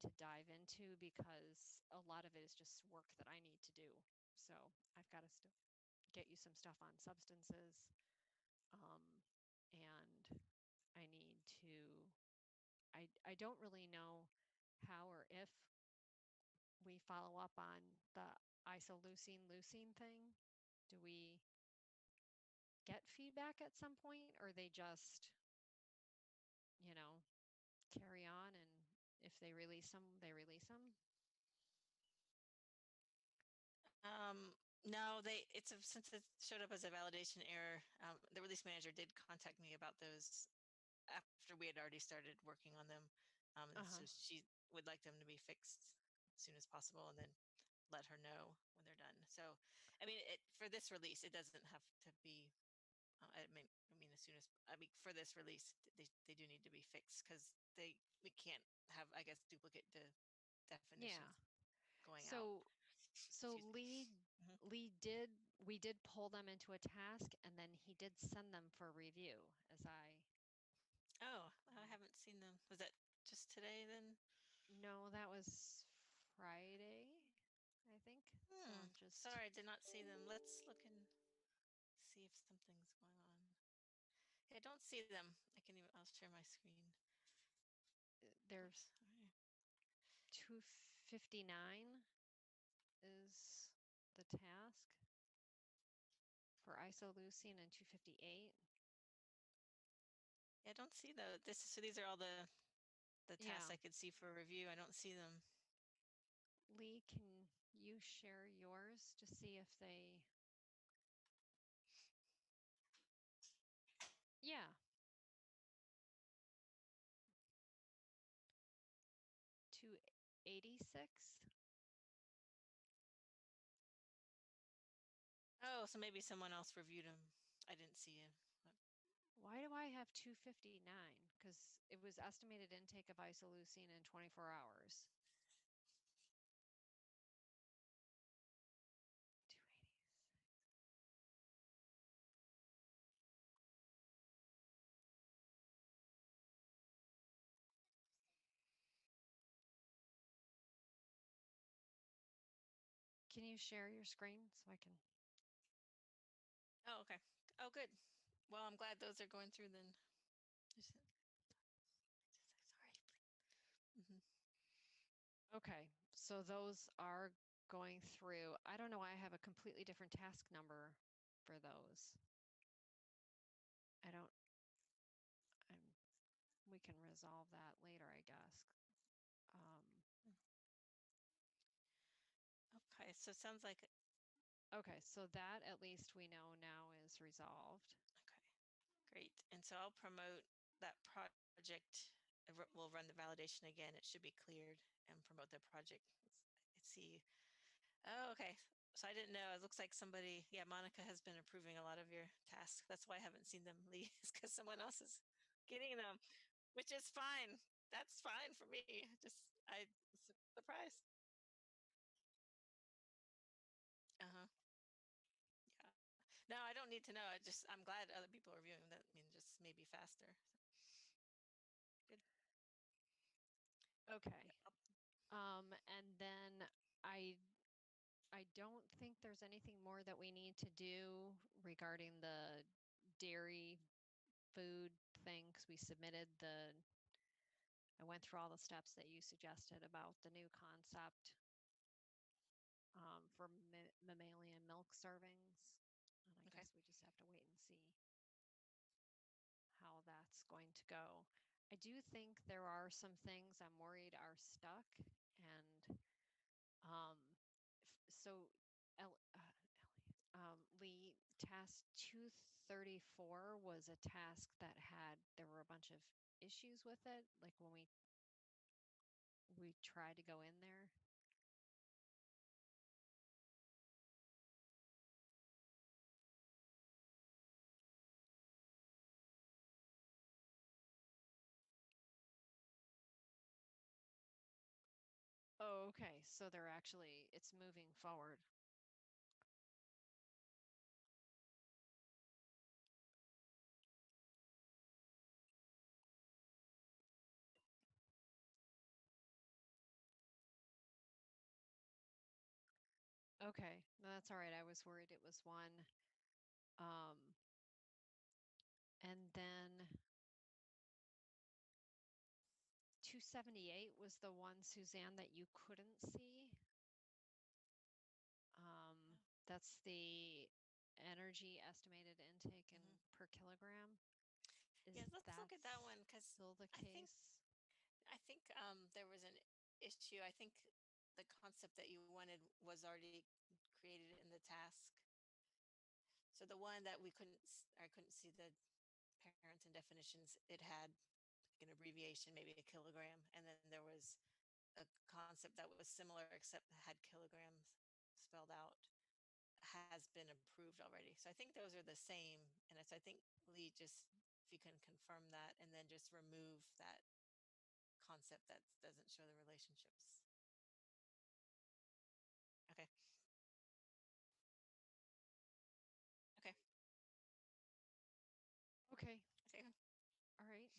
to dive into because a lot of it is just work that I need to do. So I've got to get you some stuff on substances. And I need to, I don't really know how or if we follow up on the isoleucine thing. Do we get feedback at some point, or they just, you know, carry on, and if they release them, they release them? No, since it showed up as a validation error, the release manager did contact me about those after we had already started working on them. So she would like them to be fixed as soon as possible, and then let her know when they're done. So, I mean, for this release, it doesn't have to be. I mean, for this release, they do need to be fixed because we can't have, I guess, duplicate definitions going out. So we did pull them into a task, and then he did send them for review as I. Oh, I haven't seen them. Was that just today then? No, that was Friday, I think. So I'm just. Sorry, I did not see them. Let's look and see if something's going on. Yeah, I don't see them. I'll share my screen. There's 259 is the task for isoleucine, and 258. Yeah, I don't see so these are all the tasks Yeah. I could see for review. I don't see them. Lee, can you share yours to see if they. Yeah. 286. Oh, so maybe someone else reviewed them. I didn't see it. Why do I have 259? Because it was estimated intake of isoleucine in 24 hours. 286. Can you share your screen so I can? Oh, okay. Oh, good. Well, I'm glad those are going through then. Sorry. Okay, so those are going through. I don't know why I have a completely different task number for those. We can resolve that later, I guess. Okay, so it sounds like. Okay, so that at least we know now is resolved. Okay, great. And so I'll promote that project. We'll run the validation again. It should be cleared, and promote the project. Let's see. Oh, okay. So I didn't know. It looks like Monica has been approving a lot of your tasks. That's why I haven't seen them, Lee, is because someone else is getting them, which is fine. That's fine for me. I was surprised. Uh-huh. Yeah. No, I don't need to know. I'm glad other people are reviewing. That means just maybe faster. So. Good. Okay. And then I don't think there's anything more that we need to do regarding the dairy food thing, because we submitted I went through all the steps that you suggested about the new concept for mammalian milk servings. And I guess we just have to wait and see how that's going to go. I do think there are some things I'm worried are stuck, and so Lee, task 234 was a task that there were a bunch of issues with it, like when we tried to go in there. Oh, okay. So it's moving forward. Okay. No, that's all right. I was worried it was one. Um, and then 278 was the one, Suzanne, that you couldn't see. Oh, That's the energy estimated intake mhm. in per kilogram. Yeah, Is let's look that at that one because still the I think case? I think there was an issue. I think the concept that you wanted was already created in the task. So the one that I couldn't see the parents and definitions. It had like an abbreviation, maybe a kilogram, and then there was a concept that was similar except had kilograms spelled out, has been approved already. So I think those are the same. And it's, I think, Lee, just if you can confirm that and then just remove that concept that doesn't show the relationships. Okay. Okay. Okay. Okay. All right.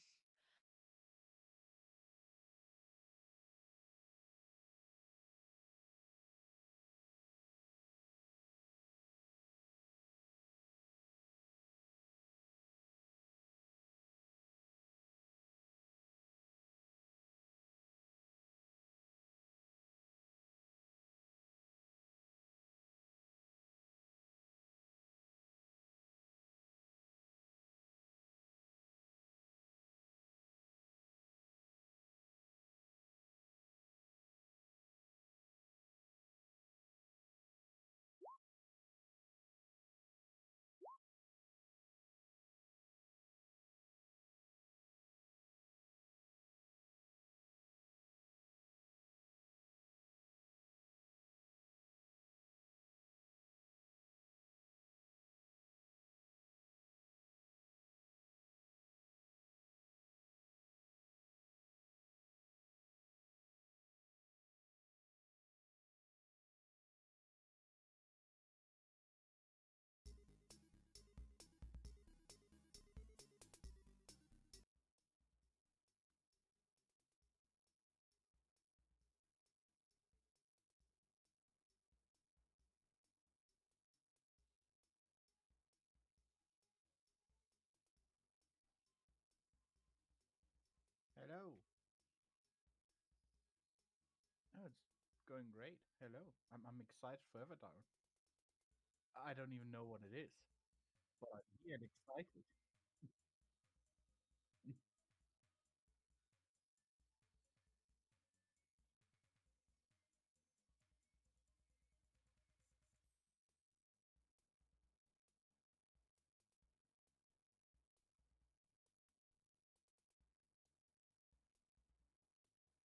Hello. Oh, it's going great. Hello. I'm excited for Everdown. I don't even know what it is, but I'm here and excited.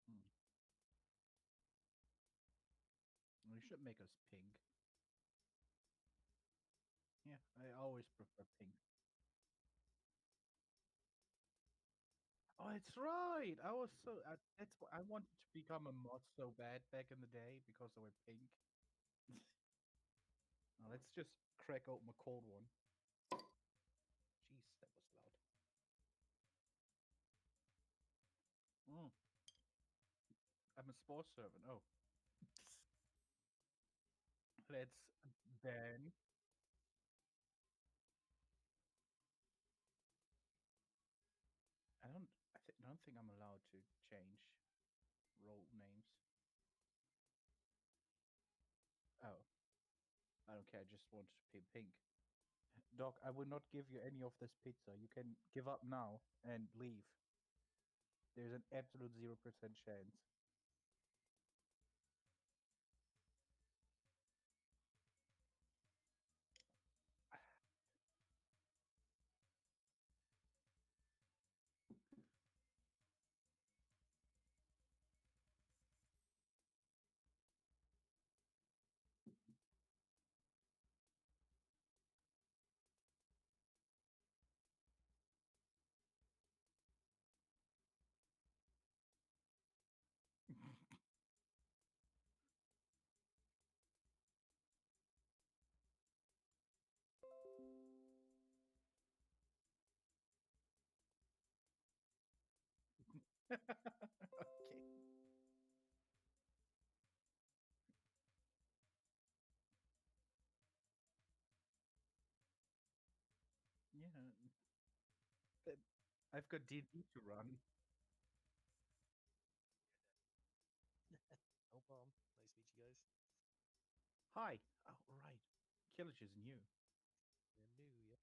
Hmm. We should make us pink. Yeah, I always prefer pink. Oh, it's right. I was so that's what I wanted to become a mod so bad back in the day because they were pink. Now let's just crack open a cold one. Jeez, that was loud. Mm, I'm a sports servant. Oh, let's then. I don't think I'm allowed to change role names. Oh, I don't care. I just want to be pink. Doc, I will not give you any of this pizza. You can give up now and leave. There's an absolute 0% chance. Okay. I've got D&D to run. No problem. Nice to meet you guys. Hi. Oh, right. Killage is new. Brand new, yep.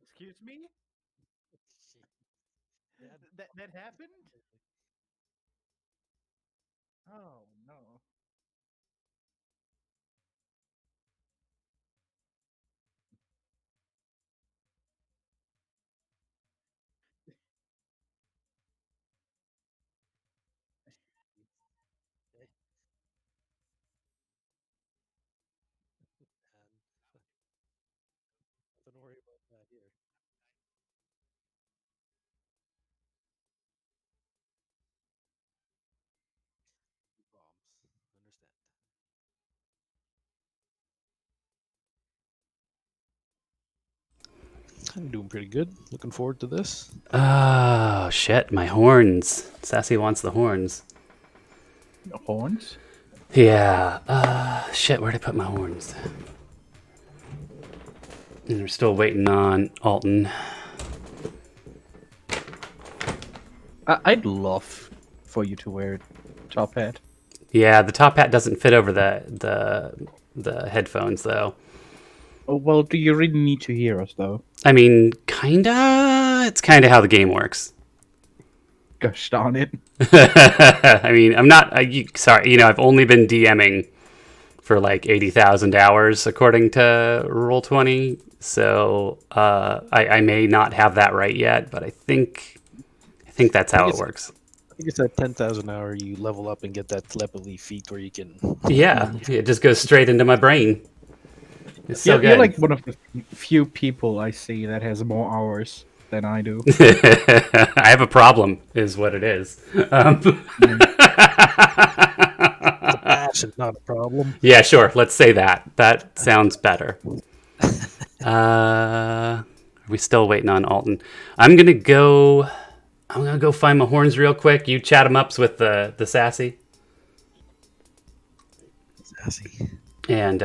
Excuse me? Shit. Yeah, That happened? Oh no. and don't worry about that here. Bombs. Understand. I'm doing pretty good. Looking forward to this. Oh, shit, my horns. Sassy wants the horns. Horns? Yeah. Shit, where'd I put my horns? And we're still waiting on Alton. I'd love for you to wear a top hat. Yeah, the top hat doesn't fit over the headphones, though. Oh, well, do you really need to hear us, though? I mean, kinda. It's kinda how the game works. Gosh darn it. I mean, I'm not. Sorry, I've only been DMing for like 80,000 hours according to Roll20. So I may not have that right yet, but I think that's how it works. I think it's at 10,000 hour you level up and get that telepathy feat where you can. Yeah, it just goes straight into my brain. It's so Yeah, good. you're like one of the few people I see that has more hours than I do. I have a problem, is what it is. Passion, not a problem. Yeah, sure. Let's say that. That sounds better. Are we still waiting on Alton? I'm gonna go find my horns real quick. You chat them ups with the sassy Sassy. and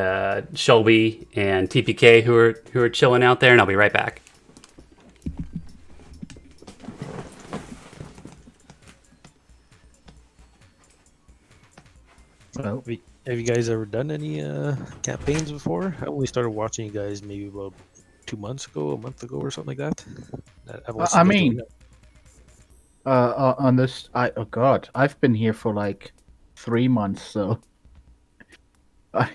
Shelby and TPK who are chilling out there, and I'll be right back. Well, Have you guys ever done any campaigns before? I only started watching you guys maybe about 2 months ago, a month ago, or something like that. I've only I seen you guys mean, doing it. on this, oh god, I've been here for like 3 months, so I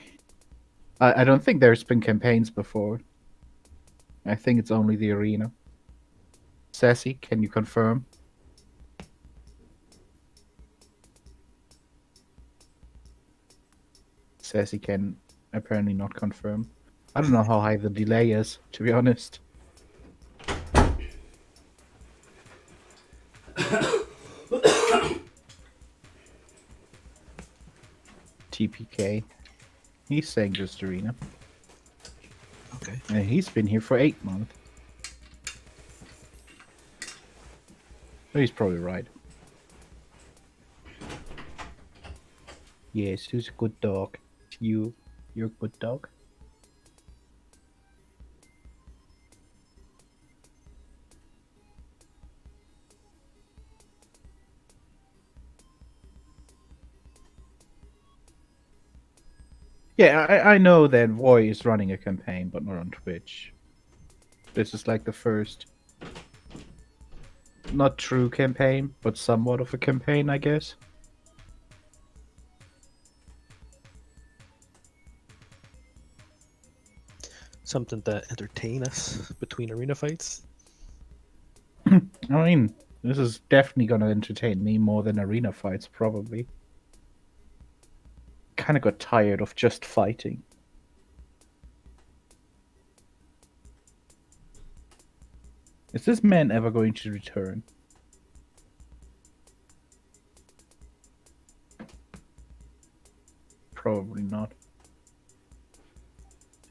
I don't think there's been campaigns before. I think it's only the arena. Sassy, can you confirm? Sassy can apparently not confirm. I don't know how high the delay is, to be honest. TPK. He's saying just arena. Okay. And he's been here for 8 months. So he's probably right. Yes, who's a good dog? You're a good dog. Yeah, I know that Voy is running a campaign, but not on Twitch. This is like the first, not true campaign, but somewhat of a campaign, I guess. something to entertain us between arena fights. I mean, this is definitely going to entertain me more than arena fights, probably. Kind of got tired of just fighting. Is this man ever going to return? Probably not.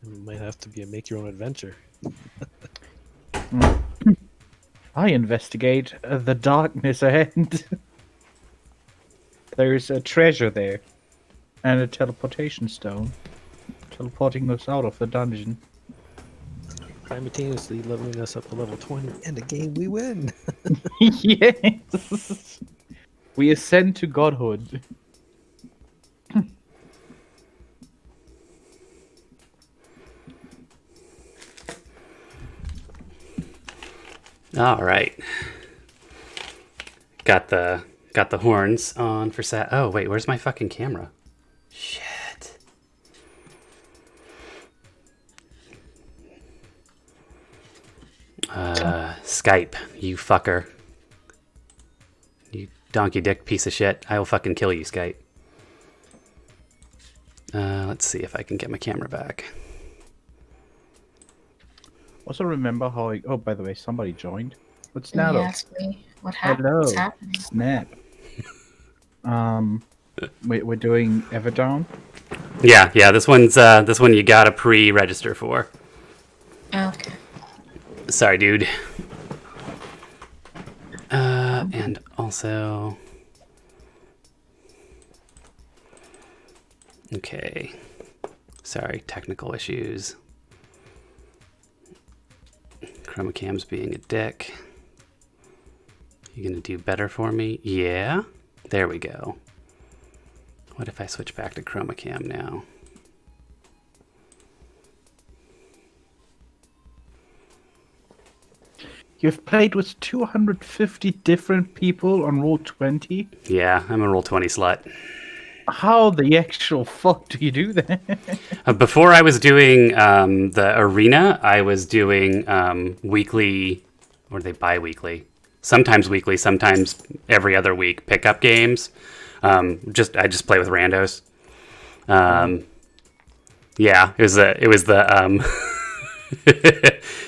It might have to be a make your own adventure. I investigate the darkness ahead. There's a treasure there. And a teleportation stone. Teleporting us out of the dungeon. Simultaneously leveling us up to level 20, and the game we win. Yes! We ascend to godhood. All right. Got the horns on for sat. Oh wait, where's my fucking camera? Shit. Skype, you fucker. You donkey dick piece of shit. I will fucking kill you, Skype. Let's see if I can get my camera back. Also remember how oh, by the way, somebody joined. What's Snap? Yes, me. What happened? Hello. What's happening? Snap. We're doing Everdown. Yeah. This one you gotta pre-register for. Okay. Sorry, dude. And also, okay. Sorry, technical issues. Chroma Cam's being a dick. You gonna do better for me? Yeah? There we go. What if I switch back to Chroma Cam now? You've played with 250 different people on Roll20? Yeah, I'm a Roll20 slut. How the actual fuck do you do that? Before I was doing the arena, I was doing weekly, or are they bi-weekly? Sometimes weekly, sometimes every other week pickup games. I just play with randos. Yeah, it was the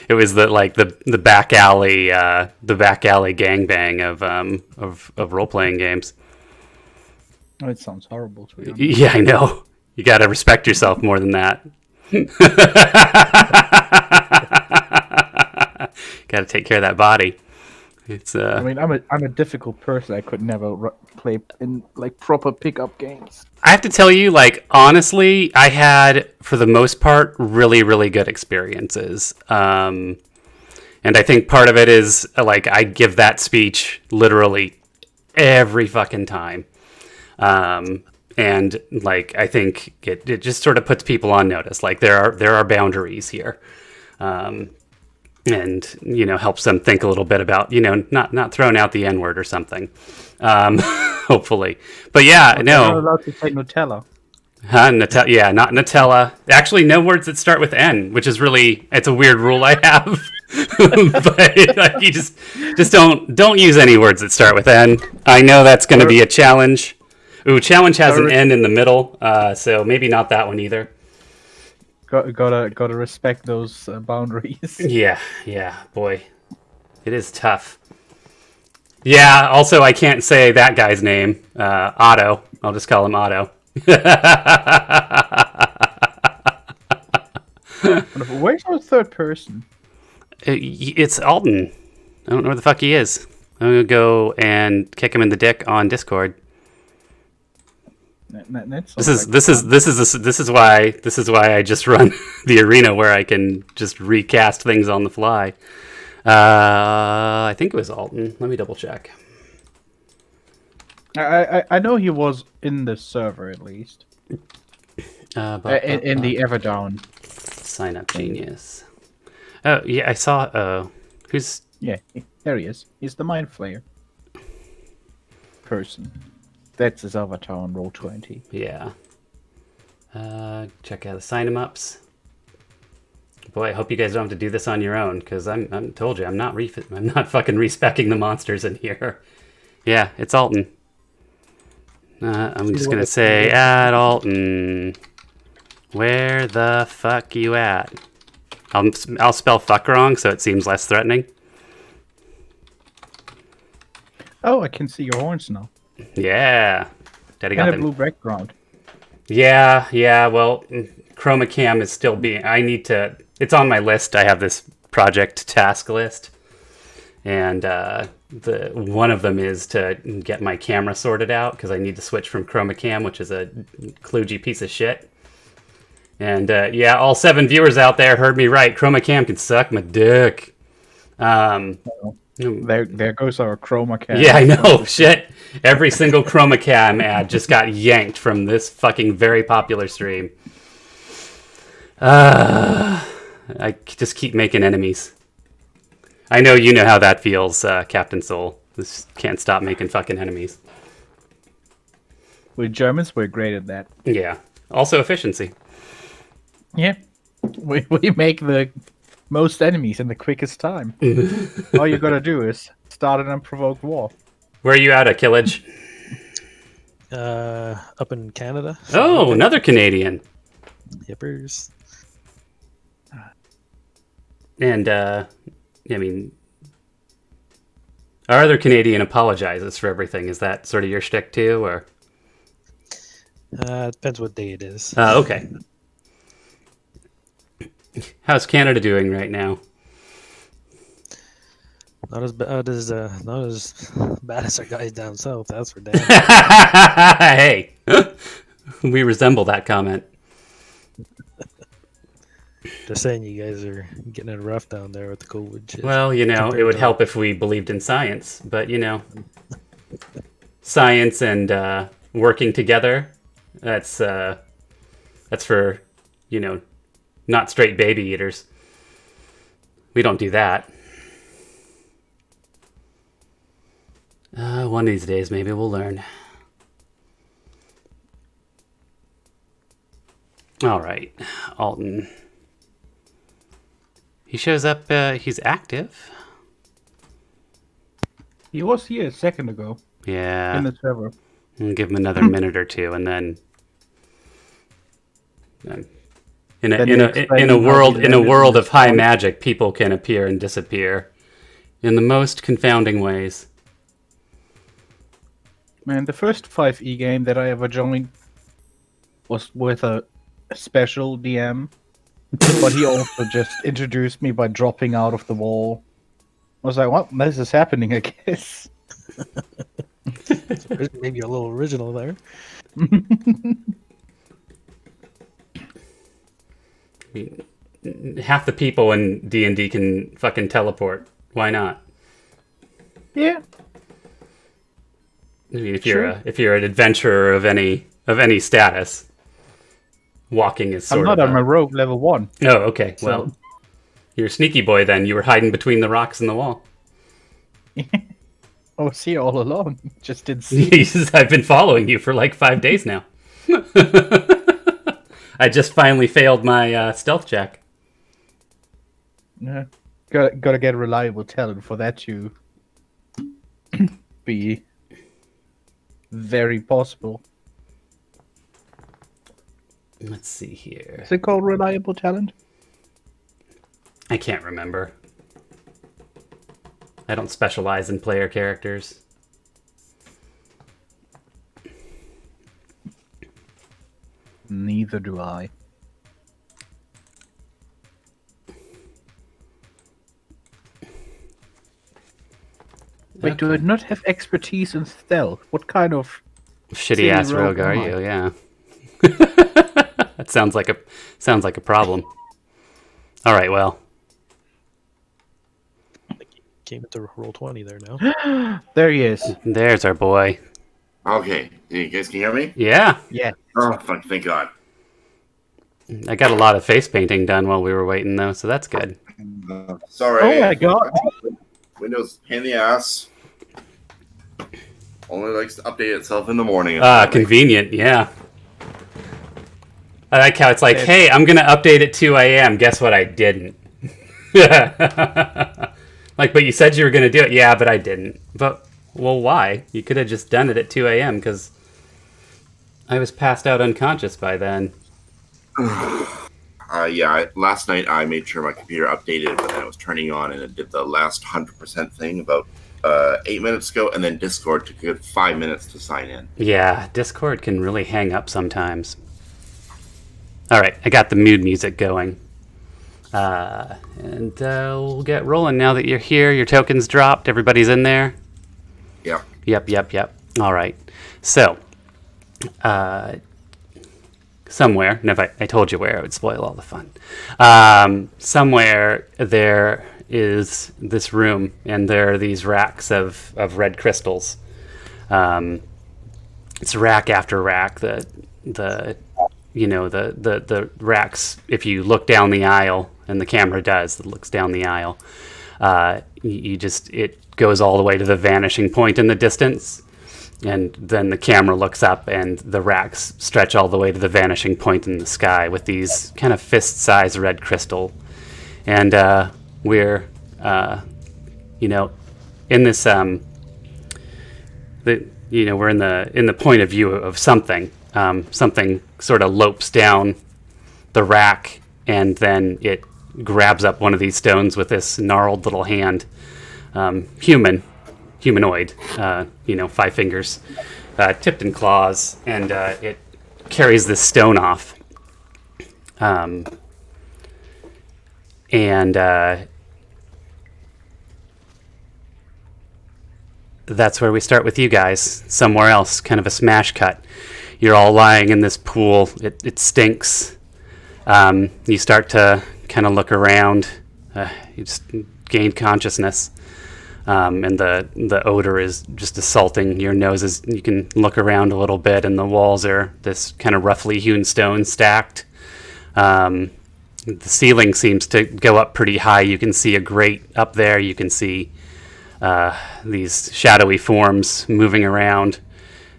it was the back alley gangbang of role playing games. Oh, it sounds horrible to be honest. Yeah, I know. You got to respect yourself more than that. Got to take care of that body. It's I mean, I'm a difficult person. I could never play in like proper pickup games. I have to tell you, like, honestly, I had, for the most part, really, really good experiences. And I think part of it is, like, I give that speech literally every fucking time. And, like, I think it just sort of puts people on notice. Like, there are boundaries here. And, you know, helps them think a little bit about, you know, not throwing out the N-word or something. Hopefully. But yeah, You're no. not allowed to say Nutella. Nutella, yeah, not Nutella. Actually, no words that start with N, which is really, it's a weird rule I have. But like, you just don't use any words that start with N. I know that's going to be a challenge. Ooh, challenge has an N in the middle, so maybe not that one either. Gotta respect those boundaries. Yeah, boy, it is tough. Yeah, also I can't say that guy's name, Otto. I'll just call him Otto. Where's our third person? It's Alden. I don't know where the fuck he is. I'm gonna go and kick him in the dick on Discord. This is why I just run the arena where I can just recast things on the fly. I think it was Alton. Let me double check. I know he was in the server at least. In the Everdown. Sign up genius. Oh yeah, I saw. Who's? Yeah, there he is. He's the Mind Flayer person. That's his avatar on Roll20. Yeah. Check out the sign 'em ups. Boy, I hope you guys don't have to do this on your own, because I'm told you I'm not fucking respecking the monsters in here. Yeah, it's Alton. I'm just gonna say, Alton, where the fuck you at? I'll spell fuck wrong so it seems less threatening. Oh, I can see your horns now. Yeah, Daddy got And a them. blue background. Yeah. Well, Chroma Cam is still being. I need to. It's on my list. I have this project task list, and the one of them is to get my camera sorted out because I need to switch from Chroma Cam, which is a kludgy piece of shit. And yeah, all 7 viewers out there heard me right. Chroma Cam can suck my dick. There goes our chroma cam. Yeah, I know. Shit. Every single Chroma Cam ad just got yanked from this fucking very popular stream. I just keep making enemies. I know you know how that feels, Captain Soul. Just can't stop making fucking enemies. We're Germans, we're great at that. Yeah. Also efficiency. Yeah. We make the most enemies in the quickest time. All you gotta do is start an unprovoked war. Where are you at, Killage? Up in Canada. Oh, another Canadian. Yippers. And, I mean, our other Canadian apologizes for everything. Is that sort of your shtick too, or? Depends what day it is. Okay. How's Canada doing right now? Not as bad as our guys down south. That's for damn. Hey, we resemble that comment. Just saying, you guys are getting it rough down there with the COVID shit. Well, you know, it would help if we believed in science, but you know, science and working together, that's for, you know, not straight baby eaters. We don't do that. One of these days, maybe we'll learn. All right, Alton. He shows up, he's active. He was here a second ago. Yeah. In the server. I'll give him another minute or two, and then in a world of high magic, people can appear and disappear in the most confounding ways. Man, the first 5e game that I ever joined was with a special DM, but he also just introduced me by dropping out of the wall. I was like, well, this is happening, I guess. Maybe a little original there. Half the people in D&D can fucking teleport. Why not? Yeah. I mean, if you're an adventurer of any status, walking is sort of. I'm not on my rogue level 1. Oh, okay. So... Well, you're a sneaky boy then. You were hiding between the rocks and the wall. I was here all along. Just didn't see. I've been following you for like 5 days now. I just finally failed my stealth check. Yeah. Gotta get reliable talent for that to be very possible. Let's see here. Is it called reliable talent? I can't remember. I don't specialize in player characters. Neither do I. Wait, do I not have expertise in stealth? What kind of shitty ass rogue are you? Yeah. That sounds like a problem. All right, well. Came into Roll20 there now. There he is. There's our boy. Okay, you guys can hear me? Yeah. Yeah. Oh, fuck, thank God. I got a lot of face painting done while we were waiting, though, so that's good. Sorry. Oh my God. Windows pain in the ass. Only likes to update itself in the morning. Convenient, yeah. I like how it's like, hey, I'm going to update at 2 a.m. Guess what? I didn't. Like, but you said you were going to do it. Yeah, but I didn't. But, well, why? You could have just done it at 2 a.m. because I was passed out unconscious by then. Last night I made sure my computer updated, but then I was turning on and it did the last 100% thing about 8 minutes ago, and then Discord took a good 5 minutes to sign in. Yeah, Discord can really hang up sometimes. All right, I got the mood music going. And we'll get rolling now that you're here. Your token's dropped. Everybody's in there? Yep. Yep. All right. So, somewhere, and if I told you where, it would spoil all the fun. Somewhere there is this room, and there are these racks of red crystals. It's rack after rack. The racks, if you look down the aisle, and the camera does, it looks down the aisle, it goes all the way to the vanishing point in the distance, and then the camera looks up and the racks stretch all the way to the vanishing point in the sky with these kind of fist-sized red crystal. And we're in this we're in the point of view of something. Something sort of lopes down the rack, and then it grabs up one of these stones with this gnarled little hand. Humanoid, 5 fingers, tipped in claws, and it carries this stone off. That's where we start with you guys. Somewhere else, kind of a smash cut. You're all lying in this pool. It stinks. You start to kind of look around. You just gained consciousness. And the odor is just assaulting your noses. You can look around a little bit, and the walls are this kind of roughly hewn stone stacked. The ceiling seems to go up pretty high. You can see a grate up there. You can see these shadowy forms moving around,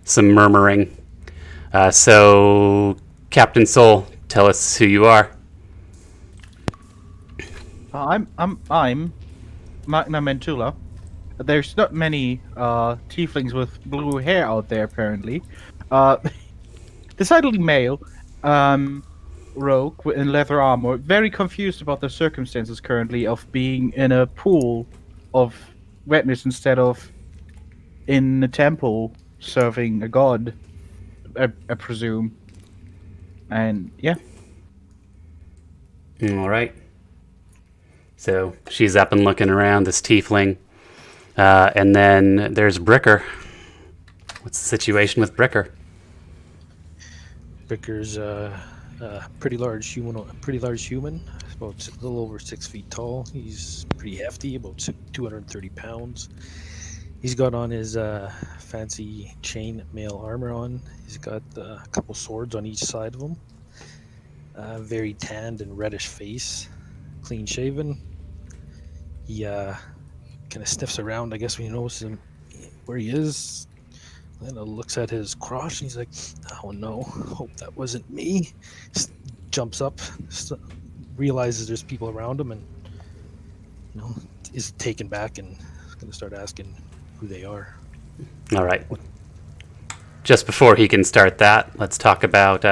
some murmuring. So, Captain Soul, tell us who you are. I'm Magna Mentula. There's not many tieflings with blue hair out there, apparently. Decidedly male, rogue in leather armor. Very confused about the circumstances currently of being in a pool of wetness instead of in a temple serving a god, I presume. And yeah. All right. So she's up and looking around, this tiefling. And then there's Bricker. What's the situation with Bricker? Bricker's pretty large human. About a little over 6 feet tall. He's pretty hefty, about 230 pounds. He's got on his fancy chain mail armor on. He's got a couple swords on each side of him. Very tanned and reddish face, clean shaven. He kind of sniffs around, I guess, when he knows him where he is. Then looks at his crotch and he's like, "Oh no, hope that wasn't me." Jumps up, realizes there's people around him, and is taken back and is going to start asking who they are. All right. Just before he can start that, let's talk about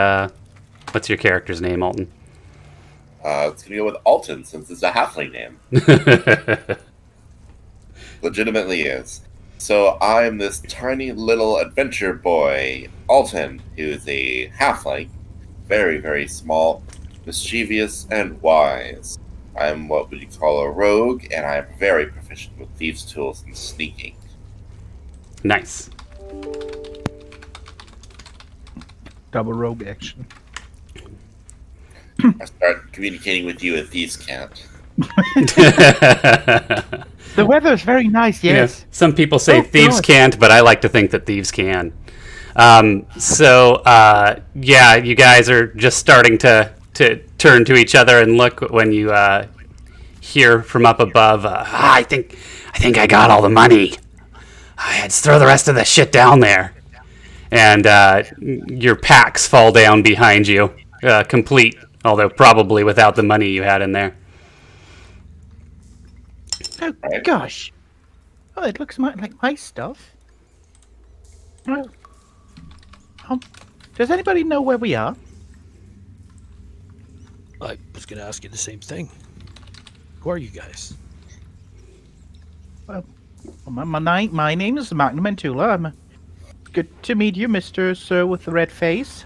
what's your character's name, Alton? It's going to go with Alton since it's a halfling name. Legitimately is. So I'm this tiny little adventure boy, Alton, who is a halfling, very, very small, mischievous, and wise. I'm what would you call a rogue, and I'm very proficient with thieves' tools and sneaking. Nice. Double rogue action. I start communicating with you, and thieves can't. The weather is very nice, yes. Yeah, some people say thieves can't, but I like to think that thieves can. You guys are just starting to turn to each other and look when you hear from up above, I think I got all the money. Let's throw the rest of the shit down there. And your packs fall down behind you, complete, although probably without the money you had in there. Oh, Right. gosh. Oh, it looks like my stuff. Oh. Does anybody know where we are? I was going to ask you the same thing. Who are you guys? Well, my name is Magnum Mentula. Good to meet you, Mr. Sir with the red face.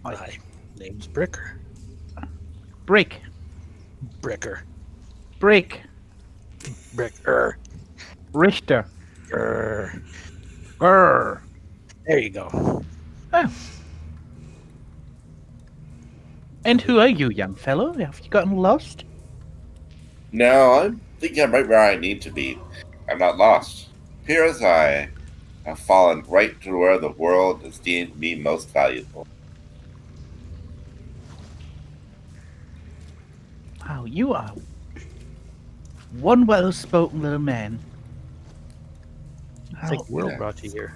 My name's Bricker. Brick. Bricker. Brick. Bricker. Richter. Grr. Grr. There you go. Oh. And who are you, young fellow? Have you gotten lost? No, I think I'm right where I need to be. I'm not lost. Here as I have fallen right to where the world has deemed me most valuable. Wow, you are one well-spoken little man. I think World yeah. brought you here.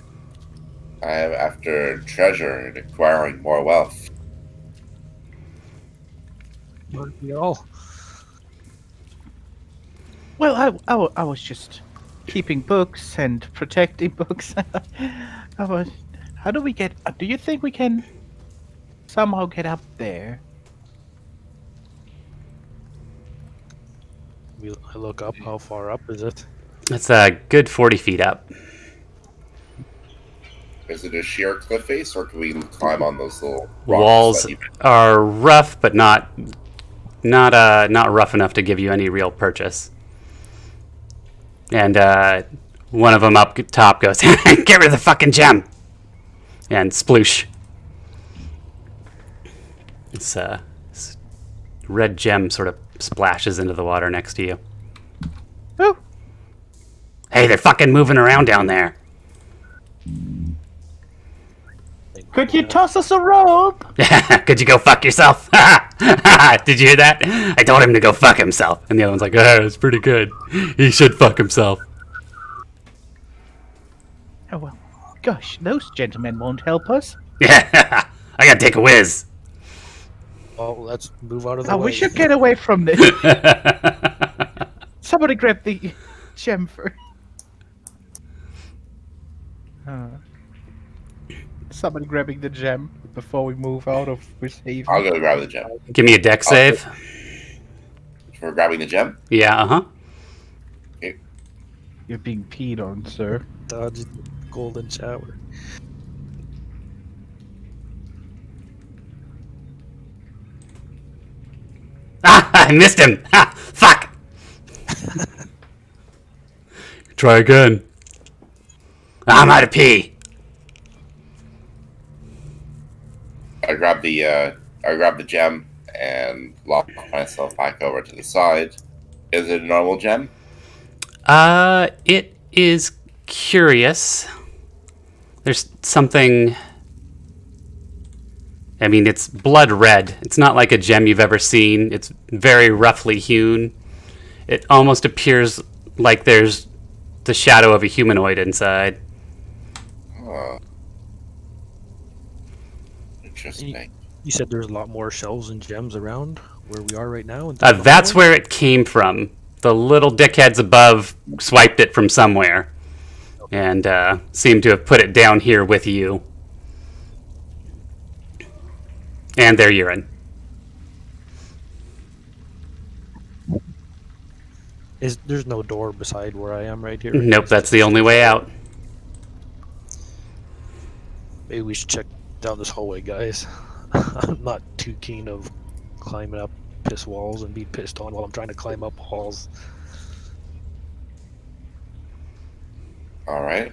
I am after treasure and acquiring more wealth. Aren't we all? Well, I was just keeping books and protecting books. How do we get? Do you think we can somehow get up there? I look up. How far up is it? It's a good 40 feet up. Is it a sheer cliff face, or can we climb on those little rocks Walls that you- are rough, but not rough enough to give you any real purchase. And one of them up top goes, "Get rid of the fucking gem!" And sploosh. This red gem sort of splashes into the water next to you. Oh, Hey, they're fucking moving around down there. could you toss us a rope? Could you go fuck yourself? Did you hear that? I told him to go fuck himself. And the other one's like, it's pretty good. He should fuck himself. Oh well, gosh, those gentlemen won't help us. Yeah, I gotta take a whiz. Oh, let's move out of the Oh, way. we should get away from this. Somebody grab the gem first. Somebody grabbing the gem before we move out of this haven. I'll go grab the gem. Give me a deck save. For grabbing the gem? Yeah, uh-huh. You're being peed on, sir. Dodge the golden shower. Ah, I missed him. Ah, fuck. Try again. I'm out of pee. I grab the gem and lock myself back over to the side. Is it a normal gem? It is curious. There's something. I mean, it's blood red. It's not like a gem you've ever seen. It's very roughly hewn. It almost appears like there's the shadow of a humanoid inside. Interesting. You said there's a lot more shells and gems around where we are right now? That's where it came from. The little dickheads above swiped it from somewhere. And seem to have put it down here with you. And their urine. There's no door beside where I am right here? Nope, that's the only way out. Maybe we should check down this hallway, guys. I'm not too keen of climbing up piss walls and being pissed on while I'm trying to climb up halls. All right.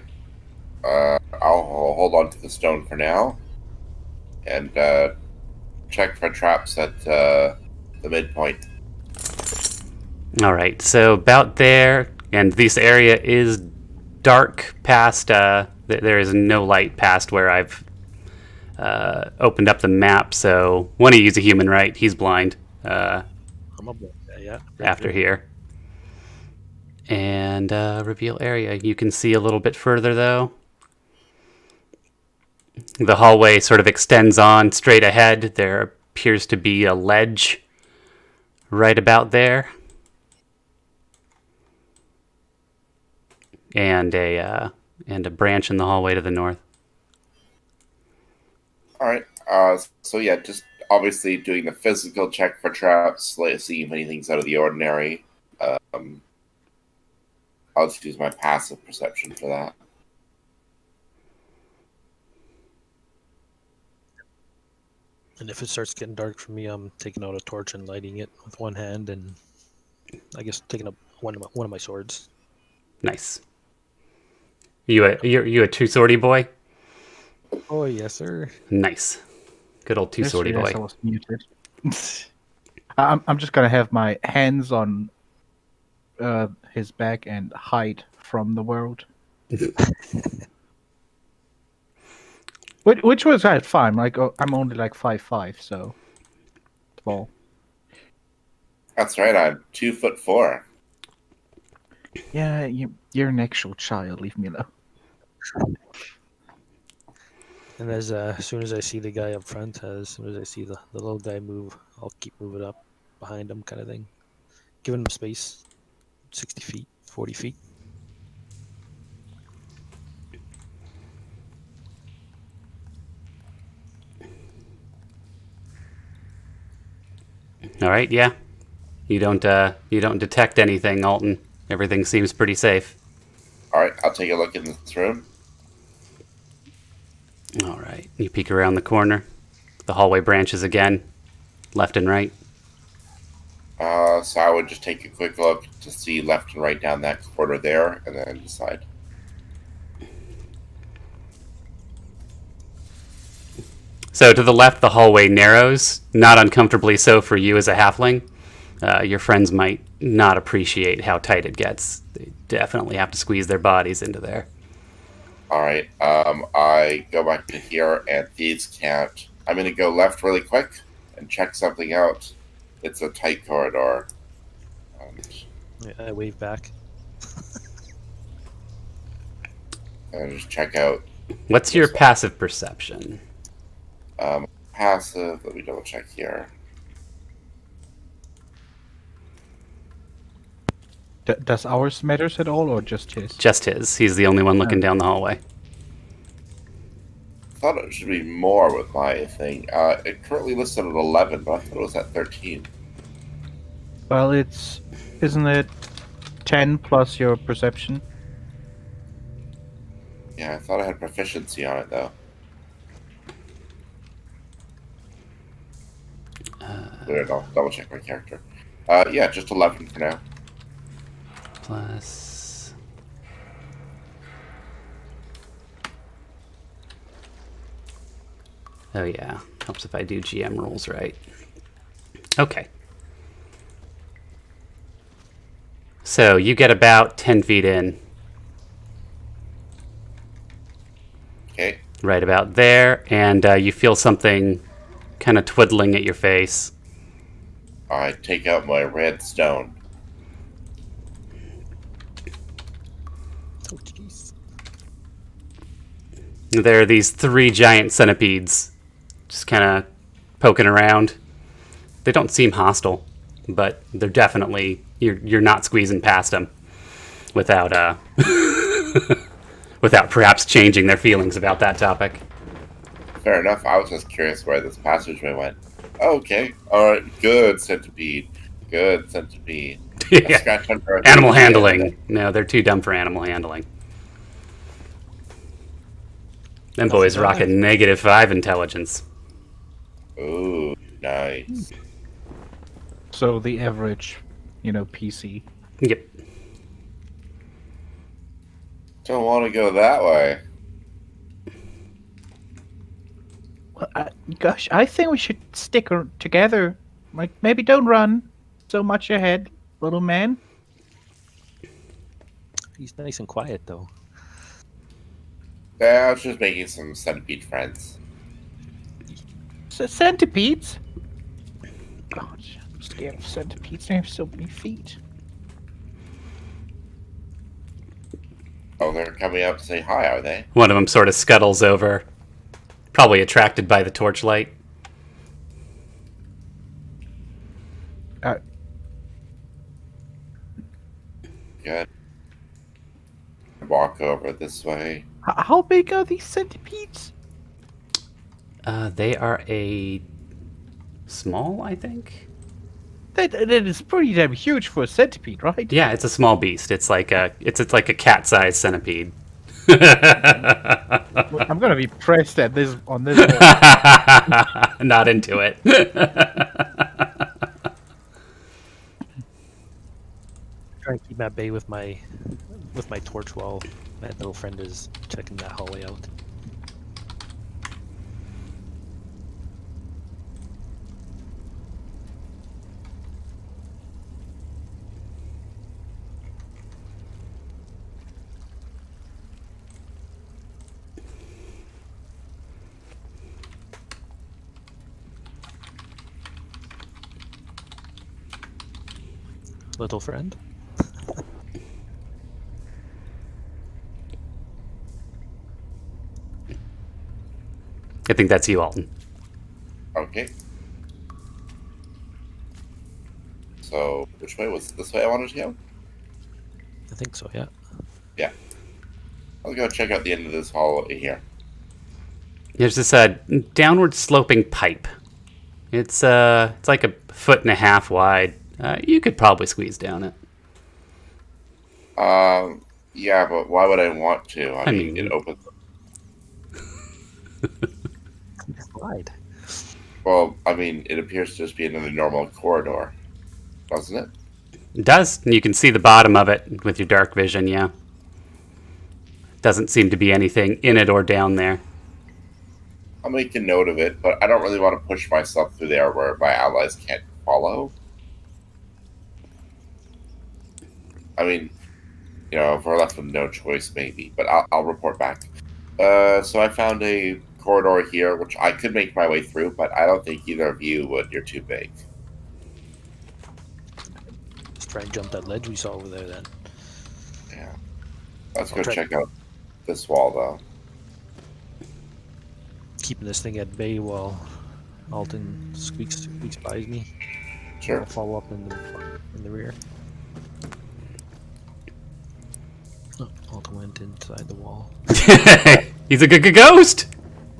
I'll hold on to the stone for now, and check for traps at the midpoint. All right, so about there, and this area is dark past. There is no light past where I've opened up the map. So one of you's a human, right? He's blind. I'm a blind guy, yeah. After here. And reveal area. You can see a little bit further, though. The hallway sort of extends on straight ahead. There are appears to be a ledge right about there. And a branch in the hallway to the north. All right. So yeah, just obviously doing the physical check for traps, like see if anything's out of the ordinary. I'll just use my passive perception for that. And if it starts getting dark for me, I'm taking out a torch and lighting it with one hand, and I guess taking up one of my swords. Nice. You a two-swordy boy? Oh yes, sir. Nice. Good old two-swordy boy. Yes, I was muted. I'm just gonna have my hands on his back and hide from the world. Which was fine. Like I'm only like 5'5", so small. That's right. I'm 2'4". Yeah, you're an actual child. Leave me alone. And as soon as I see the guy up front, as soon as I see the little guy move, I'll keep moving up behind him, kind of thing, giving him space. 60 feet, 40 feet. All right, yeah. You don't detect anything, Alton. Everything seems pretty safe. All right, I'll take a look in this room. All right. You peek around the corner. The hallway branches again, left and right. So I would just take a quick look to see left and right down that corridor there, and then decide. So to the left, the hallway narrows, not uncomfortably so for you as a halfling. Your friends might not appreciate how tight it gets. They definitely have to squeeze their bodies into there. All right. I go back to here, and thieves can't. I'm going to go left really quick and check something out. It's a tight corridor. I wave back. And just check out. What's your passive perception? Passive. Let me double check here. Does ours matters at all, or just his? Just his. He's the only one looking down the hallway. I thought it should be more with my thing. It currently listed at 11, but I thought it was at 13. Well, isn't it 10 plus your perception? Yeah, I thought I had proficiency on it, though. Weird, I'll double check my character. Yeah, just 11 for now. Plus... Oh yeah, helps if I do GM rules right. Okay. So you get about 10 feet in. Okay. Right about there, and you feel something kind of twiddling at your face. I take out my red stone. Oh, jeez. There are these 3 giant centipedes just kind of poking around. They don't seem hostile, but they're definitely... You're not squeezing past them without without perhaps changing their feelings about that topic. Fair enough. I was just curious where this passageway went. Okay. All right. Good centipede. Good centipede. Yeah. Animal handling. No, they're too dumb for animal handling. Them boys rock a -5 intelligence. Ooh, nice. So the average, PC. Yep. Don't want to go that way. Well, gosh, I think we should stick together. Like, maybe don't run so much ahead, little man. He's nice and quiet, though. Yeah, I was just making some centipede friends. Centipedes? Gosh, I'm scared of centipedes. They have so many feet. Oh, they're coming up to say hi, are they? One of them sort of scuttles over, probably attracted by the torchlight. Good. Walk over this way. How big are these centipedes? They are a small, I think. That is pretty damn huge for a centipede, right? Yeah, it's a small beast. It's like a like a cat-sized centipede. I'm gonna be pressed at this on this wall. Not into it. Try and keep at bay with my torch while my little friend is checking that hallway out. Little friend. I think that's you, Alton. Okay. So, which way was this way I wanted to go? I think so, yeah. Yeah. I'll go check out the end of this hallway here. There's this downward sloping pipe. It's like 1.5 feet wide. You could probably squeeze down it. Yeah, but why would I want to? I mean, mean, it opens. Slide. Well, I mean, it appears to just be another normal corridor, doesn't it? It does. You can see the bottom of it with your dark vision, yeah. Doesn't seem to be anything in it or down there. I'll make a note of it, but I don't really want to push myself through there where my allies can't follow. I mean, if we're left with no choice, maybe, but I'll report back. So I found a corridor here, which I could make my way through, but I don't think either of you would. You're too big. Just try and jump that ledge we saw over there then. Yeah. Let's go check out this wall, though. Keeping this thing at bay while Alton squeaks by me. Sure. I'll follow up in the rear. Oh, Alton went inside the wall. He's a good ghost!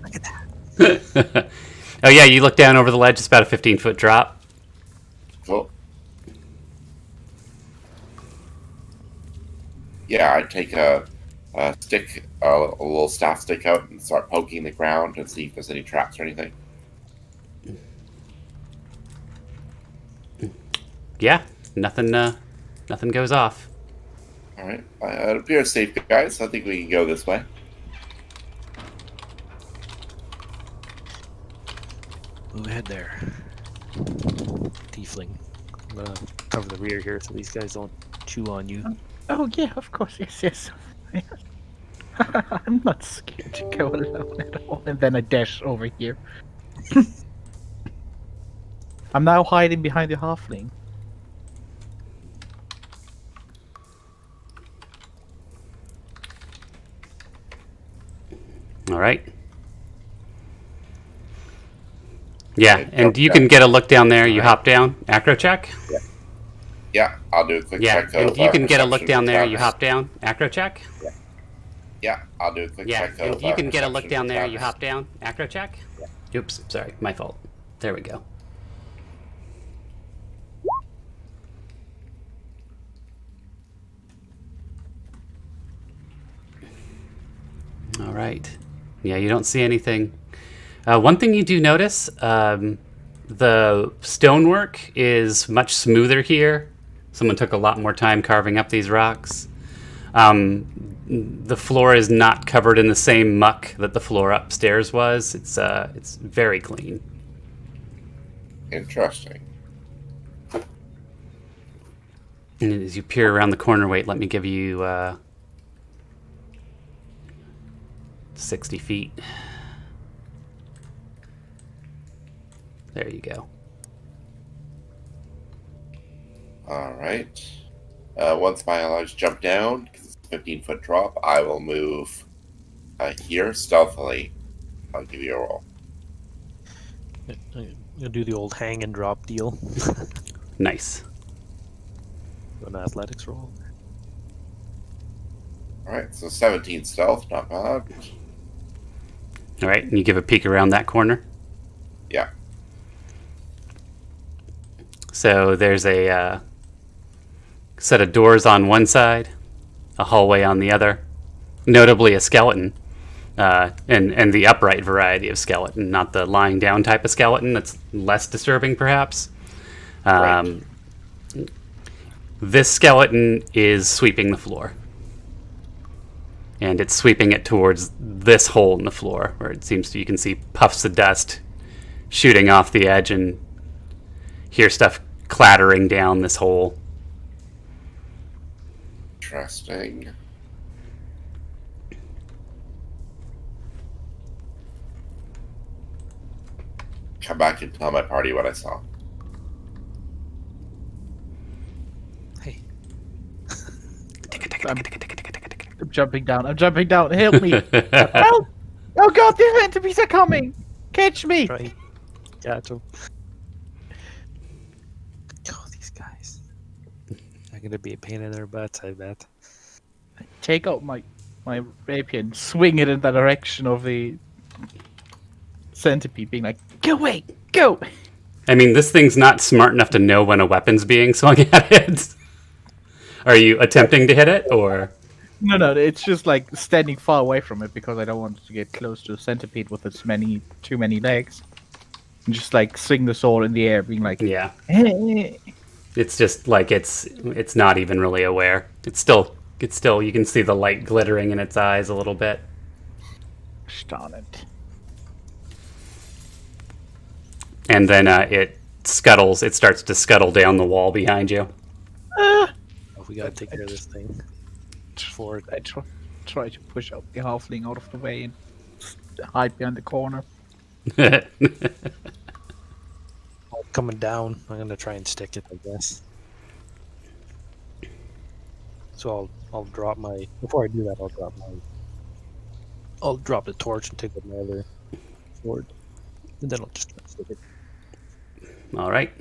Look at that. Oh yeah, you look down over the ledge, it's about a 15-foot drop. Cool. Yeah, I'd take a stick, a little staff stick out and start poking the ground and see if there's any traps or anything. Yeah, nothing goes off. All right. It appears safe, guys. I think we can go this way. Move ahead there. Tiefling. I'm gonna cover the rear here so these guys don't chew on you. Oh yeah, of course, yes. I'm not scared to go alone at all. And then I dash over here. I'm now hiding behind the halfling. All right. Yeah, and you can get a look down there. You hop down. Acro check. Yeah, I'll do a quick check. Yeah, and you can get a look down there. You perception. hop down. Acro check. Yeah, I'll do a quick Yeah, check. and you can get a look perception down there. You status. hop down. Acro check. Oops, sorry, my fault. There we go. All right. Yeah, you don't see anything. One thing you do notice, the stonework is much smoother here. Someone took a lot more time carving up these rocks. The floor is not covered in the same muck that the floor upstairs was. It's very clean. Interesting. And as you peer around the corner, wait, let me give you 60 feet. There you go. All right. Once my allies jump down, because it's a 15-foot drop, I will move here stealthily. I'll give you a roll. You'll do the old hang and drop deal. Nice. An athletics roll. Alright, so 17 stealth, not bad. All right, and you give a peek around that corner. Yeah. So there's a set of doors on one side, a hallway on the other, notably a skeleton, and the upright variety of skeleton, not the lying down type of skeleton. That's less disturbing, perhaps. Right. This skeleton is sweeping the floor. And it's sweeping it towards this hole in the floor, where it seems to, you can see puffs of dust shooting off the edge and hear stuff clattering down this hole. Interesting. Come back and tell my party what I saw. Hey. I'm jumping down. I'm jumping down. Help me. Help! Oh god, the centipedes are coming! Catch me! Try. Catch him. Oh, these guys. They're gonna be a pain in their butts, I bet. Take out my rapier and swing it in the direction of the centipede, being like, go away! Go! I mean, this thing's not smart enough to know when a weapon's being swung at it. Are you attempting to hit it, or? No, it's just like standing far away from it because I don't want to get close to the centipede with its too many legs. And just like swing the sword in the air, being like, Yeah. eh. It's just like it's not even really aware. It's still you can see the light glittering in its eyes a little bit. Darn it. And then it starts to scuttle down the wall behind you. Oh, we gotta take care of this thing. Forward. I try to push out the halfling out of the way and hide behind the corner. Oh, coming down. I'm gonna try and stick it, I guess. So I'll drop my. Before I do that, I'll drop the torch and take my other sword, and then I'll just stick it. All right.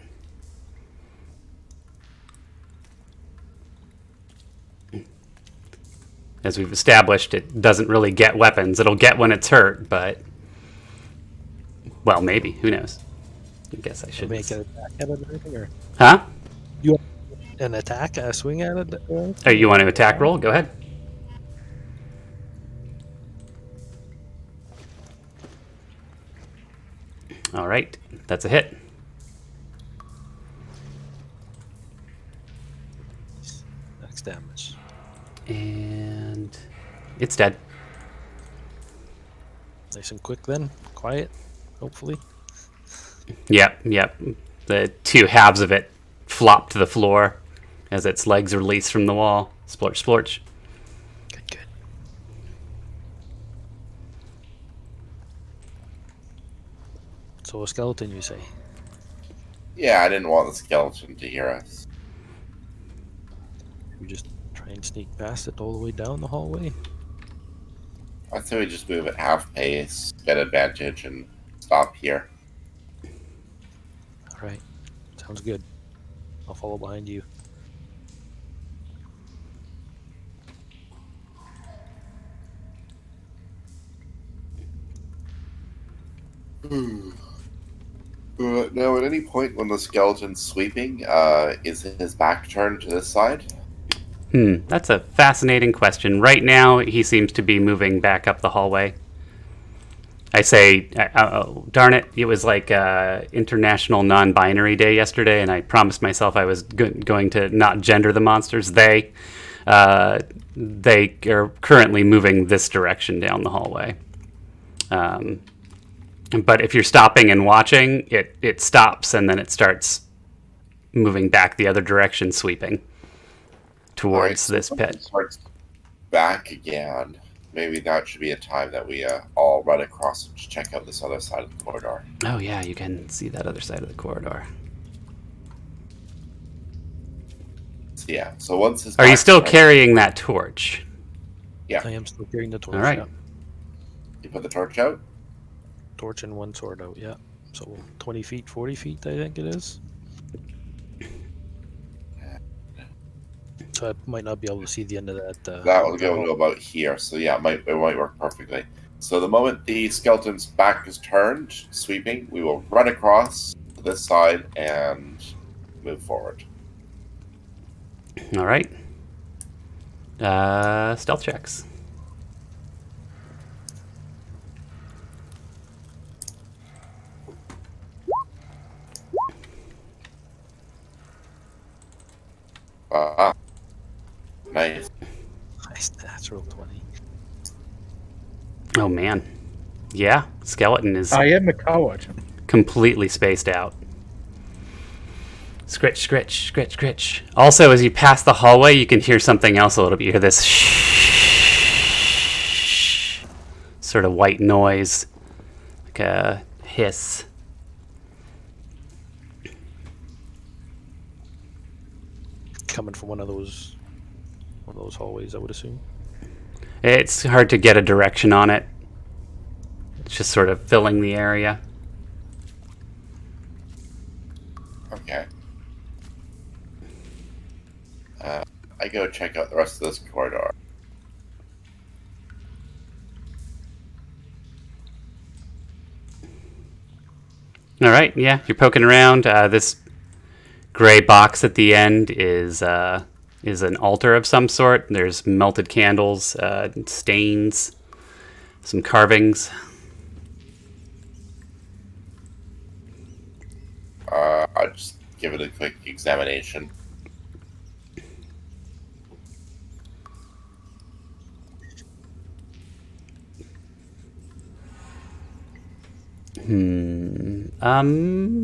As we've established, it doesn't really get weapons. It'll get when it's hurt, but well, maybe. Who knows? I guess I should Make an attack at it or anything, or Huh? an attack, a swing at it. Oh, you want to attack roll? Go ahead. All right, that's a hit. Max damage. And it's dead. Nice and quick then. Quiet, hopefully. Yep. The two halves of it flop to the floor as its legs release from the wall. Splorch, splorch. Good. So a skeleton, you say? Yeah, I didn't want the skeleton to hear us. You just try and sneak past it all the way down the hallway? I say we just move at half pace, get advantage, and stop here. Alright. Sounds good. I'll follow behind you. Now, at any point when the skeleton's sweeping, is his back turned to this side? That's a fascinating question. Right now, he seems to be moving back up the hallway. I say, oh, darn it, it was like International Non-Binary Day yesterday, and I promised myself I was going to not gender the monsters. They are currently moving this direction down the hallway. But if you're stopping and watching, it stops, and then it starts moving back the other direction, sweeping towards this pit. Starts back again. Maybe that should be a time that we all run across and check out this other side of the corridor. Oh yeah, you can see that other side of the corridor. So, yeah. So once his Are you back's still turned- carrying that torch? Yeah. I am still carrying the torch. All right. Yeah. You put the torch out. Torch and one sword out, yeah. So 20 feet, 40 feet, I think it is. So I might not be able to see the end of that. That will go about here. So yeah, it might work perfectly. So the moment the skeleton's back is turned, sweeping, we will run across to this side and move forward. All right. Stealth checks. Nice. Nice natural 20. Oh man. Yeah, skeleton is I am a coward. completely spaced out. Scritch, scritch, scritch, scritch. Also, as you pass the hallway, you can hear something else a little bit. You hear this shh, sort of white noise, like a hiss. Coming from one of those hallways, I would assume. It's hard to get a direction on it. It's just sort of filling the area. Okay. I go check out the rest of this corridor. All right, yeah, you're poking around. This gray box at the end is an altar of some sort. There's melted candles, stains, some carvings. I'll just give it a quick examination.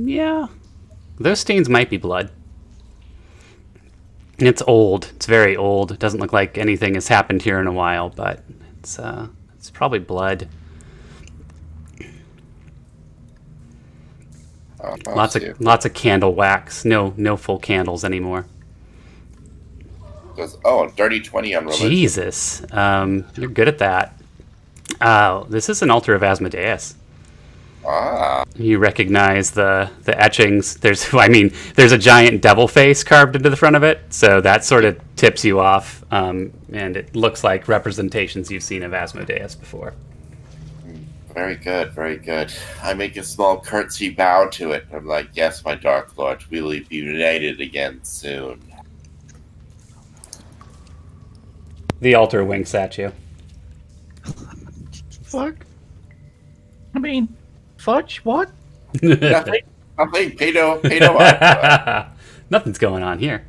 Yeah. Those stains might be blood. It's old. It's very old. It doesn't look like anything has happened here in a while, but it's probably blood. Lots of candle wax. No full candles anymore. Dirty 20 on religion. Jesus. You're good at that. Oh, this is an altar of Asmodeus. Ah. You recognize the etchings. There's a giant devil face carved into the front of it, so that sort of tips you off, and it looks like representations you've seen of Asmodeus before. Very good, very good. I make a small curtsy bow to it. I'm like, yes, my Dark Lord, we will be united again soon. The altar winks at you. Fuck. I mean, fudge? What? Nothing, pedo. Nothing's going on here.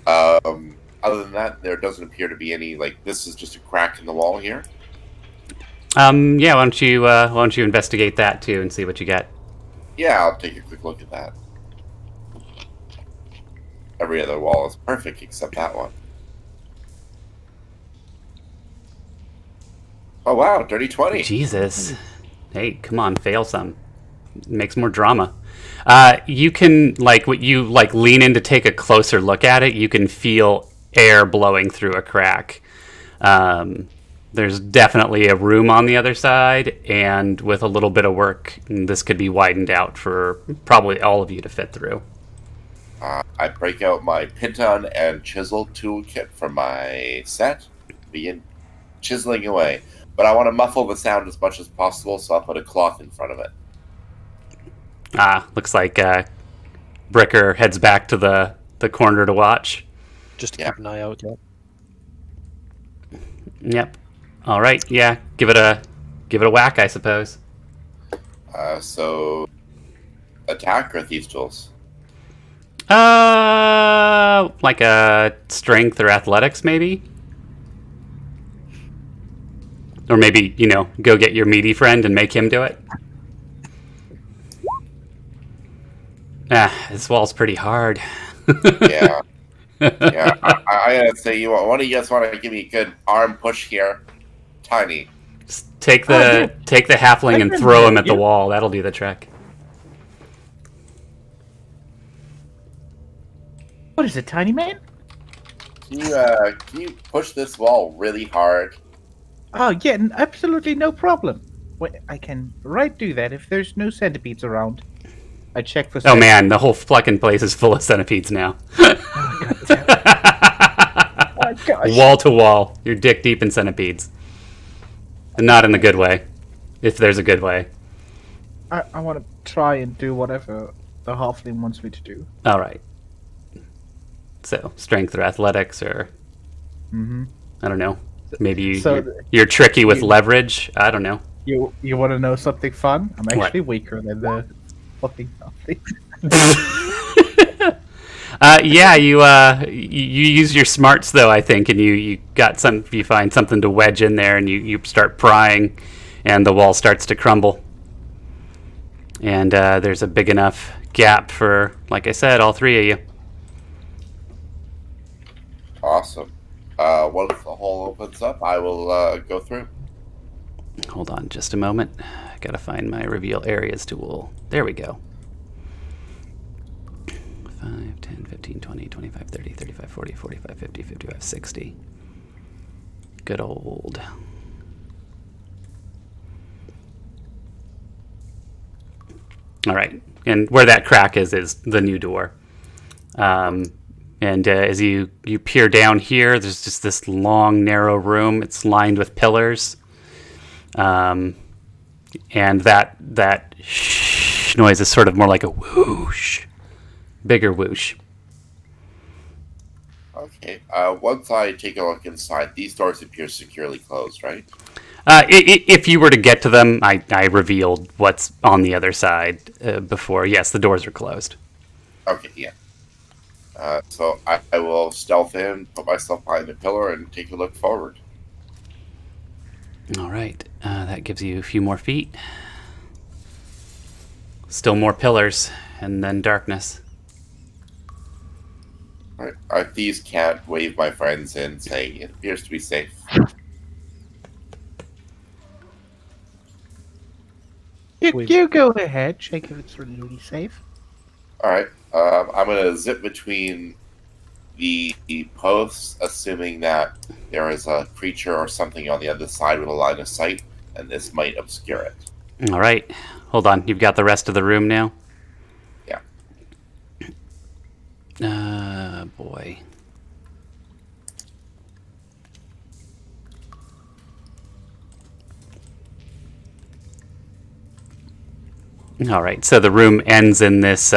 Other than that, there doesn't appear to be any, this is just a crack in the wall here. Yeah, why don't you investigate that too and see what you get? Yeah, I'll take a quick look at that. Every other wall is perfect except that one. Oh wow, dirty 20. Jesus. Hey, come on, fail some. It makes more drama. You can, lean in to take a closer look at it, you can feel air blowing through a crack. There's definitely a room on the other side, and with a little bit of work, this could be widened out for probably all of you to fit through. I break out my Pinton and Chisel toolkit from my set, begin chiseling away. But I want to muffle the sound as much as possible, so I'll put a cloth in front of it. Looks like Bricker heads back to the corner to watch. Just to keep an eye out, yeah. Yep. All right. Yeah. Give it a whack, I suppose. So attack or thieves' tools? Like a strength or athletics, maybe. Or maybe, go get your meaty friend and make him do it. This wall's pretty hard. Yeah. Yeah. I gotta say, one of you guys want to give me a good arm push here? Tiny. Just take the halfling and throw him at the wall. That'll do the trick. What is it, tiny man? Can you push this wall really hard? Oh, yeah, absolutely no problem. Well, I can do that if there's no centipedes around. I check for Oh man, the whole fucking place is full of centipedes now. Oh, God damn it. Gosh. wall to wall. You're dick deep in centipedes. And not in the good way, if there's a good way. I want to try and do whatever the halfling wants me to do. All right. So, strength or athletics or... Mm-hmm. I don't know. Maybe So you're tricky with leverage. I don't know. You want to know something fun? I'm actually weaker than the fucking halfling. Yeah, you use your smarts though, I think, and you find something to wedge in there, and you start prying, and the wall starts to crumble, and there's a big enough gap for, like I said, all three of you. Awesome. Once the hole opens up, I will go through. Hold on just a moment. I gotta find my reveal areas tool. There we go. 5, 10, 15, 20, 25, 30, 35, 40, 45, 50, 55, 60. Good old. All right. And where that crack is the new door. And as you peer down here, there's just this long, narrow room. It's lined with pillars. And that shh noise is sort of more like a whoosh. Bigger whoosh. Okay. Once I take a look inside, these doors appear securely closed, right? If you were to get to them, I revealed what's on the other side before. Yes, the doors are closed. Okay, yeah. So I will stealth in, put myself behind the pillar, and take a look forward. All right. That gives you a few more feet. Still more pillars, and then darkness. Right. These can't wave my friends in, saying it appears to be safe. You go ahead, check if it's really safe. Alright, I'm going to zip between the posts, assuming that there is a creature or something on the other side with a line of sight, and this might obscure it. All right. Hold on. You've got the rest of the room now? Yeah. Boy. All right. So the room ends in this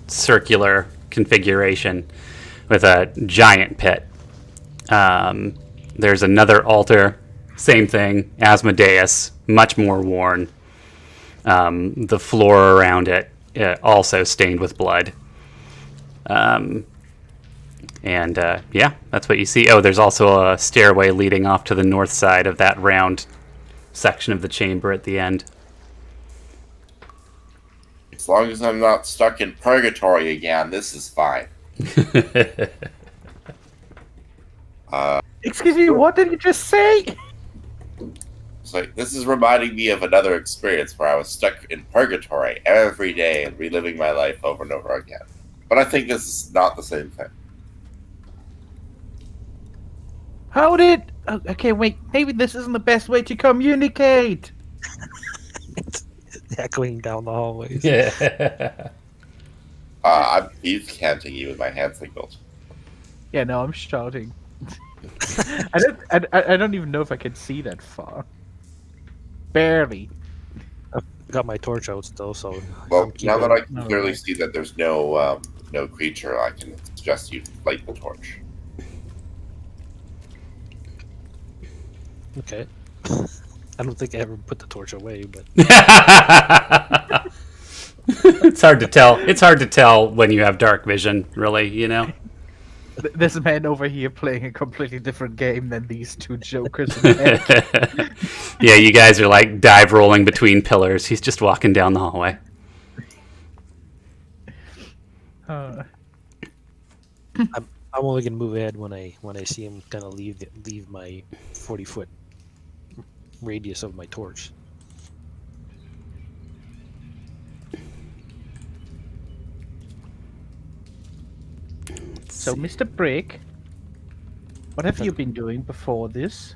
circular configuration with a giant pit. There's another altar, same thing, Asmodeus, much more worn. The floor around it also stained with blood. Yeah, that's what you see. Oh, there's also a stairway leading off to the north side of that round section of the chamber at the end. As long as I'm not stuck in purgatory again, this is fine. Excuse me, what did you just say? It's like, this is reminding me of another experience where I was stuck in purgatory every day and reliving my life over and over again. But I think this is not the same thing. How did... Oh, okay, wait, maybe this isn't the best way to communicate. It's echoing down the hallways. Yeah. I'm canting you with my hand signals. Yeah, no, I'm shouting. I don't even know if I can see that far. Barely. I've got my torch out still, so... Well, now that I can clearly see that there's no creature, I can suggest you light the torch. Okay. I don't think I ever put the torch away, but... It's hard to tell. It's hard to tell when you have dark vision, really, you know? This man over here playing a completely different game than these two jokers in the head. Yeah, you guys are like dive rolling between pillars. He's just walking down the hallway. I'm only gonna move ahead when I see him kind of leave my 40-foot radius of my torch. So, Mr. Brick, what have you been doing before this?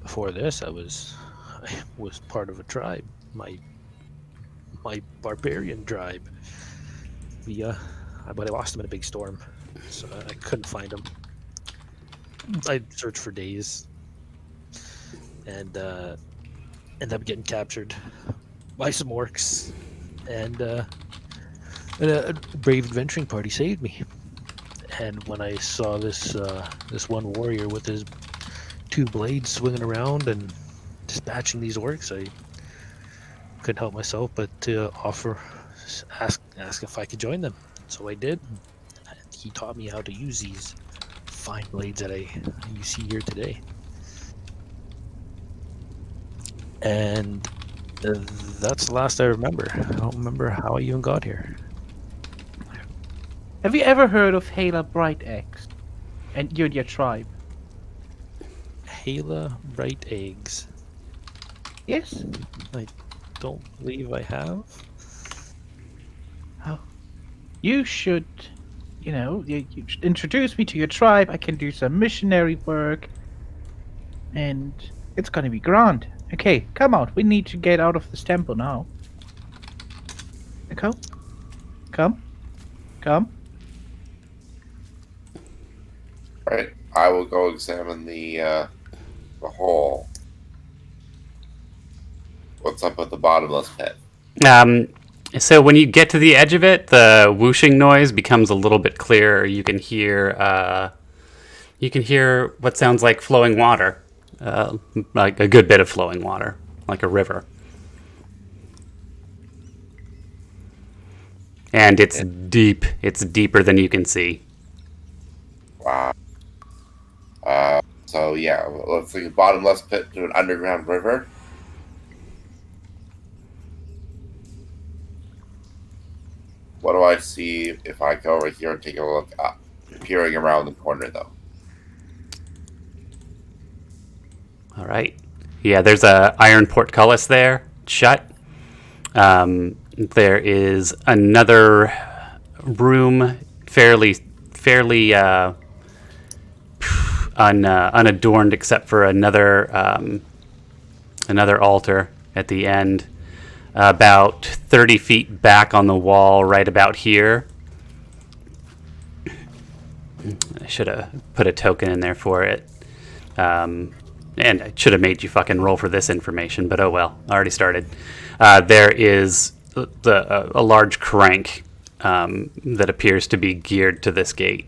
Before this, I was part of a tribe, my barbarian tribe. But I lost him in a big storm, so I couldn't find him. I searched for days and ended up getting captured by some orcs, and a brave adventuring party saved me. And when I saw this one warrior with his two blades swinging around and dispatching these orcs, I couldn't help myself but to ask if I could join them. So I did. And he taught me how to use these fine blades that you see here today. And that's the last I remember. I don't remember how I even got here. Have you ever heard of Hala Bright Eggs? And you and your tribe? Hala Bright Eggs. Yes? I don't believe I have. Oh. You should, you should introduce me to your tribe. I can do some missionary work. And it's gonna be grand. Okay, come on. We need to get out of this temple now. Come. Come. Come. Right. I will go examine the hole. What's up with the bottomless pit? So when you get to the edge of it, the whooshing noise becomes a little bit clearer. You can hear what sounds like flowing water, like a good bit of flowing water, like a river. And it's deep. It's deeper than you can see. Wow. So yeah, let's think a bottomless pit to an underground river. What do I see if I go over here and take a look up? Peering around the corner, though. All right. Yeah, there's a iron portcullis there, shut. There is another room, fairly unadorned, except for another altar at the end. About 30 feet back on the wall, right about here. I should have put a token in there for it. And I should have made you fucking roll for this information, but oh well, I already started. There is a large crank that appears to be geared to this gate.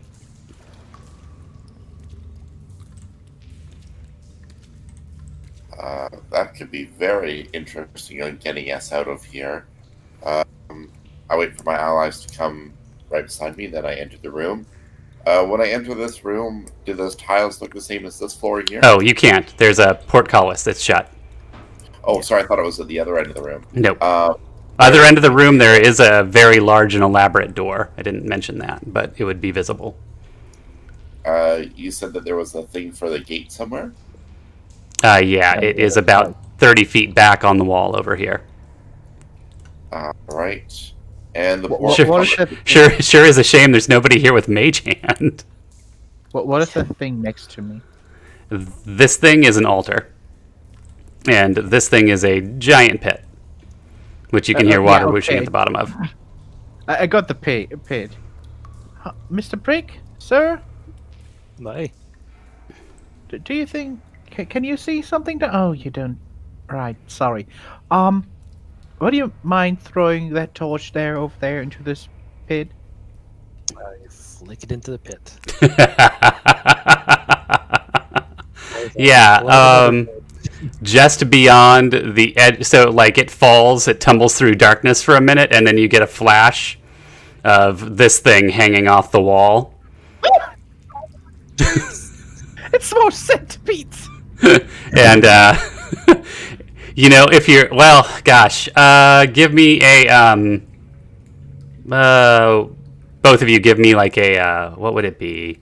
That could be very interesting on getting us out of here. I wait for my allies to come right beside me, then I enter the room. When I enter this room, do those tiles look the same as this floor here? Oh, you can't. There's a portcullis that's shut. Oh, sorry, I thought it was at the other end of the room. Nope. Other end of the room, there is a very large and elaborate door. I didn't mention that, but it would be visible. You said that there was a thing for the gate somewhere? Yeah, it is about 30 feet back on the wall over here. Right. And the sure is a shame there's nobody here with Mage Hand. What is the thing next to me? This thing is an altar. And this thing is a giant pit, which you can hear water whooshing at the bottom of. I got the pit. Mr. Prick, sir? Aye. Do you think... Can you see something? Oh, you don't. Right, sorry. Would you mind throwing that torch over there into this pit? I flick it into the pit. Yeah, just beyond the edge. So, like, it tumbles through darkness for a minute, and then you get a flash of this thing hanging off the wall. It's more centipedes! And, if you're... Well, gosh. Give me a... both of you give me, like, a... what would it be?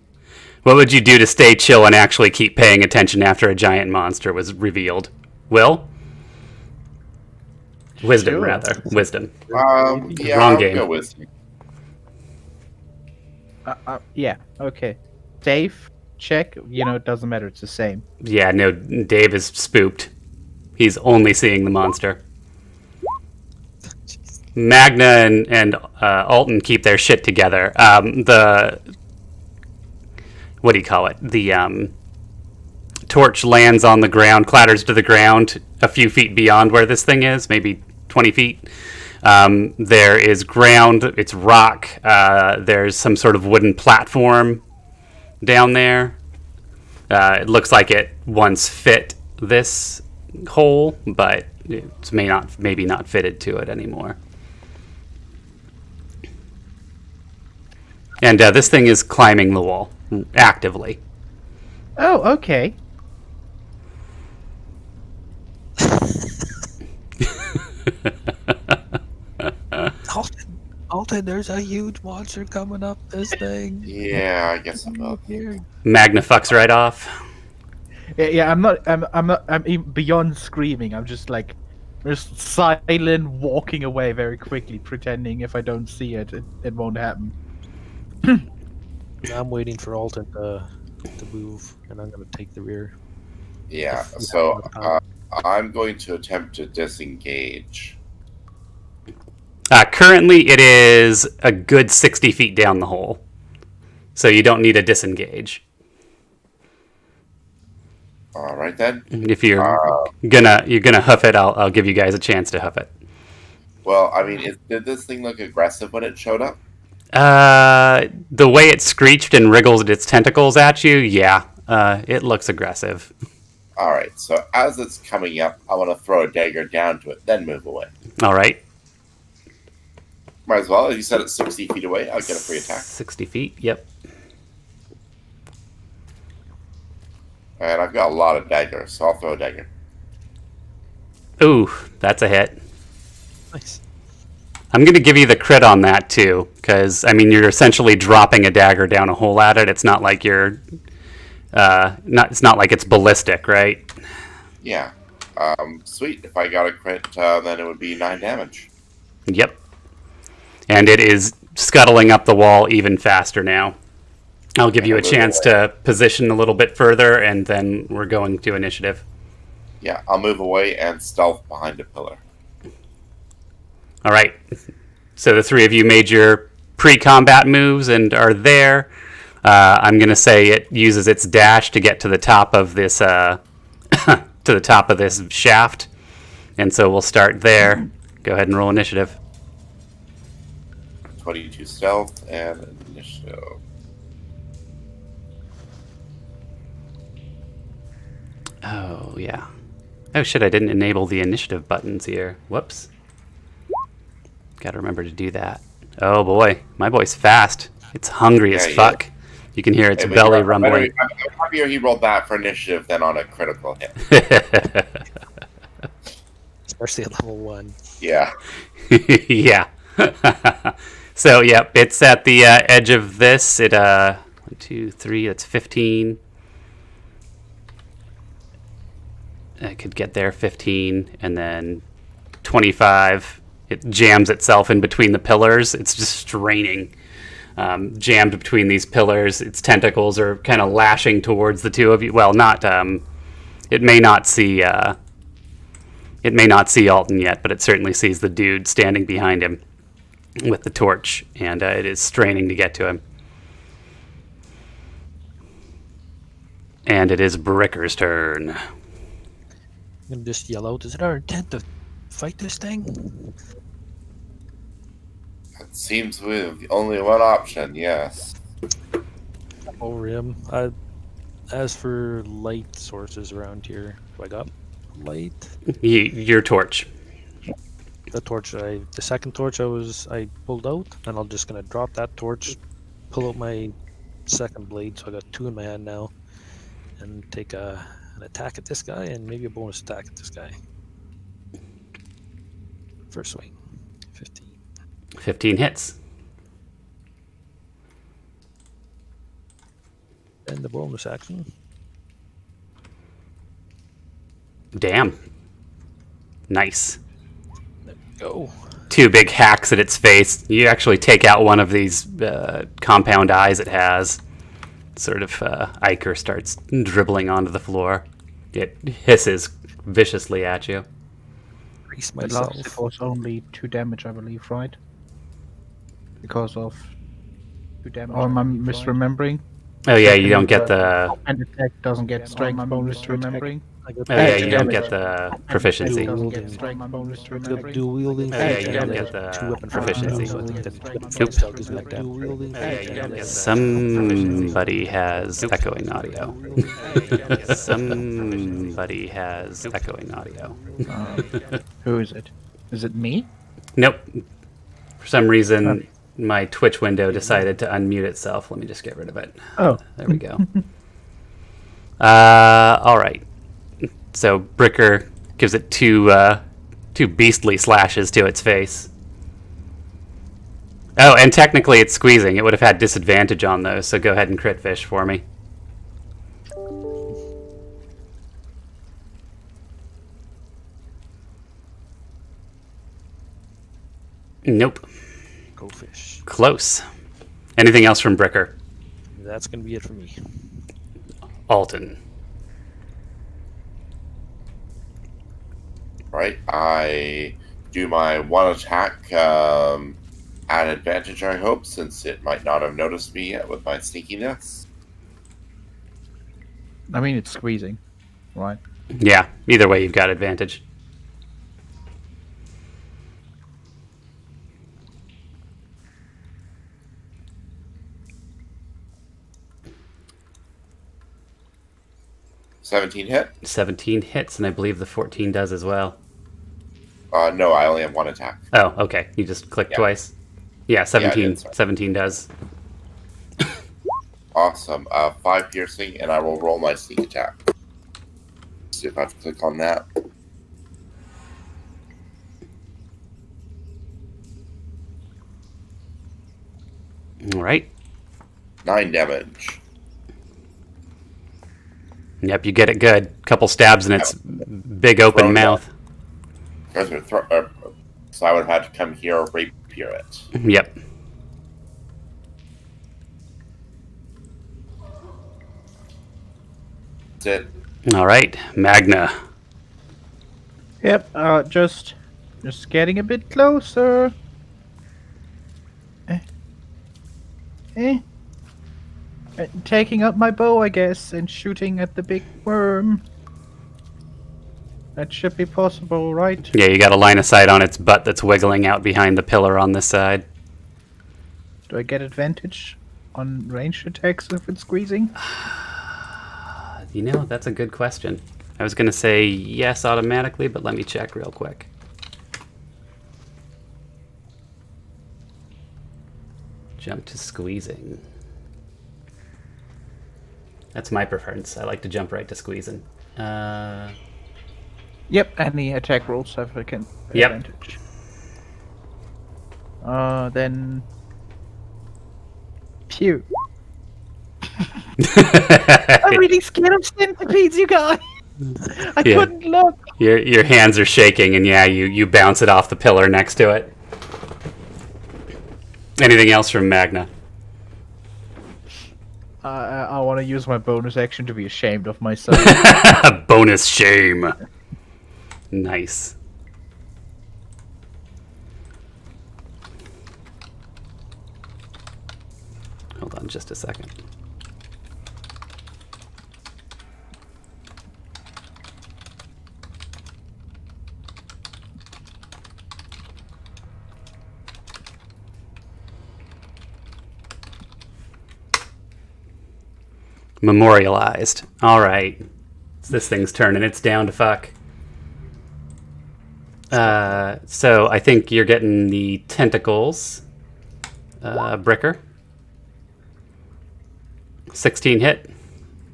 What would you do to stay chill and actually keep paying attention after a giant monster was revealed? Will? Wisdom, Sure. rather. Wisdom. Yeah, Wrong I'll game. go wisdom. Yeah, okay. Dave, check. It doesn't matter. It's the same. Yeah, no, Dave is spooked. He's only seeing the monster. Magna and Alton keep their shit together. What do you call it? torch lands on the ground, clatters to the ground a few feet beyond where this thing is, maybe 20 feet. There is ground, it's rock, there's some sort of wooden platform down there. It looks like it once fit this hole, but it's maybe not fitted to it anymore. And this thing is climbing the wall actively. Oh, okay. Alton, there's a huge monster coming up this thing. Yeah, I guess I'm up. Magna fucks right off. Yeah, I'm even beyond screaming. I'm just like, just silent, walking away very quickly, pretending if I don't see it, it won't happen. I'm waiting for Alton to move, and I'm going to take the rear. Yeah, so I'm going to attempt to disengage. Currently, it is a good 60 feet down the hole, so you don't need to disengage. All right then. If you're gonna hoof it, I'll give you guys a chance to hoof it. Well, I mean, did this thing look aggressive when it showed up? The way it screeched and wriggled its tentacles at you, yeah, it looks aggressive. All right, so as it's coming up, I want to throw a dagger down to it, then move away. All right. Might as well. You said it's 60 feet away. I'll get a free attack. 60 feet, yep. And I've got a lot of daggers, so I'll throw a dagger. Ooh, that's a hit. Nice. I'm going to give you the crit on that, too, because, I mean, you're essentially dropping a dagger down a hole at it. It's not like you're... it's not like it's ballistic, right? Yeah. Sweet. If I got a crit, then it would be 9 damage. Yep. And it is scuttling up the wall even faster now. I'll give you a chance to position a little bit further, and then we're going to initiative. Yeah, I'll move away and stealth behind a pillar. All right. So the three of you made your pre-combat moves and are there. I'm going to say it uses its dash to get to the top of this to the top of this shaft, and so we'll start there. Go ahead and roll initiative. 22 stealth and initiative. Oh, yeah. Oh, shit, I didn't enable the initiative buttons here. Whoops. Gotta remember to do that. Oh, boy. My boy's fast. It's hungry as fuck. You can hear its belly rumbling. I'm happier he rolled that for initiative than on a critical hit. Especially at level 1. Yeah. Yeah. So, yep, it's at the edge of this. It, 1, 2, 3, that's 15. I could get there 15, and then 25. It jams itself in between the pillars. It's just straining. Jammed between these pillars. Its tentacles are kind of lashing towards the two of you. Well, not. It may not see. It may not see Alton yet, but it certainly sees the dude standing behind him with the torch, and it is straining to get to him. And it is Bricker's turn. I'm going to just yell out, is it our intent to fight this thing? It seems we have only one option, yes. Over him. As for light sources around here, do I got light? Your torch. The torch, the second torch I pulled out, and I'm just going to drop that torch, pull out my second blade, so I got 2 in my hand now, and take an attack at this guy, and maybe a bonus attack at this guy. First swing. 15. 15 hits. And the bonus action. Damn. Nice. There we go. 2 big hacks at its face. You actually take out one of these compound eyes it has. Sort of ichor starts dribbling onto the floor. It hisses viciously at you. Grease But myself. last it was only 2 damage, I believe, right? Because of 2 damage. Or am I misremembering? Oh yeah, you don't get the. And attack doesn't get strength bonus to remembering. I got Oh yeah, Edge you don't damage. get the And proficiency. attack doesn't Dual get strength bonus to I got remembering. dual wielding. Oh, yeah, feat you don't and get a the two-weapon proficiency. So I think that weapon Nope. style gives me like that. Dual wielding feat and a Somebody has echoing audio. Somebody has echoing audio. Who is it? Is it me? Nope. For some reason, my Twitch window decided to unmute itself. Let me just get rid of it. Oh. There we go. All right. So Bricker gives it two beastly slashes to its face. Oh, and technically it's squeezing. It would have had disadvantage on those, so go ahead and crit fish for me. Nope. Go fish. Close. Anything else from Bricker? That's gonna be it for me. Alton. Right, I do my one attack at advantage, I hope, since it might not have noticed me yet with my sneakiness. I mean, it's squeezing, right? Yeah, either way you've got advantage. $17 hit? 17 hits, and I believe the 14 does as well. No, I only have one attack. Oh, okay. You just click twice. Yeah, 17. sorry. 17 does. Awesome. 5 piercing, and I will roll my sneak attack. See if I have to click on that. All right. 9 damage. Yep, you get it good. Couple stabs in its big open Thrown mouth. So I would have had to come here or rapier it. Yep. That's it. All right, Magna. Yep. Just getting a bit closer. Taking up my bow, I guess, and shooting at the big worm. That should be possible, right? Yeah, you got a line of sight on its butt that's wiggling out behind the pillar on this side. Do I get advantage on ranged attacks if it's squeezing? You know, that's a good question. I was going to say yes automatically, but let me check real quick. Jump to squeezing. That's my preference. I like to jump right to squeezing. Yep, any attack rolls have advantage. Then... Pew. I'm really scared of centipedes, you guys! I couldn't look! Your hands are shaking, and yeah, you bounce it off the pillar next to it. Anything else from Magna? I want to use my bonus action to be ashamed of myself. Bonus shame. Nice. Hold on just a second. Memorialized. All right. This thing's turning. It's down to fuck. So I think you're getting the tentacles. Bricker. 16 hit.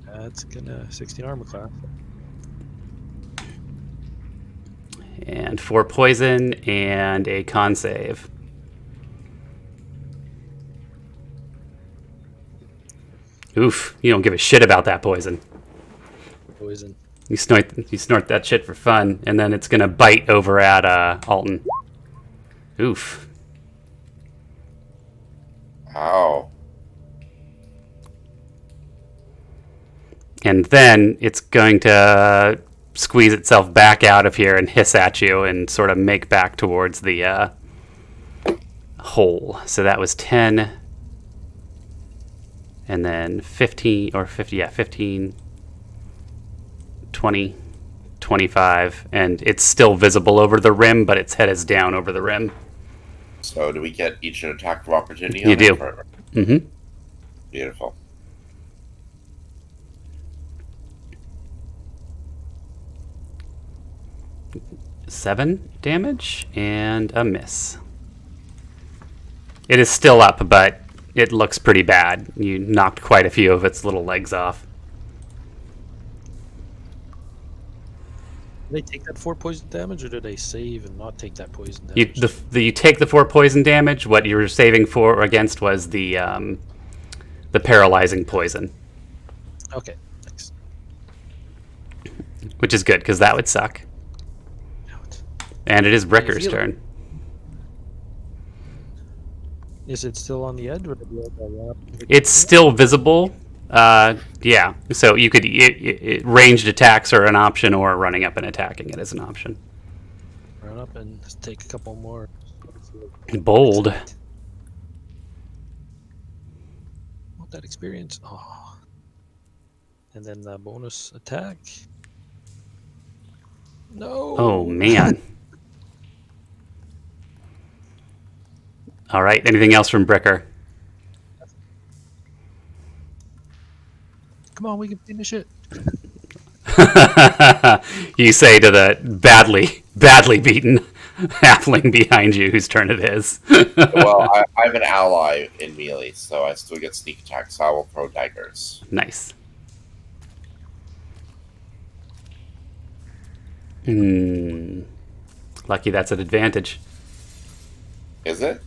That's gonna 16 armor class. And 4 poison and a con save. Oof, you don't give a shit about that poison. Poison. You snort that shit for fun, and then it's gonna bite over at Alton. Oof. Ow. And then it's going to squeeze itself back out of here and hiss at you and sort of make back towards the hole. So that was 10, and then 15 or 50, yeah, 15, 20, 25, and it's still visible over the rim, but its head is down over the rim. So do we get each an attack of opportunity? You do. Mm-hmm. Beautiful. Seven damage and a miss. It is still up, but it looks pretty bad. You knocked quite a few of its little legs off. Do they take that 4 poison damage, or do they save and not take that poison damage? You take the 4 poison damage. What you were saving for or against was the paralyzing poison. Okay, thanks. Which is good, because that would suck. And it is Bricker's turn. Is it still on the edge? Or it's still visible. Yeah. So you could ranged attacks are an option, or running up and attacking it is an option. Run up and take a couple more. Bold. Want that experience? Oh. And then the bonus attack. No. Oh man. All right. Anything else from Bricker? Come on, we can finish it. You say to the badly beaten halfling behind you, whose turn it is. Well, I'm an ally in melee, so I still get sneak attack, so I will throw daggers. Nice. Lucky that's an advantage. Is it?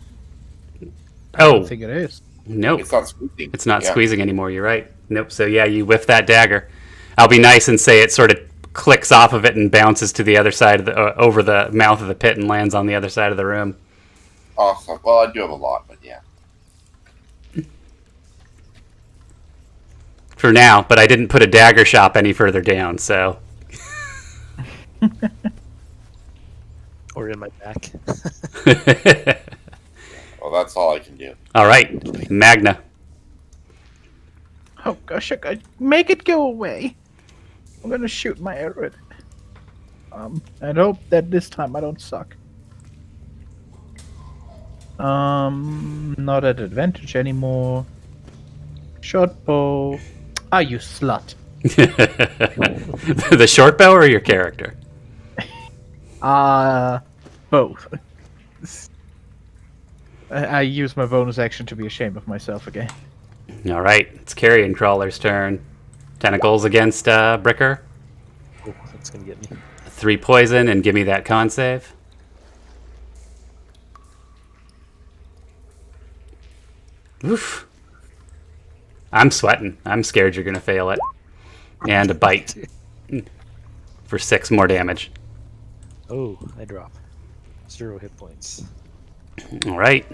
Oh, I think it is. Nope. It's not squeezing. It's not squeezing anymore. You're right. Nope. So yeah, you whiff that dagger. I'll be nice and say it sort of clicks off of it and bounces to the other side of the over the mouth of the pit and lands on the other side of the room. Awesome. Well, I do have a lot, but yeah. For now, but I didn't put a dagger shop any further down, so. Or in my back. Well, that's all I can do. All right, Magna. Oh gosh, make it go away. I'm gonna shoot my arrow at it. And hope that this time I don't suck. Not at advantage anymore. Short bow. Ah, you slut. The short bow or your character? Both. I use my bonus action to be ashamed of myself again. All right, it's Carrion Crawler's turn. Tentacles against Bricker. Oh, that's gonna get me. 3 poison, and give me that con save. Oof. I'm sweating. I'm scared you're gonna fail it. And a bite for 6 more damage. Oh, I drop. 0 hit points. All right.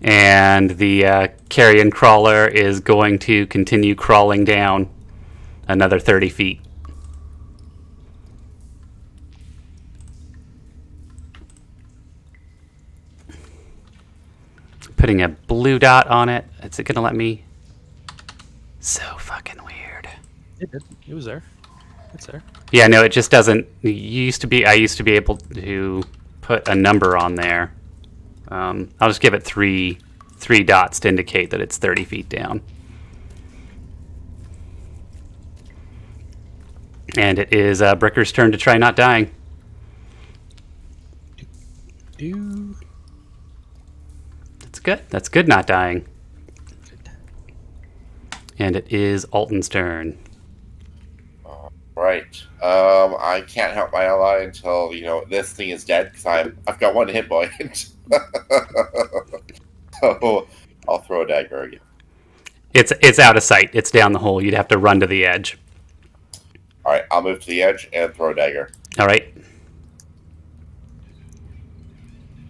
And the Carrion Crawler is going to continue crawling down another 30 feet. Putting a blue dot on it. Is it going to let me? So fucking weird. It did. It was there. It's there. Yeah, no, it just doesn't. I used to be able to put a number on there. I'll just give it three dots to indicate that it's 30 feet down. And it is Bricker's turn to try not dying. That's good. That's good not dying. Good. And it is Alton's turn. Right. I can't help my ally until, this thing is dead, because I've got 1 hit point. So I'll throw a dagger again. It's out of sight. It's down the hole. You'd have to run to the edge. Alright, I'll move to the edge and throw a dagger. All right.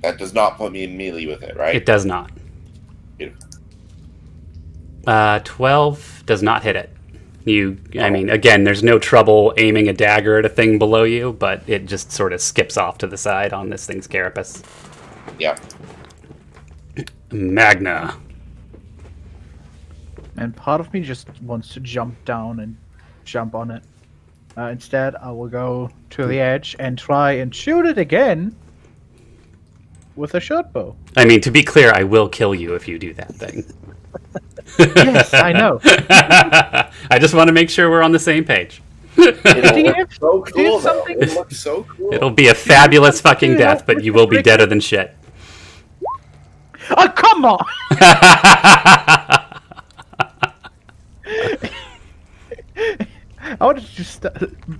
That does not put me in melee with it, right? It does not. Beautiful. 12 does not hit it. I mean, again, there's no trouble aiming a dagger at a thing below you, but it just sort of skips off to the side on this thing's carapace. Yeah. Magna. And part of me just wants to jump down and jump on it. Instead, I will go to the edge and try and shoot it again with a short bow. I mean, to be clear, I will kill you if you do that thing. Yes, I know. I just want to make sure we're on the same page. It'll look so cool, though. something- It'll look so cool. It'll be a fabulous fucking death, but you will be deader than shit. Oh, come on! I wanted to just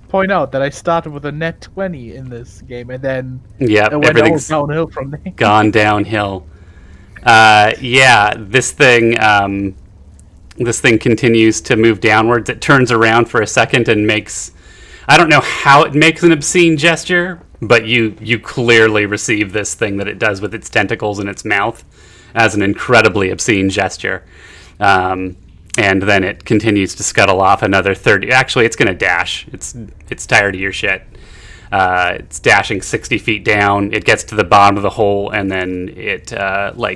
point out that I started with a net 20 in this game, and then Yep, it went all everything's downhill from there. gone downhill. Yeah, this thing continues to move downwards. It turns around for a second and makes... I don't know how it makes an obscene gesture, but you clearly receive this thing that it does with its tentacles in its mouth as an incredibly obscene gesture. And then it continues to scuttle off another 30. Actually, it's going to dash. It's tired of your shit. It's dashing 60 feet down. It gets to the bottom of the hole, and then it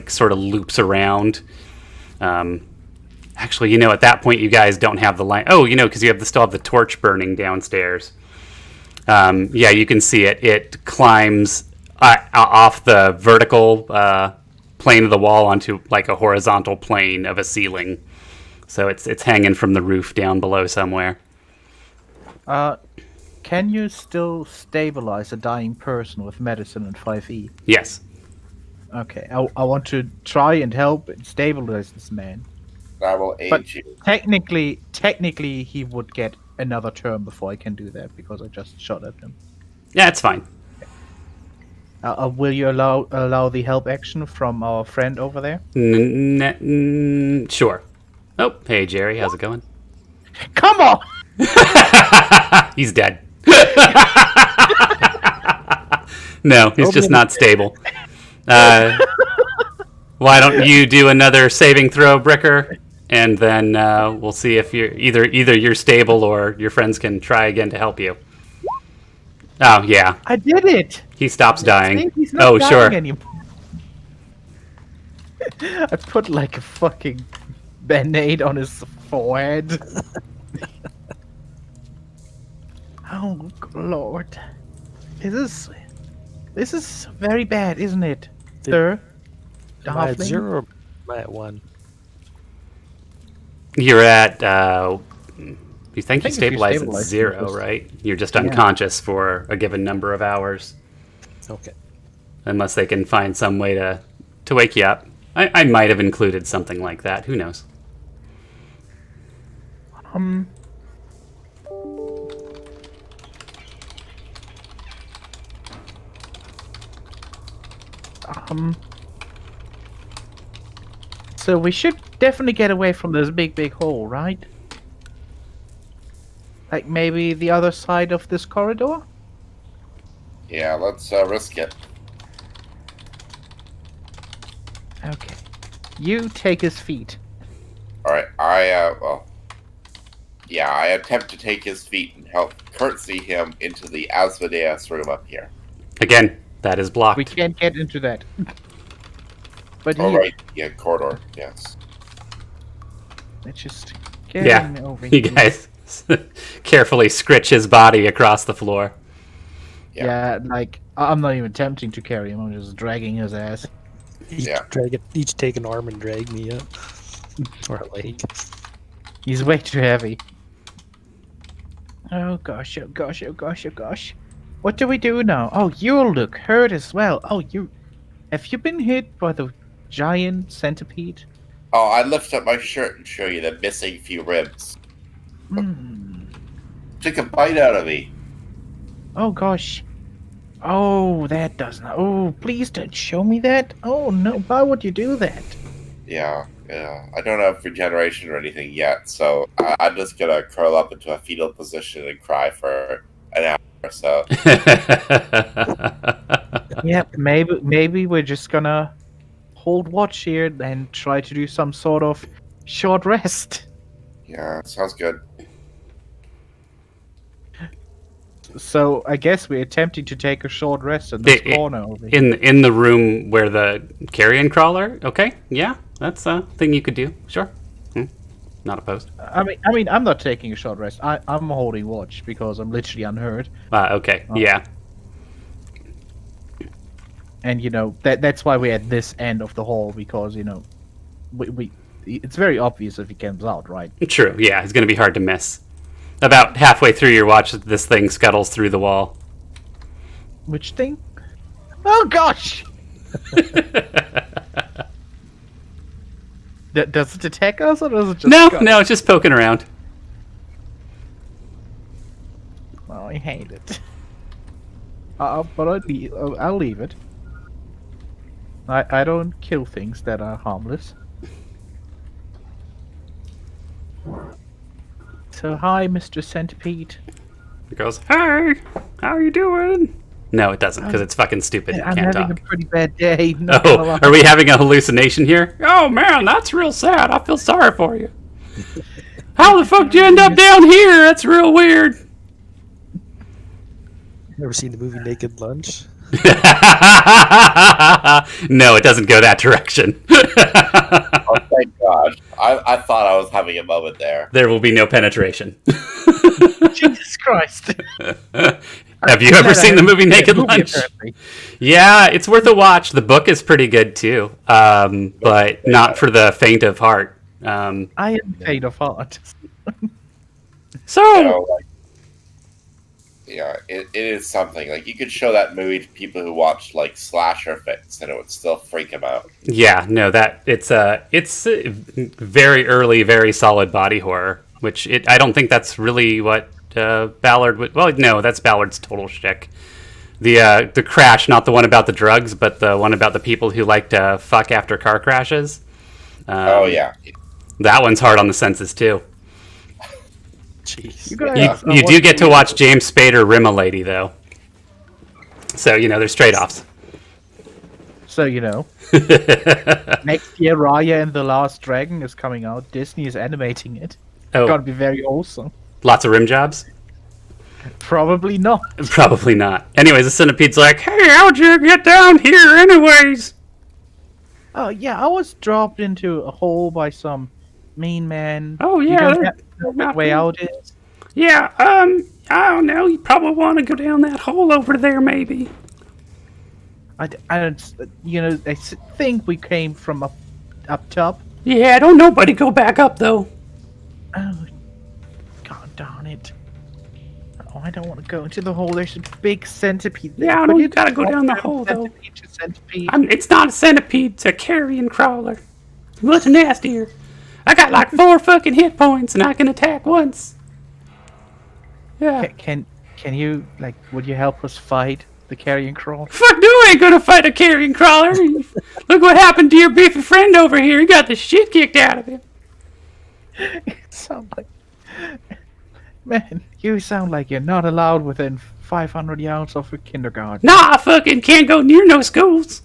sort of loops around. Actually, at that point, you guys don't have the line. Oh, because you still have the torch burning downstairs. Yeah, you can see it. It climbs off the vertical plane of the wall onto like a horizontal plane of a ceiling. So it's hanging from the roof down below somewhere. Can you still stabilize a dying person with medicine and 5e? Yes. Okay, I want to try and help and stabilize this man. I will aid But you. technically, he would get another turn before I can do that because I just shot at him. Yeah, it's fine. Will you allow the help action from our friend over there? Sure. Oh, hey Jerry, how's it going? Come on! He's dead. No, he's just not stable. Why don't you do another saving throw, Bricker, and then we'll see if you're either you're stable or your friends can try again to help you. Oh yeah, I did it! he stops dying. He's not dying sure. anymore. I put like a fucking band-aid on his forehead. Oh Lord, this is very bad, isn't it, sir? Am I at Halfling? 0 or am I at 1? You're at. You think you if you stabilize at stabilize, 0, just- right? You're just unconscious for a given number of hours, Okay. unless they can find some way to wake you up. I might have included something like that. Who knows? So we should definitely get away from this big hole, right? Like maybe the other side of this corridor? Yeah, let's risk it. Okay. You take his feet. Alright, I attempt to take his feet and help curtsy him into the Asmodeus room up here. Again, that is blocked. We can't get into that. But Oh, here, right, yeah, corridor, yes. let's just get Yeah, him over you here. guys carefully scritch his body across the floor. Yeah, like, I'm not even attempting to carry him, I'm just dragging his ass. Each take an arm and drag me up. Or a leg. He's way too heavy. Oh gosh, oh gosh, oh gosh, oh gosh. What do we do now? Oh, you look hurt as well. Oh, have you been hit by the giant centipede? Oh, I lift up my shirt and show you the missing few ribs. Took a bite out of me. Oh gosh. Oh, that does not. Oh, please don't show me that. Oh no, why would you do that? Yeah. I don't have regeneration or anything yet, so I'm just gonna curl up into a fetal position and cry for an hour or so. Yep, maybe we're just gonna hold watch here and try to do some sort of short rest. Yeah, sounds good. So I guess we're attempting to take a short rest in this corner over here. In the room where the carrion crawler. Okay, yeah, that's a thing you could do. Sure. Not opposed. I'm not taking a short rest. I'm holding watch because I'm literally unhurt. Okay. Yeah. And that's why we're at this end of the hall, because we it's very obvious if he comes out, right? True. Yeah, it's going to be hard to miss. About halfway through your watch, this thing scuttles through the wall. Which thing? Oh gosh! Does it attack us, or does it just No, it's just poking around. Oh, I hate it. But I'll leave it. I don't kill things that are harmless. So hi, Mr. Centipede. It goes, "Hey, how you doing?" No, it doesn't, because it's fucking stupid. It I'm can't having talk. a pretty bad day. Oh, are we having a hallucination here? Oh man, that's real sad. I feel sorry for you. How the fuck did you end up down here? That's real weird. Ever seen the movie Naked Lunch? No, it doesn't go that direction. Oh, thank God. I thought I was having a moment there. There will be no penetration. Jesus Christ. Have you ever seen the movie Naked Lunch? Apparently. Yeah, it's worth a watch. The book is pretty good too, but not for the faint of heart. I am faint of heart. So, It is something. Like, you could show that movie to people who watch like slasher flicks, and it would still freak them out. yeah, no, it's very early, very solid body horror. Which I don't think that's really what Ballard would. Well, no, that's Ballard's total shtick. The crash, not the one about the drugs, but the one about the people who like to fuck after car crashes. Oh yeah, That one's hard on the senses too. Jeez. You do get to watch James Spader rim a lady though, so there's trade-offs. So next year Raya and the Last Dragon is coming out. Disney is animating it. Oh, Gotta be very awesome. lots of rim jobs. Probably not. Probably not. Anyways, the centipede's like, "Hey, how'd you get down here, anyways?" Oh yeah, I was dropped into a hole by some mean man. Oh You yeah, don't they're- have to know what way out is. yeah. I don't know. You probably want to go down that hole over there, maybe. I don't. I think we came from up top. Yeah, don't nobody go back up though. Oh, god darn it! Oh, I don't want to go into the hole. There's a big centipede there. Yeah, I Could know you gotta go drop down the from hole, though. Centipede to centipede. It's not a centipede. It's a carrion crawler. What's nastier? I got like 4 fucking hit points, and I can attack once. Yeah. Can you would you help us fight the carrion crawl? Fuck no, I ain't gonna fight a carrion crawler. Look what happened to your beefy friend over here. He got the shit kicked out of him. Sound like, man, you sound like you're not allowed within 500 yards of a kindergarten. Nah, I fucking can't go near no schools.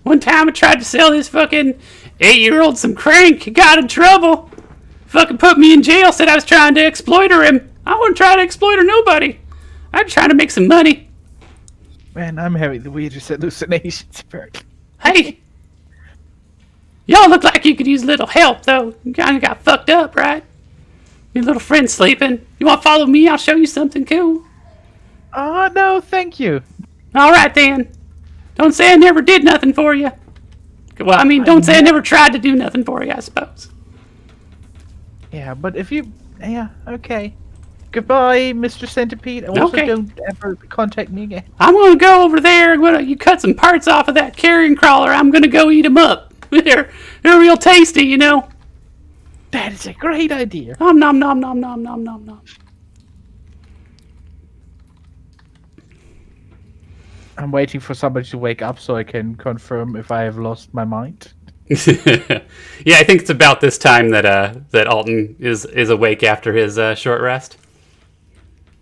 One time I tried to sell this fucking 8-year-old some crank. He got in trouble. Fucking put me in jail, said I was trying to exploiter him. I wouldn't try to exploiter nobody. I'm trying to make some money. Man, I'm having the weirdest hallucinations, apparently. Hey, y'all look like you could use a little help, though. You kind of got fucked up, right? Your little friend's sleeping. You want to follow me? I'll show you something cool. Oh, no, thank you. All right, then. Don't say I never did nothing for you. Well, I mean, don't say I never tried to do nothing for you, I suppose. Yeah, but if you... Yeah, okay. Goodbye, Mr. Centipede. Also, Okay. don't ever contact me again. I'm going to go over there. You cut some parts off of that carrion crawler. I'm going to go eat them up. They're real tasty, That is a great idea. Nom nom nom nom nom nom nom nom. I'm waiting for somebody to wake up so I can confirm if I have lost my mind. Yeah, I think it's about this time that Alton is awake after his short rest.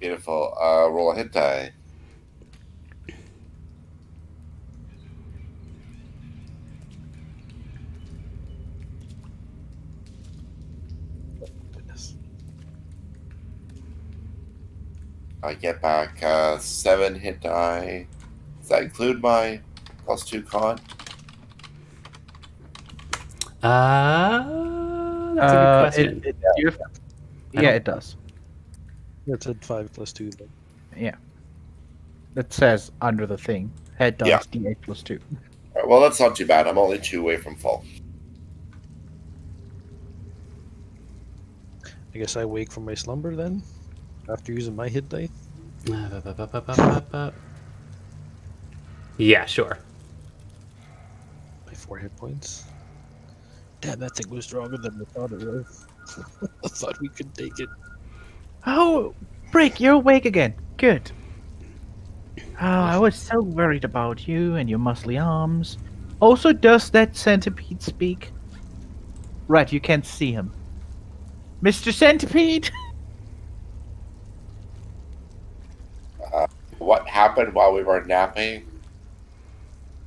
Beautiful. Roll a hit die. I get back 7 hit die. Does that include my +2 con? That's a good question. Yeah, it does. It said 5 plus 2. But Yeah. It says under the thing. Head dice D8 plus 2. Alright, well, that's not too bad. I'm only 2 away from full. I guess I wake from my slumber then, after using my hit dice. Yeah, sure. My 4 hit points. Damn, that thing was stronger than I thought it was. I thought we could take it. Oh, Brick, you're awake again. Good. Oh, I was so worried about you and your muscly arms. Also, does that centipede speak? Right, you can't see him. Mr. Centipede? What happened while we were napping?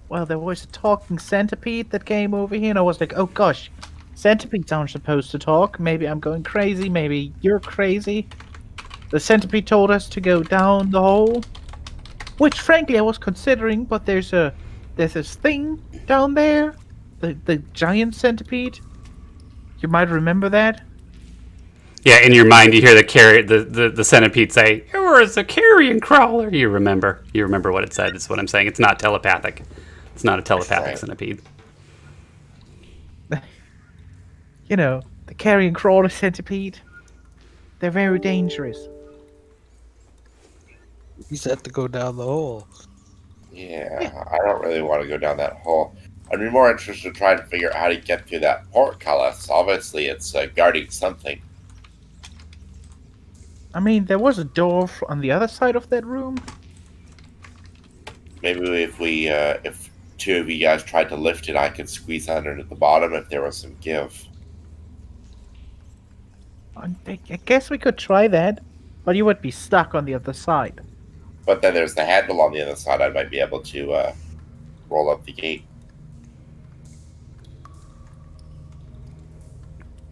Well, there was a talking centipede that came over here, and I was like, oh gosh, centipedes aren't supposed to talk. Maybe I'm going crazy. Maybe you're crazy. The centipede told us to go down the hole, which frankly I was considering, but there's this thing down there, the giant centipede. You might remember that. Yeah, in your mind, you hear the centipede say, "You're a carrion crawler." You remember what it said. That's what I'm saying. It's not telepathic. It's not a telepathic Right. centipede. You know, the carrion crawler centipede. They're very dangerous. He said to go down the hole. Yeah, I don't really want to go down that hole. I'd be more interested in trying to figure out how to get through that portcullis. Obviously, it's guarding something. I mean, there was a door on the other side of that room. Maybe if 2 of you guys tried to lift it, I could squeeze under at the bottom if there was some give. I guess we could try that, but you would be stuck on the other side. But then there's the handle on the other side. I might be able to roll up the gate.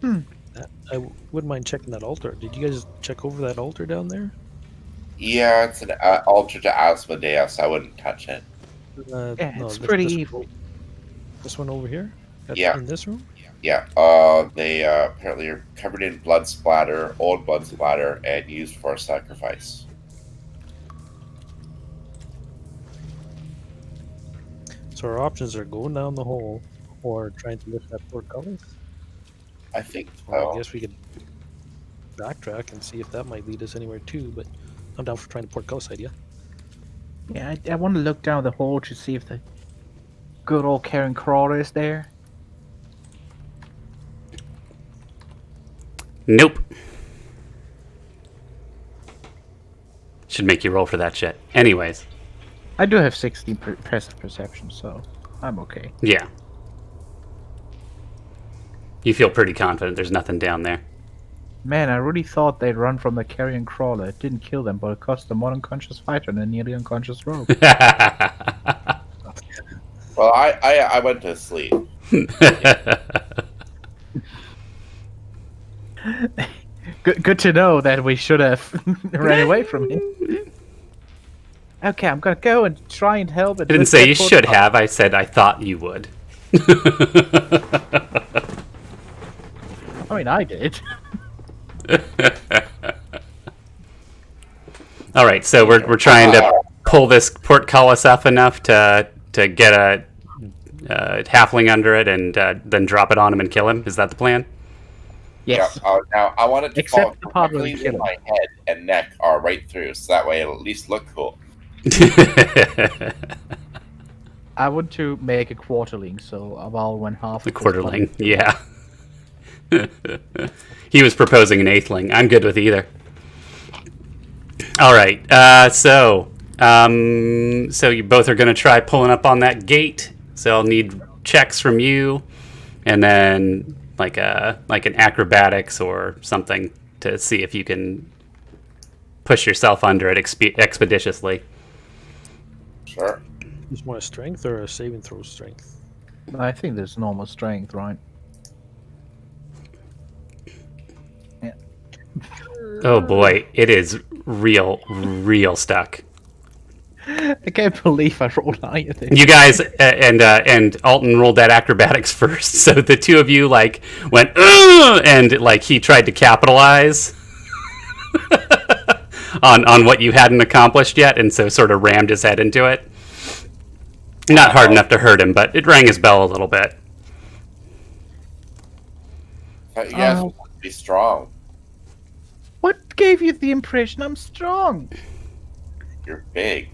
I wouldn't mind checking that altar. Did you guys check over that altar down there? Yeah, it's an altar to Asmodeus. I wouldn't touch it. Yeah, it's pretty evil. This one over here? Yeah. In this room? Yeah, they apparently are covered in blood splatter, old blood splatter, and used for sacrifice. So our options are going down the hole or trying to lift that portcullis. I think Well, so. I guess we could backtrack and see if that might lead us anywhere too, but I'm down for trying the portcullis idea. Yeah, I want to look down the hole to see if the good old carrion crawler is there. Nope. Should make you roll for that shit. Anyways. I do have 16 passive perception, so I'm okay. Yeah. You feel pretty confident there's nothing down there. Man, I really thought they'd run from the carrion crawler. It didn't kill them, but it cost them one unconscious fighter and a nearly unconscious rogue. Well, I went to sleep. Good to know that we should have ran away from him. Okay, I'm gonna go and try and help. I didn't say you should have. I said I thought you would. I mean, I did. All right, so we're trying to pull this portcullis up enough to get a halfling under it and then drop it on him and kill him. Is that the plan? Yes. Yeah, now I want it to Except fall the part where directly we kill in my head and neck are right through, so that way it'll at least look cool. I want to make a quarterling, so about when half. The quarterling, yeah. He was proposing an eighthling. I'm good with either. All right, so you both are going to try pulling up on that gate. So I'll need checks from you, and then like an acrobatics or something to see if you can push yourself under it expeditiously. Sure. Just want a strength or a saving throw strength? I think there's normal strength, right? Yeah. Oh boy, it is real stuck. I can't believe I rolled higher than You guys and Alton rolled that acrobatics first, so the two of you like went and like he tried to capitalize on what you hadn't accomplished yet, and so sort of rammed his head into it. Not hard enough to hurt him, but it rang his bell a little bit. Thought you guys would be strong. What gave you the impression I'm strong? You're big.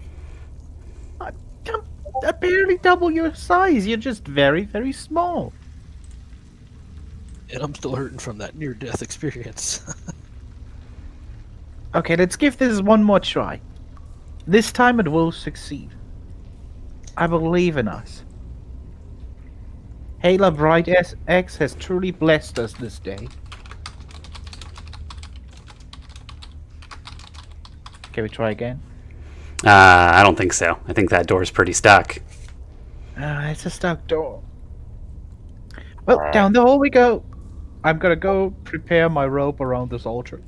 I'm barely double your size. You're just very, very small. And I'm still hurting from that near-death experience. Okay, let's give this one more try. This time it will succeed. I believe in us. Hela Bright X has truly blessed us this day. Can we try again? I don't think so. I think that door's pretty stuck. It's a stuck door. Well, Alright. down the hall we go. I'm gonna go prepare my rope around this altar.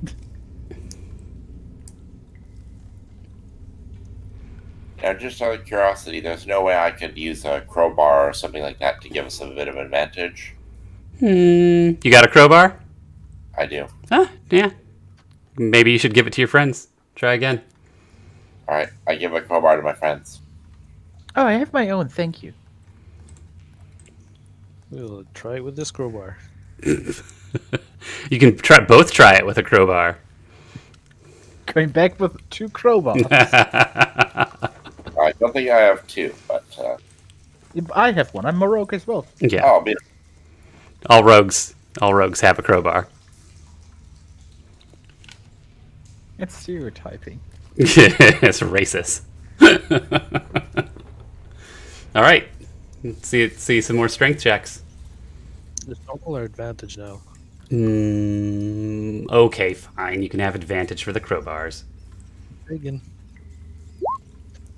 Now, just out of curiosity, there's no way I could use a crowbar or something like that to give us a bit of advantage. You got a crowbar? I do. Huh? Yeah. Maybe you should give it to your friends. Try again. Alright, I give a crowbar to my friends. Oh, I have my own, thank you. We'll try it with this crowbar. You can both try it with a crowbar. Going back with 2 crowbars. I don't think I have 2, but... I have one. I'm a rogue as well. Yeah. Oh, man. All rogues have a crowbar. It's stereotyping. It's racist. All right. Let's see some more strength checks. It's normal or advantage now? Okay, fine. You can have advantage for the crowbars. Again.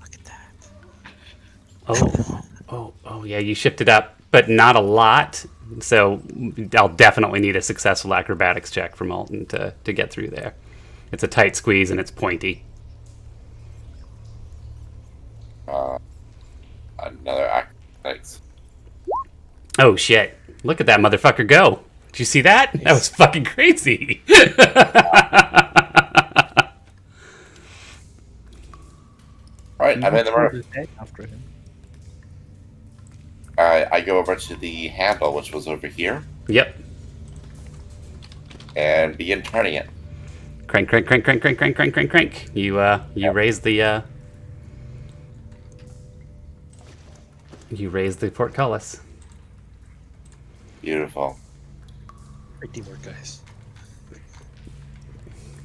Look at that. Oh, yeah. You shifted up, but not a lot. So I'll definitely need a successful acrobatics check from Alton to get through there. It's a tight squeeze and it's pointy. Another acrobatics. Oh shit! Look at that motherfucker go! Did you see that? That was fucking crazy. Alright, I'm in the room. After him. I go over to the handle, which was over here, Yep. and begin turning it. Crank, crank, crank, crank, crank, crank, crank, crank, crank. You raise the portcullis. Beautiful. Great teamwork, guys.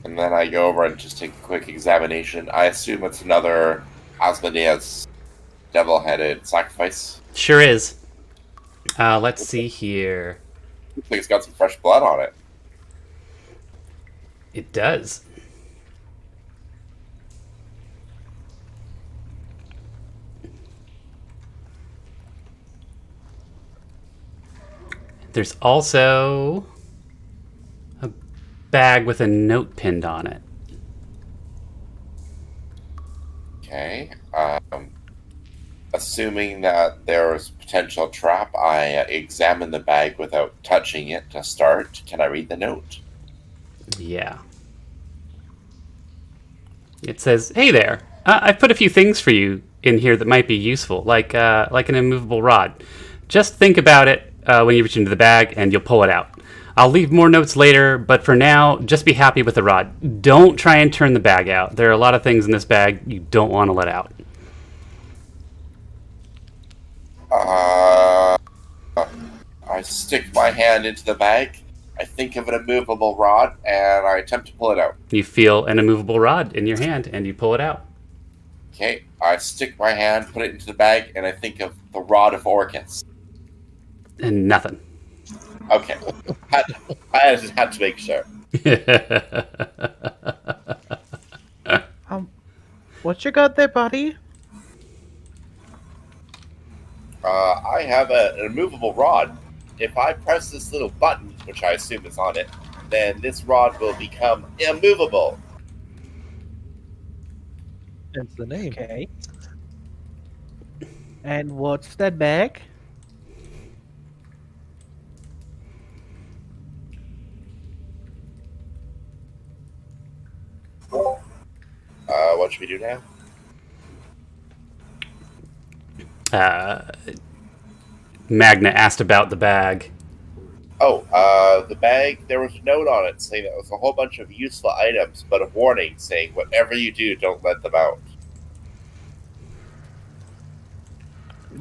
And then I go over and just take a quick examination. I assume it's another Asmodeus devil-headed sacrifice. Sure is. Let's see here. Looks like it's got some fresh blood on it. It does. There's also a bag with a note pinned on it. Okay. Assuming that there's potential trap, I examine the bag without touching it to start. Can I read the note? Yeah. It says, "Hey there. I've put a few things for you in here that might be useful, like an immovable rod. Just think about it when you reach into the bag, and you'll pull it out. I'll leave more notes later, but for now, just be happy with the rod. Don't try and turn the bag out. There are a lot of things in this bag you don't want to let out." I stick my hand into the bag. I think of an immovable rod, and I attempt to pull it out. You feel an immovable rod in your hand, and you pull it out. Okay, I stick my hand, put it into the bag, and I think of the Rod of Orcus. And nothing. Okay, I just had to make sure. What you got there, buddy? I have an immovable rod. If I press this little button, which I assume is on it, then this rod will become immovable. Hence the name. Okay. And what's that bag? What should we do now? Magna asked about the bag. Oh, the bag, there was a note on it saying that it was a whole bunch of useful items, but a warning saying, whatever you do, don't let them out.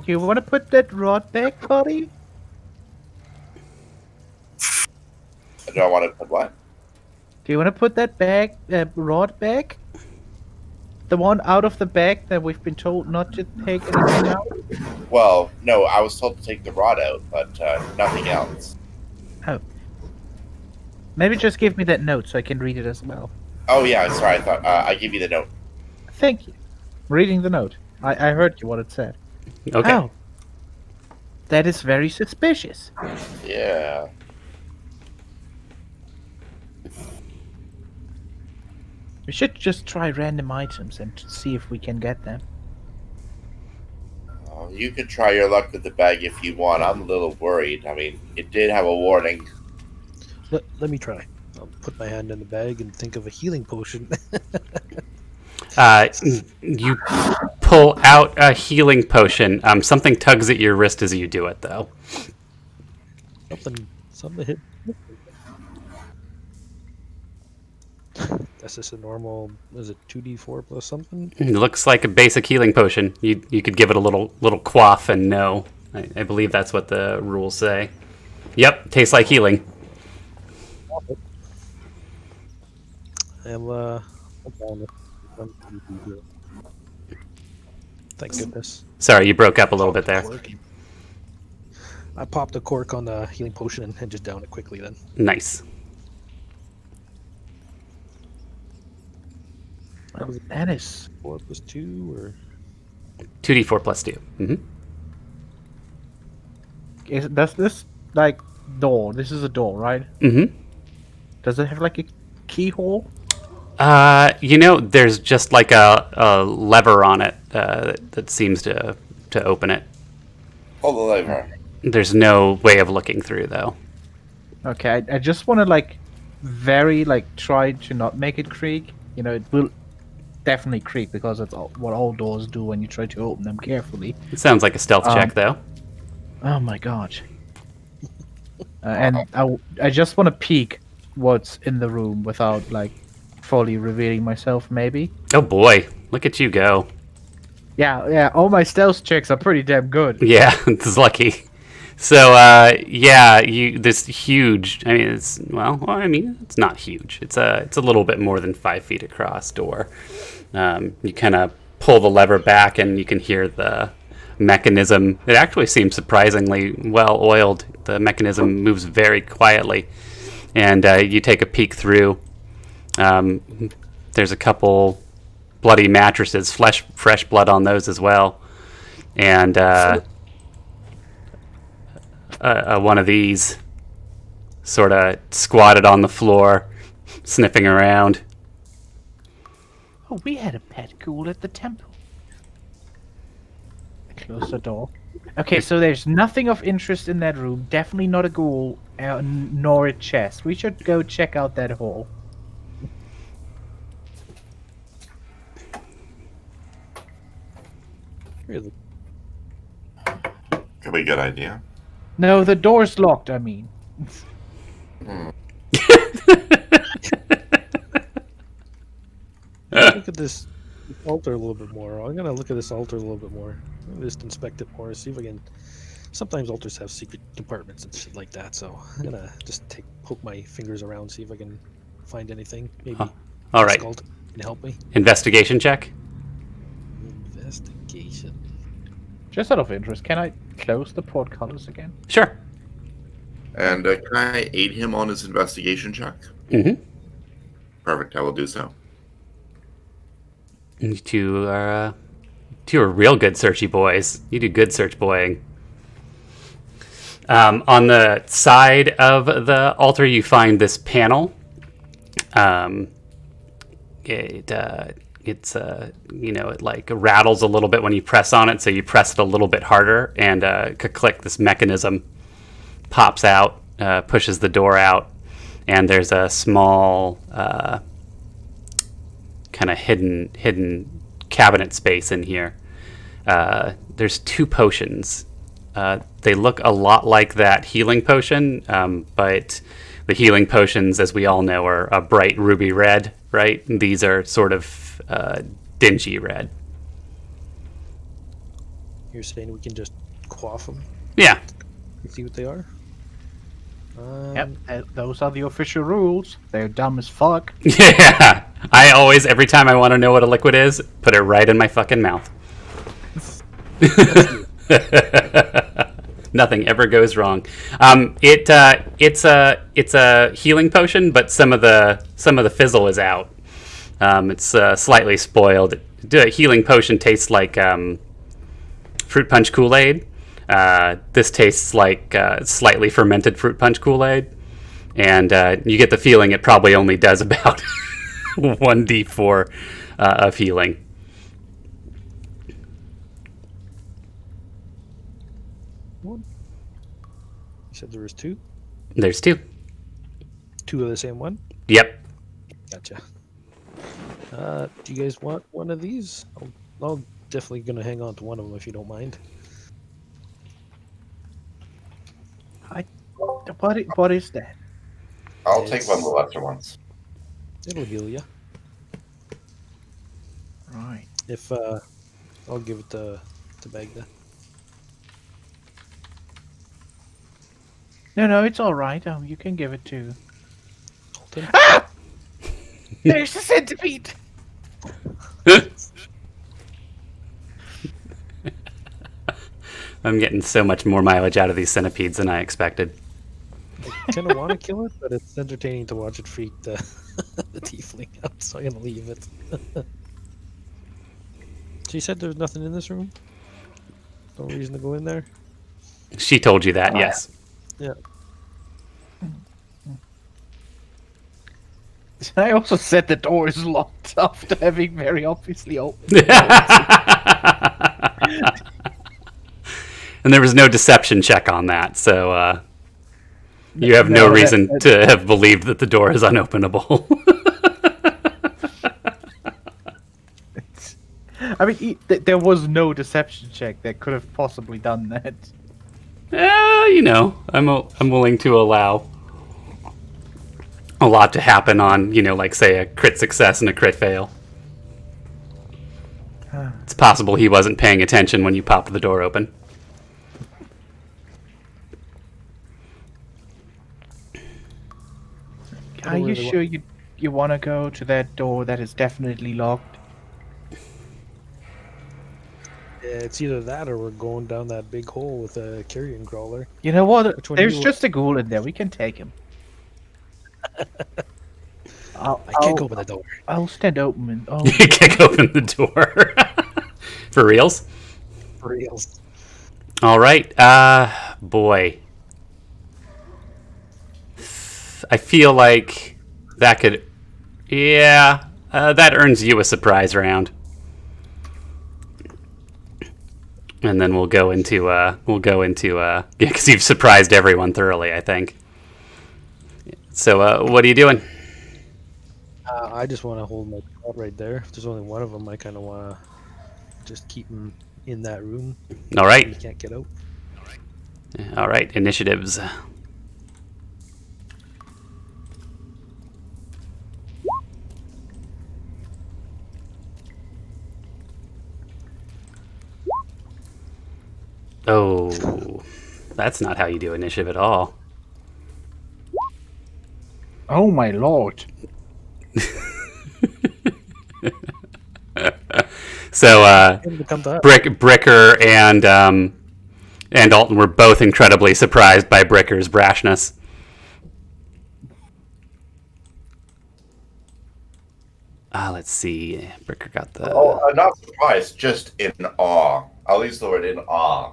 You want to put that rod back, buddy? Do I want to put what? Do you want to put that rod back? The one out of the bag that we've been told not to take anything out? Well, no, I was told to take the rod out, but nothing else. Oh. Maybe just give me that note so I can read it as well. Oh, yeah, sorry, I thought I'd give you the note. Thank you. Reading the note. I heard you what it said. Okay. Oh. That is very suspicious. Yeah. We should just try random items and see if we can get them. You could try your luck with the bag if you want. I'm a little worried. I mean, it did have a warning. Let me try. I'll put my hand in the bag and think of a healing potion. You pull out a healing potion. Something tugs at your wrist as you do it, though. Something hit. That's just a normal. Is it 2d4 plus something? It looks like a basic healing potion. You could give it a little quaff and know. I believe that's what the rules say. Yep, tastes like healing. Thank goodness. Sorry, you broke up a little bit there. I popped a cork on the healing potion and just downed it quickly then. Nice. That is 4 plus 2 or 2d4 plus 2. does this like door? This is a door, right? Does it have like a keyhole? There's just like a lever on it that seems to open it. Pull the lever. There's no way of looking through, though. Okay, I just want to try to not make it creak. It will definitely creak because that's what all doors do when you try to open them carefully. It sounds like a stealth check, though. Oh my god. And I just want to peek what's in the room without fully revealing myself, maybe. Oh boy, look at you go. Yeah, all my stealth checks are pretty damn good. Yeah, it's lucky. So, this huge, it's not huge. It's a little bit more than 5 feet across door. You kind of pull the lever back and you can hear the mechanism. It actually seems surprisingly well oiled. The mechanism moves very quietly. And you take a peek through. There's a couple bloody mattresses, fresh blood on those as well. And one of these sort of squatted on the floor, sniffing around. Oh, we had a pet ghoul at the temple. Close the door. Okay, so there's nothing of interest in that room. Definitely not a ghoul, nor a chest. We should go check out that hole. really. Could be a good idea. No, the door's locked, I mean. Look at this altar a little bit more. I'm gonna look at this altar a little bit more. Just inspect it more, see if I can. Sometimes altars have secret compartments and shit like that, so I'm gonna just poke my fingers around, see if I can find anything. Maybe. All right. Altar can help me. Investigation check. Investigation. Just out of interest, can I close the portcullis again? Sure. And can I aid him on his investigation check? Mm-hmm. Perfect, I will do so. You two are real good searchy boys. You do good search boying. On the side of the altar, you find this panel. It it's it like rattles a little bit when you press on it, so you press it a little bit harder, and click, this mechanism pops out, pushes the door out, and there's a small kind of hidden cabinet space in here. There's 2 potions. They look a lot like that healing potion, but the healing potions, as we all know, are a bright ruby red, right? And these are sort of dingy red. You're saying we can just quaff them? Yeah. You see what they are? Yep, those are the official rules. They're dumb as fuck. Yeah. I always, every time I want to know what a liquid is, put it right in my fucking mouth. Nothing ever goes wrong. It's a healing potion, but some of the fizzle is out. It's slightly spoiled. The healing potion tastes like fruit punch Kool-Aid. This tastes like slightly fermented fruit punch Kool-Aid, and you get the feeling it probably only does about 1d4 of healing. One. You said there was 2? There's 2. 2 of the same one? Yep. Gotcha. Do you guys want one of these? I'll definitely gonna hang on to one of them if you don't mind. What is that? I'll take one of the lesser ones. It'll heal you. Right. If I'll give it to Bagda. No, it's all right. You can give it to. Alton? Ah! There's a centipede. I'm getting so much more mileage out of these centipedes than I expected. I kind of want to kill it, but it's entertaining to watch it freak the tiefling out, so I'm gonna leave it. So you said there's nothing in this room? No reason to go in there? She told you that, yes. Yeah. I also said the door is locked after having very obviously opened. And there was no deception check on that, so you have no reason to have believed that the door is unopenable. I mean, there was no deception check that could have possibly done that. I'm willing to allow a lot to happen on, like, say, a crit success and a crit fail. It's possible he wasn't paying attention when you popped the door open. Are you sure you want to go to that door that is definitely locked? Yeah, it's either that or we're going down that big hole with a carrion crawler. You know what? Which one There's you just a ghoul in there. We can take him. I can't open the door. I'll stand open and. Oh. You kick open the door. For reals? For reals. All right. Boy. I feel like that could. Yeah. That earns you a surprise round. And then we'll go into yeah, because you've surprised everyone thoroughly, I think. So what are you doing? I just want to hold my spot right there. If there's only one of them, I kind of want to just keep him in that room. All right. He can't get out. All right. Initiatives. Oh, that's not how you do initiative at all. Oh my lord. So, Bricker and Alton were both incredibly surprised by Bricker's brashness. Let's see. Bricker got the... Oh, I'm not surprised, just in awe. I'll use the word in awe.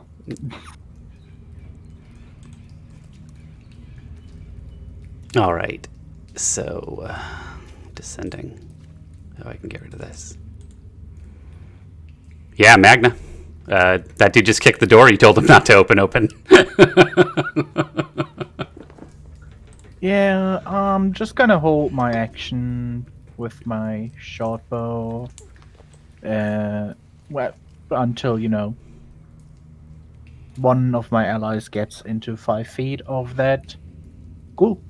All right. So, descending. Oh, I can get rid of this. Yeah, Magna. That dude just kicked the door. You told him not to open. Yeah, I'm just gonna hold my action with my short bow. Well, until, one of my allies gets into 5 feet of that. Cool.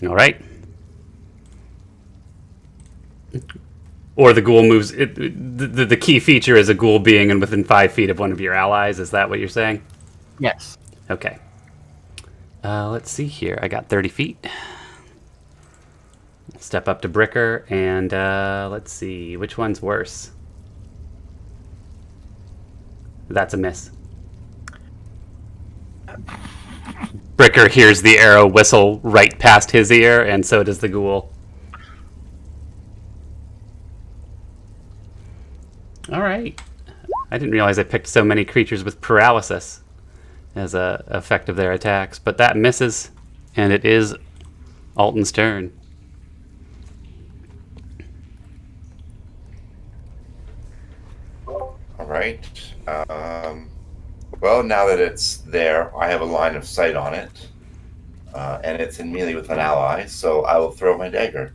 All right. Or the ghoul moves. The key feature is a ghoul being within 5 feet of one of your allies. Is that what you're saying? Yes. Okay. Let's see here. I got 30 feet. Step up to Bricker, and let's see. Which one's worse? That's a miss. Bricker hears the arrow whistle right past his ear, and so does the ghoul. All right. I didn't realize I picked so many creatures with paralysis as a effect of their attacks, but that misses, and it is Alton's turn. All right. Well, now that it's there, I have a line of sight on it, and it's in melee with an ally, so I will throw my dagger.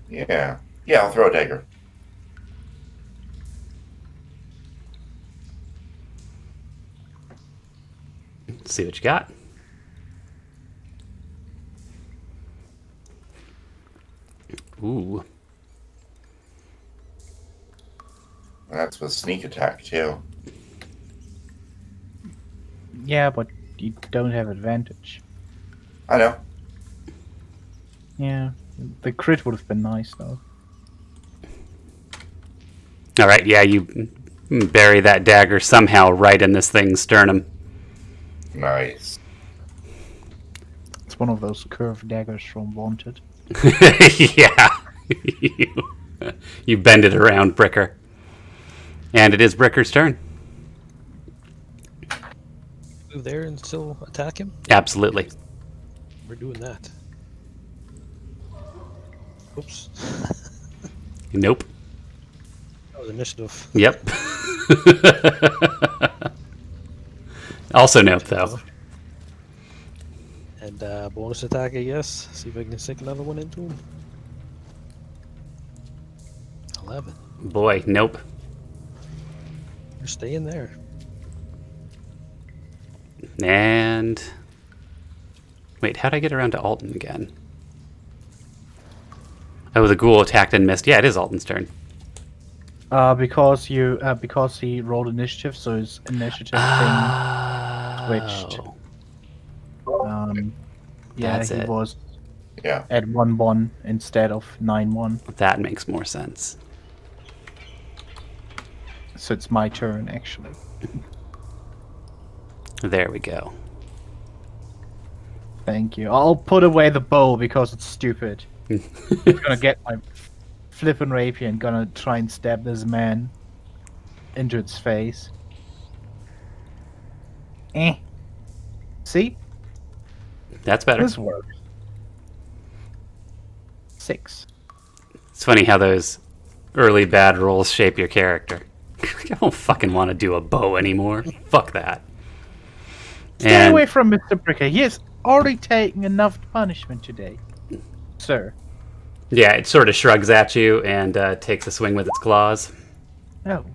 Yeah, I'll throw a dagger. Let's see what you got. Ooh. That's with sneak attack, too. Yeah, but you don't have advantage. I know. Yeah, the crit would have been nice, though. All right, yeah, you bury that dagger somehow right in this thing's sternum. Nice. It's one of those curved daggers from Wanted. Yeah. You bend it around Bricker. And it is Bricker's turn. Move there and still attack him? Absolutely. We're doing that. Oops. Nope. That was initiative. Yep. Also nope, though. And bonus attack, I guess. See if I can stick another one into him. 11. Boy, nope. You're staying there. And... Wait, how'd I get around to Alton again? Oh, the ghoul attacked and missed. Yeah, it is Alton's turn. Because he rolled initiative, so his initiative thing switched. Yeah, That's he it. was Yeah. at 1-1 instead of 9-1. That makes more sense. So it's my turn, actually. There we go. Thank you. I'll put away the bow because it's stupid. I'm gonna get my flippin' rapier and gonna try and stab this man into its face. See? That's better. This works. 6. It's funny how those early bad rolls shape your character. I don't fucking want to do a bow anymore. Fuck that. Stay away from Mr. Bricker. He has already taken enough punishment today, sir. Yeah, it sort of shrugs at you and takes a swing with its claws. Oh,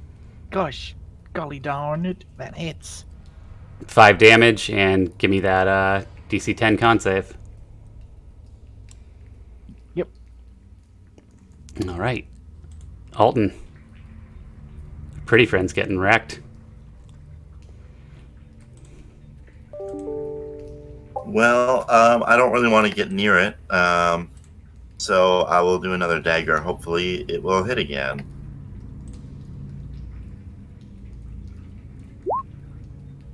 gosh. Golly darn it. That hits. 5 damage, and give me that DC 10 con save. Yep. All right. Alton. Pretty friend's getting wrecked. Well, I don't really want to get near it, so I will do another dagger. Hopefully, it will hit again.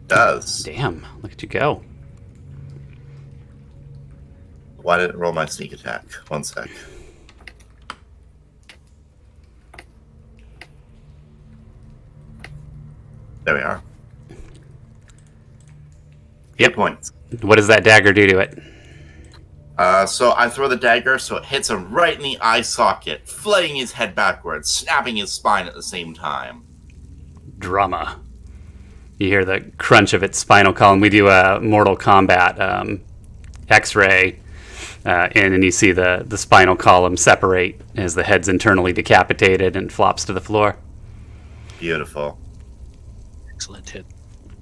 Does. Damn, look at you go. Why did it roll my sneak attack? One sec. There we are. Yep. 8 points. What does that dagger do to it? So I throw the dagger so it hits him right in the eye socket, flaying his head backwards, snapping his spine at the same time. Drama. You hear the crunch of its spinal column. We do a Mortal Kombat X-ray, and you see the spinal column separate as the head's internally decapitated and flops to the floor. Beautiful. Excellent hit,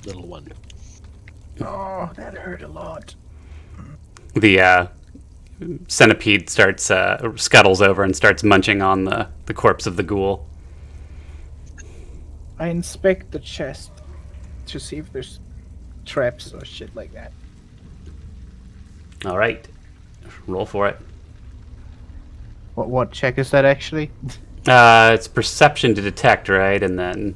little one. Oh, that hurt a lot. The centipede scuttles over and starts munching on the corpse of the ghoul. I inspect the chest to see if there's traps or shit like that. All right, roll for it. What check is that actually? It's perception to detect, right? And then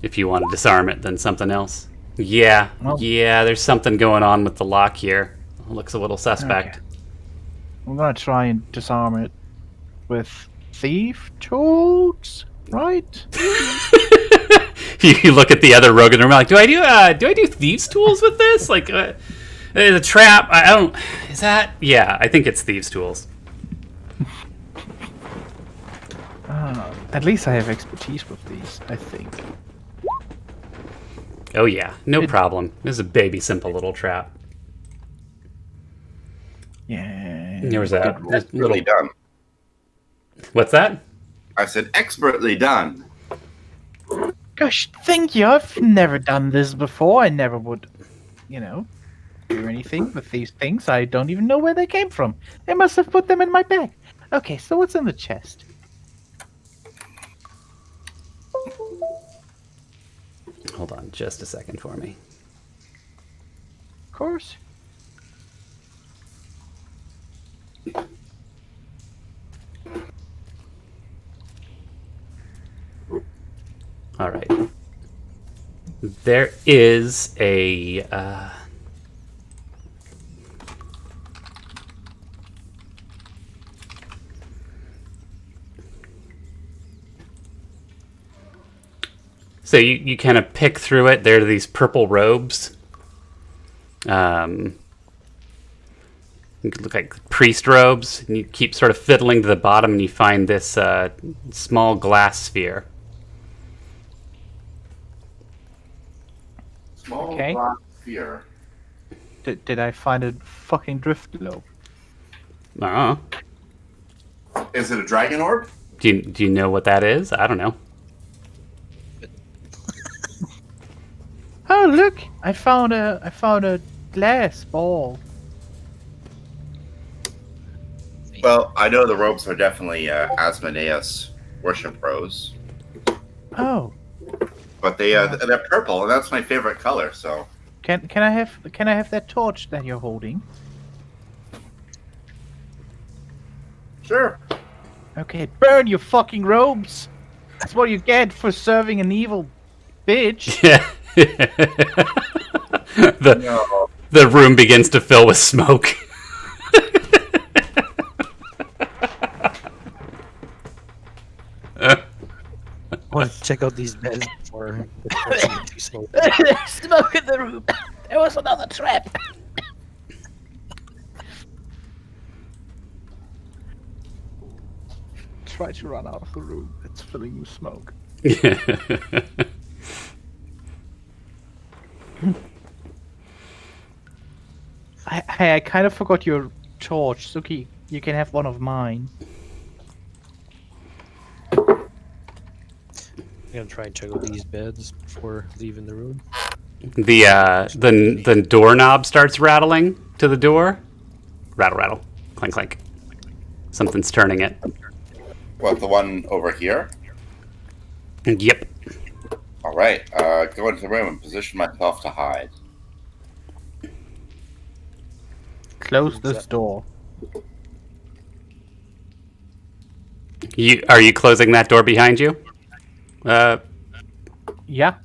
if you want to disarm it, then something else. Yeah, there's something going on with the lock here. It looks a little suspect. Okay. I'm gonna try and disarm it with thief tools, right? You look at the other rogue in the room like, do I do thieves tools with this? Like, the trap? I don't. Is that? Yeah, I think it's thieves tools. At least I have expertise with these, I think. Oh yeah, no problem. This is a baby simple little trap. Yeah. There was a Expertly done. What's that? I said expertly done. Gosh, thank you. I've never done this before. I never would, do anything with these things. I don't even know where they came from. They must have put them in my bag. Okay, so what's in the chest? Hold on just a second for me. Of course. All right. There is a so you kind of pick through it. There are these purple robes. Look like priest robes. And you keep sort of fiddling to the bottom, and you find this small glass sphere. Small Okay. glass sphere. Did I find a fucking drift globe? Uh-huh. Is it a dragon orb? Do you know what that is? I don't know. Oh look! I found a glass ball. Well, I know the robes are definitely Asmodeus worship robes, Oh, but they're purple, and that's my favorite color. So can I have that torch that you're holding? sure. Okay, burn your fucking robes. That's what you get for serving an evil bitch. Yeah. No. The room begins to fill with smoke. I want to check out these beds before too slow. Smoke in the room. There was another trap. Try to run out of the room. It's filling with smoke. I kind of forgot your torch, Suki. You can have one of mine. I'm gonna try and check out these beds before leaving the room. The doorknob starts rattling to the door. Rattle, rattle, clank, clank. Something's turning it. What, the one over here? Yep. All right. Go into the room and position myself to hide. Close this door. Are you closing that door behind you? Yeah.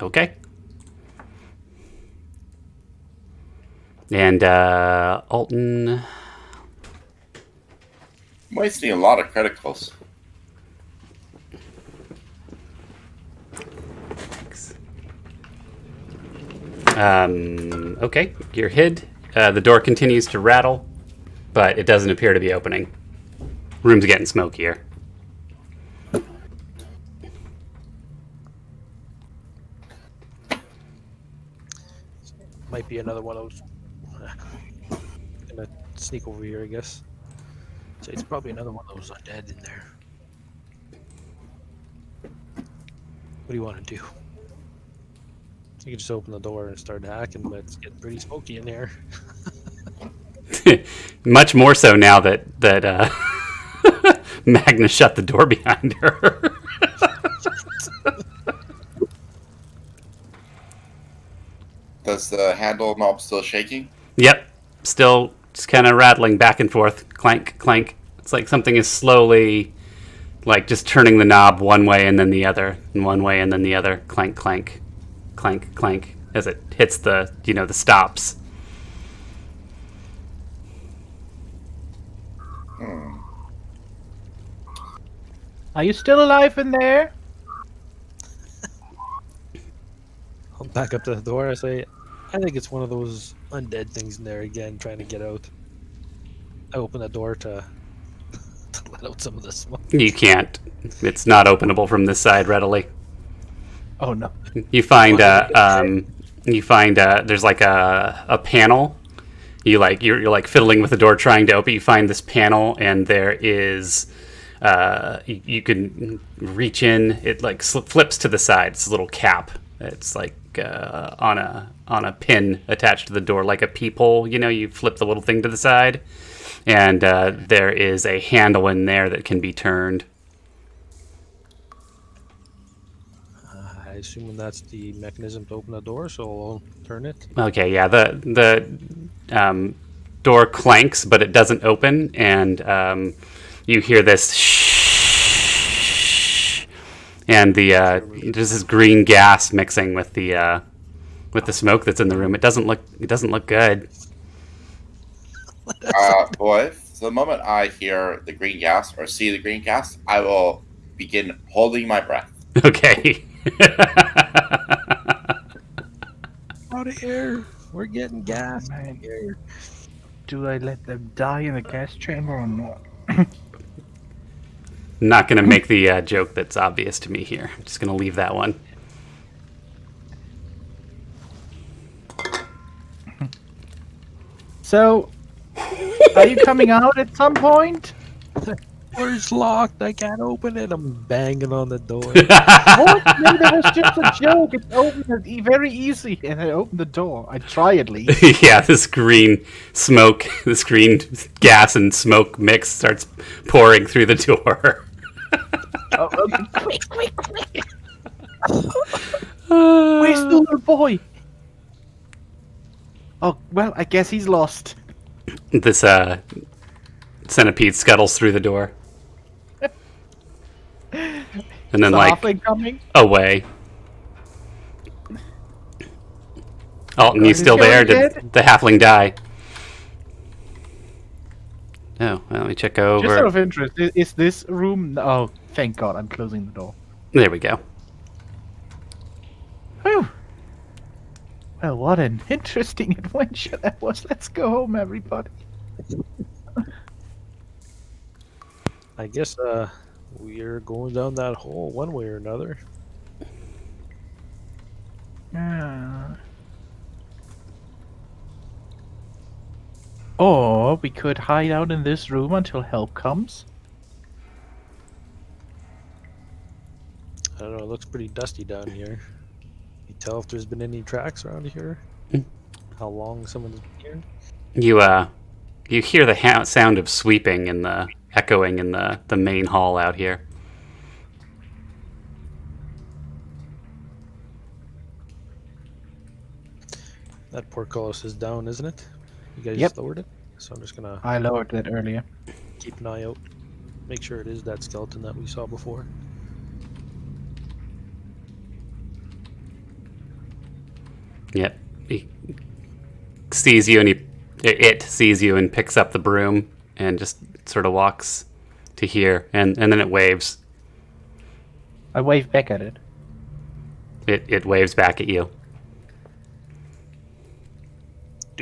Okay. And Alton. I'm wasting a lot of criticals. Okay, you're hid. The door continues to rattle, but it doesn't appear to be opening. Room's getting smokier. Might be another one of those. Gonna sneak over here, I guess. So it's probably another one of those undead in there. What do you want to do? You can just open the door and start hacking, but it's getting pretty smoky in there. Much more so now that Magna shut the door behind her. Does the handle knob still shaking? Yep, still just kind of rattling back and forth, clank, clank. It's like something is slowly, like just turning the knob one way and then the other, and one way and then the other, clank, clank, clank, clank, as it hits the the stops. Are you still alive in there? I'll back up to the door. I say, I think it's one of those undead things in there again, trying to get out. I open the door to let out some of the smoke. You can't. It's not openable from this side readily. Oh no. You find there's like a panel. You're like fiddling with the door trying to open. You find this panel and there is you can reach in. It like flips to the side. It's a little cap. It's like on a pin attached to the door, like a peephole. You flip the little thing to the side, and there is a handle in there that can be turned. I assume that's the mechanism to open the door, so I'll turn it. Okay, yeah. The door clanks, but it doesn't open, and you hear this shh, and there's this green gas mixing with the smoke that's in the room. It doesn't look good. Boys, the moment I hear the green gas or see the green gas, I will begin holding my breath. Okay. Out of here! We're getting gas. Man, do I let them die in the gas chamber or not? Not going to make the joke that's obvious to me here. I'm just going to leave that one. So, are you coming out at some point? Door's locked. I can't open it. I'm banging on the door. What? No, that was just a joke. It's opened very easy, and I opened the door. I try at least. Yeah, this green gas and smoke mix starts pouring through the door. Okay. Quick. Where's the little boy? Oh, well, I guess he's lost. This centipede scuttles through the door. And then, like, coming? away. Alton, you still there? Did the halfling die? Oh, well, let me check over. Just out of interest, is this room... Oh, thank God, I'm closing the door. There we go. Whew. Well, what an interesting adventure that was. Let's go home, everybody. I guess we're going down that hole one way or another. Or we could hide out in this room until help comes. I don't know, it looks pretty dusty down here. You tell if there's been any tracks around here? How long someone's been here? You hear the sound of sweeping and the echoing in the main hall out here. That portcullis is down, isn't it? You guys Yep. lowered it? So I'm just gonna I lowered that earlier. keep an eye out. Make sure it is that skeleton that we saw before. Yep. He sees you and it sees you and picks up the broom and just sort of walks to here and then it waves. I wave back at it. It waves back at you.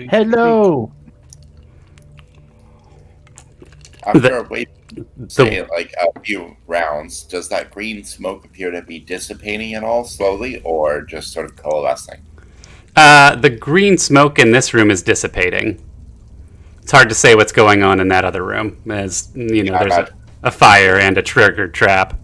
Hello. After waiting, say, The like a few rounds, does that green smoke appear to be dissipating at all slowly, or just sort of coalescing? the green smoke in this room is dissipating. It's hard to say what's going on in that other room, as you know, Yeah, there's a fire and a triggered trap.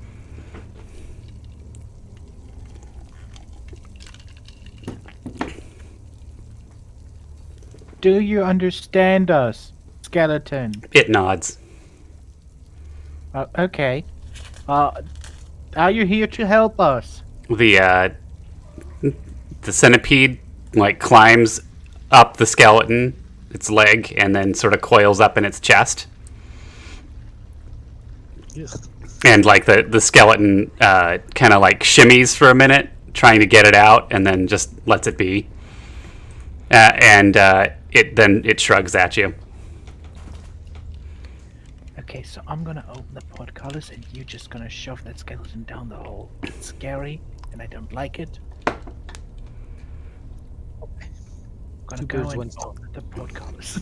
Do you understand us, skeleton? It nods. Okay. Are you here to help us? The centipede like climbs up the skeleton, its leg, and then sort of coils up in its chest. Yes. And like the skeleton kind of like shimmies for a minute, trying to get it out, and then just lets it be. And it shrugs at you. Okay, so I'm gonna open the portcullis and you're just gonna shove that skeleton down the hole. It's scary and I don't like it. Gonna Two go birds, and one stone. open the portcullis.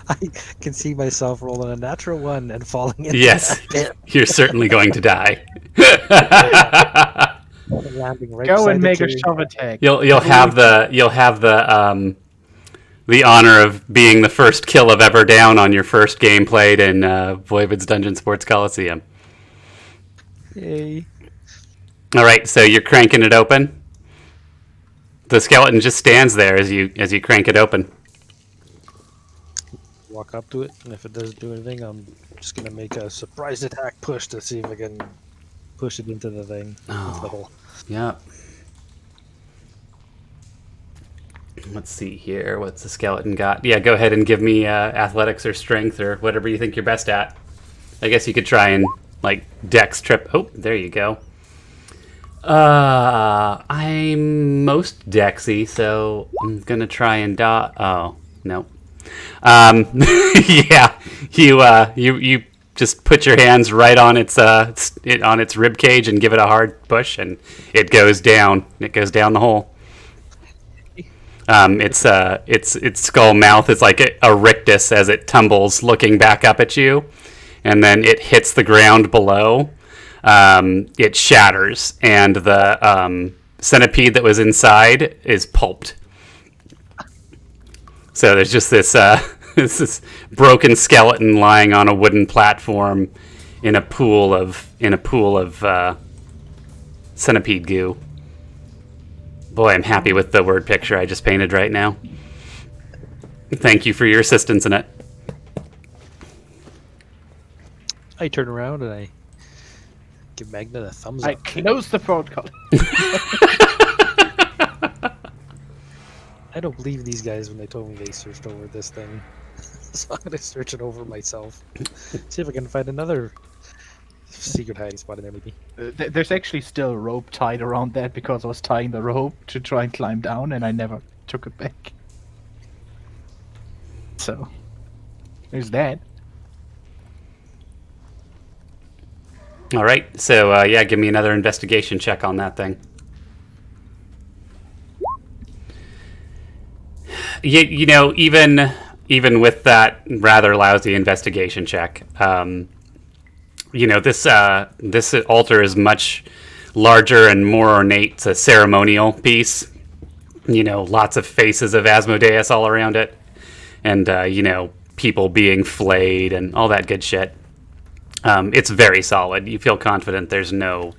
I can see myself rolling a natural one and falling into Yes, that pit you're certainly going to die. and landing right Go beside and the make a tree. shove attack. You'll have the honor of being the first kill of Everdown on your first game played in Voivod's Dungeon Sports Coliseum. Yay. All right, so you're cranking it open. The skeleton just stands there as you crank it open. Walk up to it, and if it doesn't do anything, I'm just gonna make a surprise attack push to see if I can push it into the thing. Into the hole. Yeah. Let's see here. What's the skeleton got? Yeah, go ahead and give me athletics or strength or whatever you think you're best at. I guess you could try and like dex trip. Oh, there you go. I'm most dexy, so I'm gonna try and oh no. Yeah, you just put your hands right on its rib cage and give it a hard push, and it goes down. It goes down the hole. Its skull mouth is like a rictus as it tumbles, looking back up at you, and then it hits the ground below. It shatters, and the centipede that was inside is pulped. So there's just this broken skeleton lying on a wooden platform in a pool of centipede goo. Boy, I'm happy with the word picture I just painted right now. Thank you for your assistance in it. I turn around and I give Magnet a thumbs I up. close the portcullis. I don't believe these guys when they told me they searched over this thing. So I'm gonna search it over myself. See if I can find another secret hiding spot in there, maybe. There's actually still a rope tied around that because I was tying the rope to try and climb down and I never took it back. So, there's that. All right, so yeah, give me another investigation check on that thing. You know, even with that rather lousy investigation check, you know, this altar is much larger and more ornate. It's a ceremonial piece. You know, lots of faces of Asmodeus all around it, and you know, people being flayed and all that good shit. It's very solid. You feel confident there's no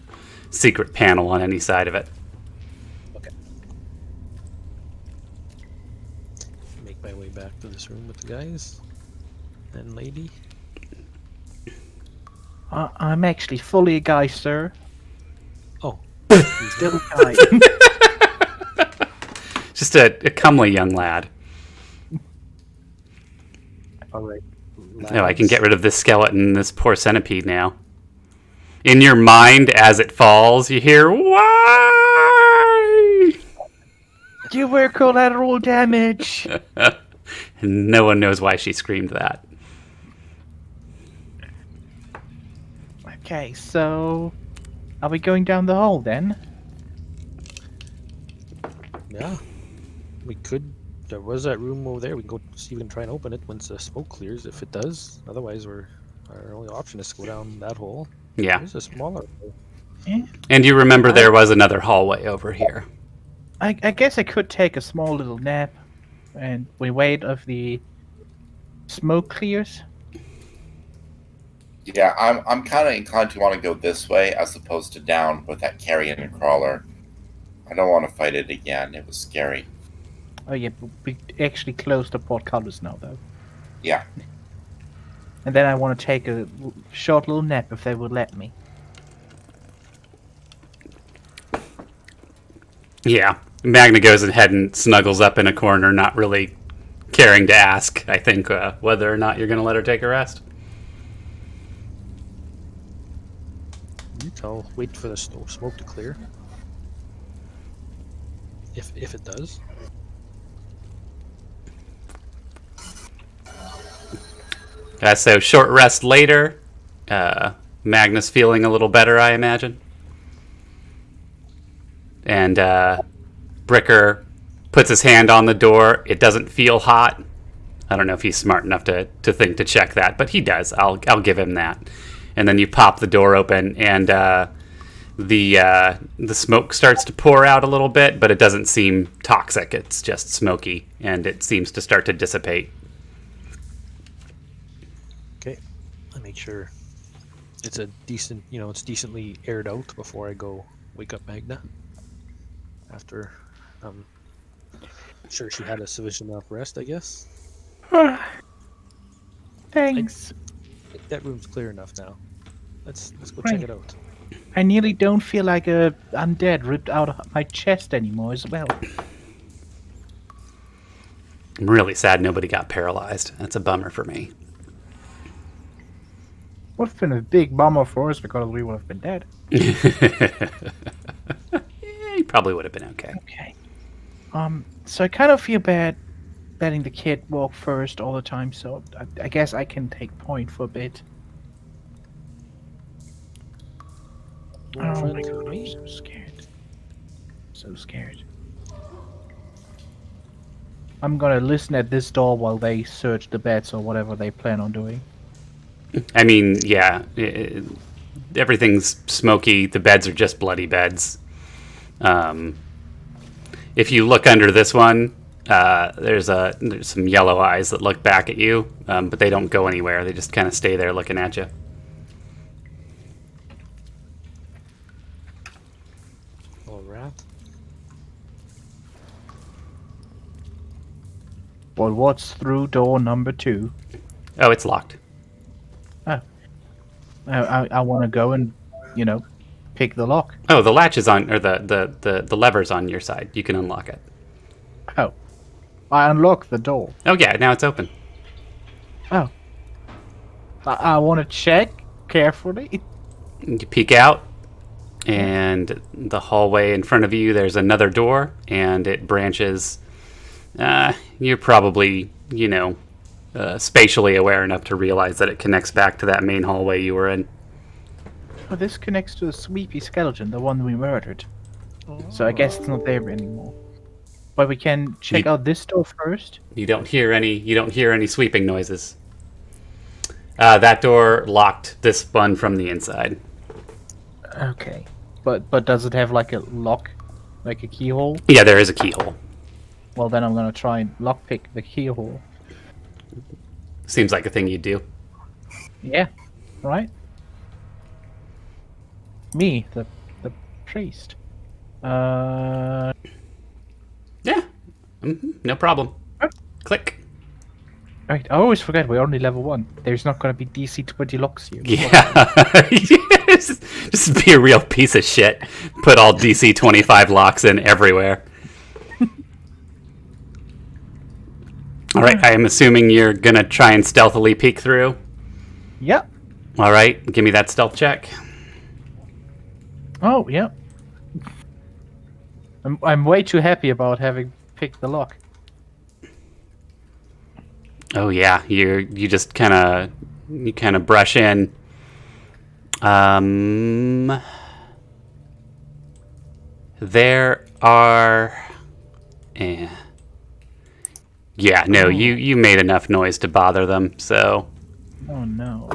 secret panel on any side of it. Okay. Make my way back to this room with the guys and lady. I'm actually fully a guy, sir. Oh, Still a guy. Just a comely young lad. all right. Oh, I can get rid of this skeleton, this poor centipede now. In your mind, as it falls, you hear, "Why?" You were collateral damage. And no one knows why she screamed that. Okay, so Are we going down the hall then? Yeah, we could. There was that room over there. We can go see if we can try and open it once the smoke clears. If it does, otherwise our only option is to go down that hole. Yeah. There's a smaller hole. Yeah. And you remember there was another hallway over here. I guess I could take a small little nap, and we wait if the smoke clears. Yeah, I'm kind of inclined to want to go this way as opposed to down with that carrion and crawler. I don't want to fight it again. It was scary. Oh yeah, but we actually closed the portcullis now, though. Yeah. And then I want to take a short little nap if they would let me. Yeah. Magna goes ahead and snuggles up in a corner, not really caring to ask, I think, whether or not you're going to let her take a rest. I'll wait for the smoke to clear. If it does. So short rest later. Magnus feeling a little better, I imagine. And Bricker puts his hand on the door. It doesn't feel hot. I don't know if he's smart enough to think to check that, but he does. I'll give him that. And then you pop the door open, and the smoke starts to pour out a little bit, but it doesn't seem toxic. It's just smoky, and it seems to start to dissipate. Okay, I make sure it's a decent, it's decently aired out before I go wake up Magna. After, sure she had a sufficient enough rest, I guess. Thanks. I think that room's clear enough now. Let's go Right. check it out. I nearly don't feel like a undead ripped out of my chest anymore as well. I'm really sad nobody got paralyzed. That's a bummer for me. Would have been a big bummer for us because we would have been dead. He probably would have been okay. Okay. So I kind of feel bad letting the kid walk first all the time, so I guess I can take point for a bit. Oh my god, I'm so scared. So scared. I'm gonna listen at this door while they search the beds or whatever they plan on doing. I mean, yeah, everything's smoky. The beds are just bloody beds. If you look under this one, there's some yellow eyes that look back at you, but they don't go anywhere. They just kind of stay there looking at you. All right. But what's through door number 2? Oh, it's locked. Oh. I want to go and, pick the lock. Oh, the latch is on, or the lever's on your side. You can unlock it. Oh. I unlock the door. Oh, yeah, now it's open. Oh. I want to check carefully. You peek out, and the hallway in front of you, there's another door, and it branches. You're probably, spatially aware enough to realize that it connects back to that main hallway you were in. Oh, this connects to the sweepy skeleton, the one we murdered. So I guess it's not there anymore. But we can check out this door first. You don't hear any sweeping noises. That door locked this one from the inside. Okay. But does it have like a lock? Like a keyhole? Yeah, there is a keyhole. Well, then I'm gonna try and lockpick the keyhole. Seems like a thing you'd do. Yeah. Right? Me, the priest. Yeah. No problem. Click. Right, I always forget we're only level 1. There's not gonna be DC 20 locks here. Yeah. Just be a real piece of shit. Put all DC 25 locks in everywhere. All right, I am assuming you're going to try and stealthily peek through. Yep. All right, give me that stealth check. Oh, yeah. I'm way too happy about having picked the lock. Oh yeah, you just kind of brush in. There are... Yeah, no, you made enough noise to bother them, so... Oh no.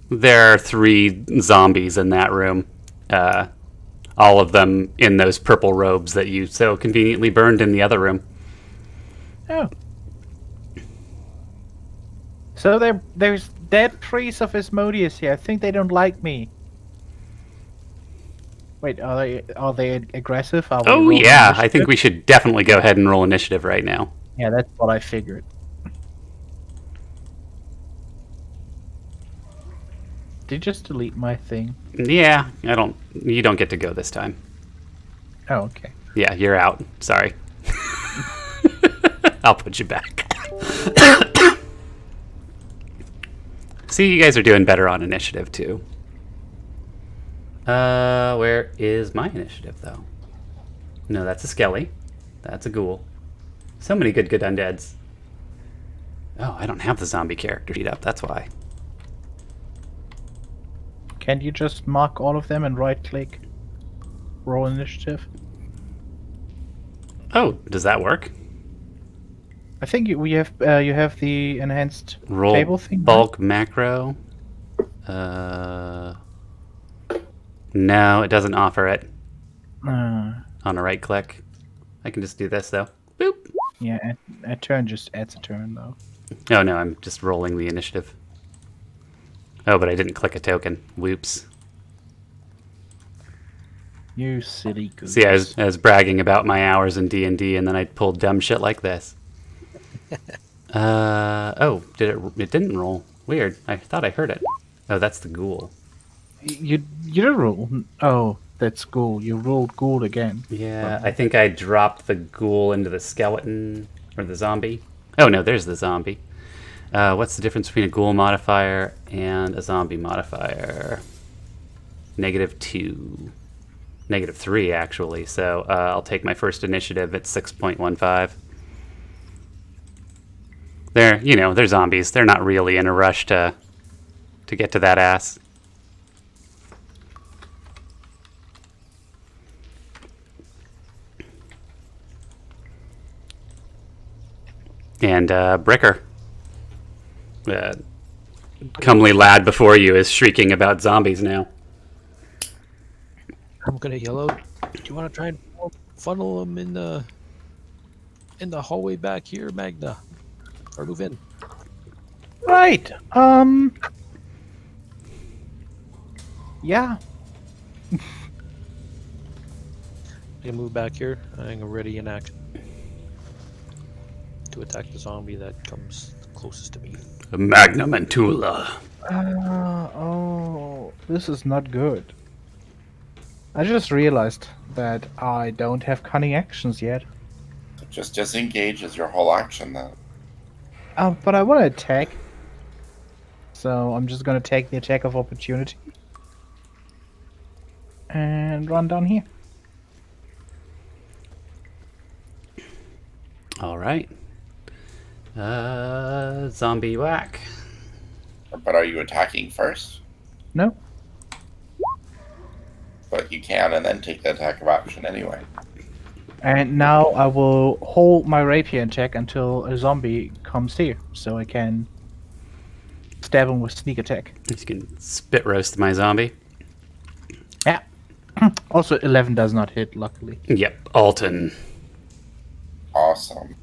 There are 3 zombies in that room. All of them in those purple robes that you so conveniently burned in the other room. Oh. So there's dead priests of Asmodeus here. I think they don't like me. Wait, are they aggressive? Are we Oh rolling yeah, I initiative? think we should definitely go ahead and roll initiative right now. Yeah, that's what I figured. Did you just delete my thing? Yeah, you don't get to go this time. Oh, okay. Yeah, you're out. Sorry. I'll put you back. See, you guys are doing better on initiative too. Where is my initiative though? No, that's a skelly. That's a ghoul. So many good undeads. Oh, I don't have the zombie character sheet up, that's why. Can't you just mark all of them and right-click? Roll initiative? Oh, does that work? I think you have the enhanced Roll table thing. bulk macro. No, it doesn't offer it Right? on a right click. I can just do this though. Boop. Yeah, a turn just adds a turn though. Oh no, I'm just rolling the initiative. Oh, but I didn't click a token. Whoops. You silly goose. See, I was bragging about my hours in D&D, and then I pulled dumb shit like this. Oh, it didn't roll. Weird. I thought I heard it. Oh, that's the ghoul. You didn't roll. Oh, that's ghoul. You rolled ghoul again. Yeah, I think I dropped the ghoul into the skeleton, or the zombie. Oh no, there's the zombie. What's the difference between a ghoul modifier and a zombie modifier? -2. -3, actually. So I'll take my first initiative at 6.15. They're zombies. They're not really in a rush to get to that ass. And Bricker, comely lad before you, is shrieking about zombies now. I'm gonna yell out. Do you want to try and funnel them in the hallway back here, Magna, or move in? Right. Yeah. I can move back here. I'm ready in action to attack the zombie that comes closest to me. Magna Mentula. Oh, this is not good. I just realized that I don't have cunning actions yet. Just disengage as your whole action then. But I want to attack. So I'm just gonna take the attack of opportunity. And run down here. All right. Zombie whack. But are you attacking first? No. But you can, and then take the attack of option anyway. And now I will hold my rapier attack until a zombie comes here, so I can stab him with sneak attack. You can spit roast my zombie. Yeah. Also, 11 does not hit, luckily. Yep, Alton. Awesome.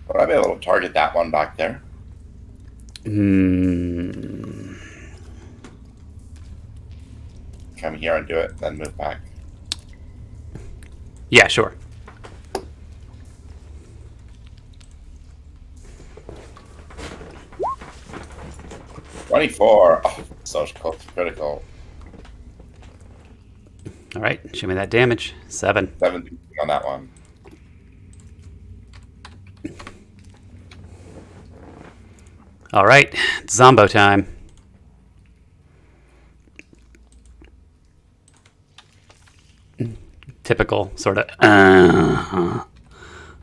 Would I be able to target that one back there? Come here and do it, then move back. Yeah, sure. $24. Oh, so close to critical. All right, show me that damage. 7. 7 on that one. All right, it's Zombo time. Typical sort of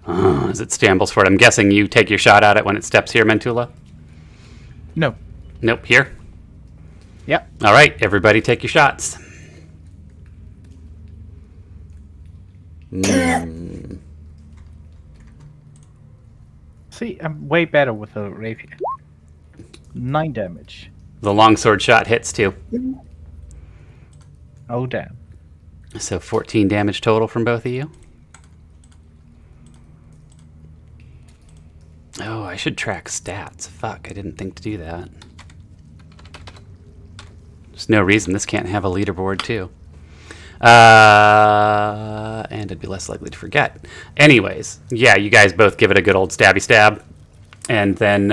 as it stambles for it. I'm guessing you take your shot at it when it steps here, Mentula? No. Nope, here. Yep. All right, everybody take your shots. See, I'm way better with a rapier. 9 damage. The longsword shot hits too. Oh, damn. So 14 damage total from both of you. Oh, I should track stats. Fuck, I didn't think to do that. There's no reason this can't have a leaderboard too. And I'd be less likely to forget. Anyways, yeah, you guys both give it a good old stabby stab. And then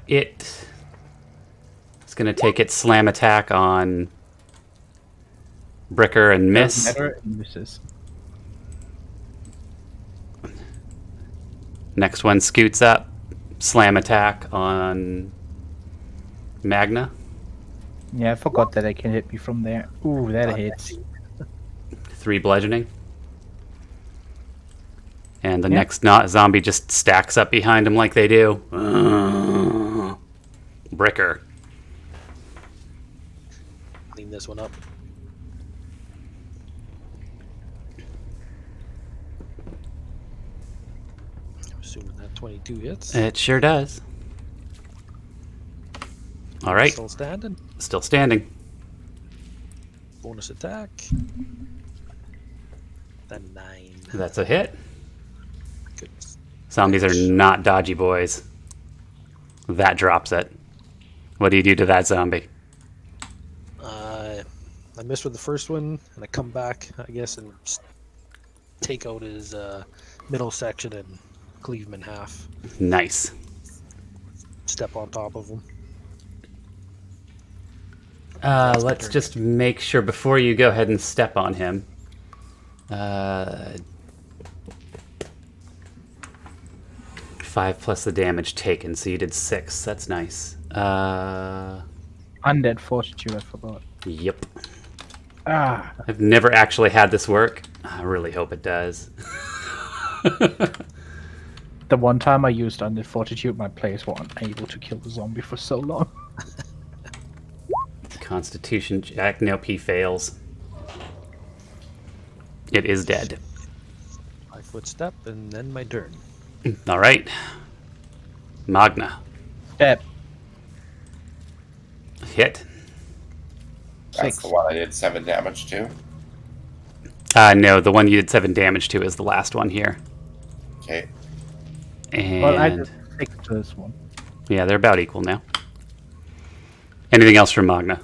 it's going to take its slam attack on Bricker and miss. Matter, it misses. Next one scoots up. Slam attack on Magna. Yeah, I forgot that I can hit me from there. Ooh, that hits. 3 bludgeoning. And the next zombie just stacks up behind him like they do. Bricker. Clean this one up. I'm assuming that 22 hits. It sure does. All right. Still standing. Still standing. Bonus attack. Then 9. That's a hit. Goodness. Zombies are not dodgy boys. That drops it. What do you do to that zombie? I missed with the first one, and I come back, I guess, and take out his middle section and cleave him in half. Nice. Step on top of him. Let's just make sure before you go ahead and step on him. 5 plus the damage taken, so you did 6. That's nice. Undead Fortitude, I forgot. Yep. Ah. I've never actually had this work. I really hope it does. The one time I used Undead Fortitude, my players were unable to kill the zombie for so long. Constitution check. Nope, he fails. It is dead. 5-foot step, and then my turn. All right. Magna. Stab. Hit. That's 6. the one I did 7 damage to. No, the one you did 7 damage to is the last one here. Okay. And Well, I did 6 to this one. yeah, they're about equal now. Anything else from Magna?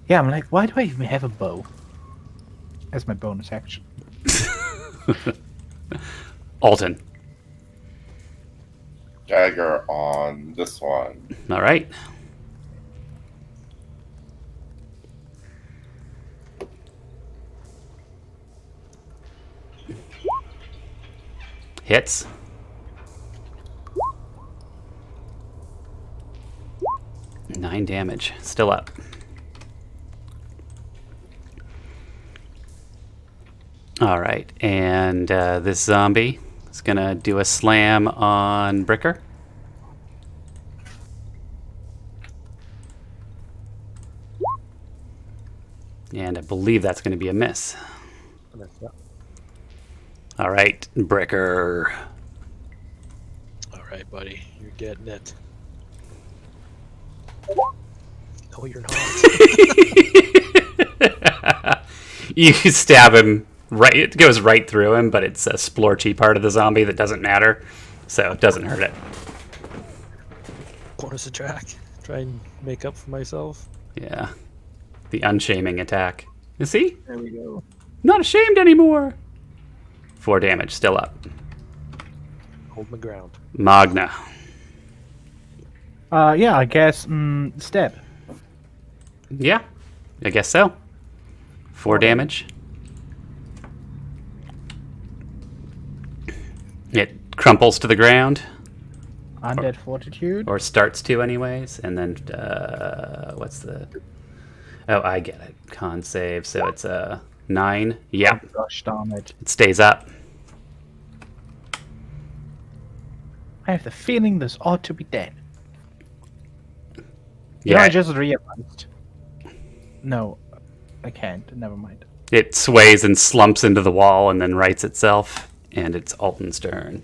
Yeah, I'm like, why do I even have a bow? As my bonus action. Alton. Dagger on this one. All right. Hits. Nine damage. Still up. All right, and this zombie is gonna do a slam on Bricker. And I believe that's going to be a miss. All right, Bricker. All right, buddy, you're getting it. No, you're not. You stab him right. It goes right through him, but it's a splorchy part of the zombie that doesn't matter, so it doesn't hurt it. Bonus attack. Try and make up for myself. Yeah, the unshaming attack. You see? There we go. Not ashamed anymore. 4 damage, still up. Hold my ground. Magna. Yeah, I guess, stab. Yeah, I guess so. 4 damage. It crumples to the ground. Undead Fortitude. Or starts to, anyways. And then, what's the... Oh, I get it. Con save, so it's a 9. Yep. Oh, gosh darn it. It stays up. I have the feeling this ought to be dead. You know, Yeah, I just realized. No, I can't. Never mind. it sways and slumps into the wall and then rights itself, and it's Alton's turn.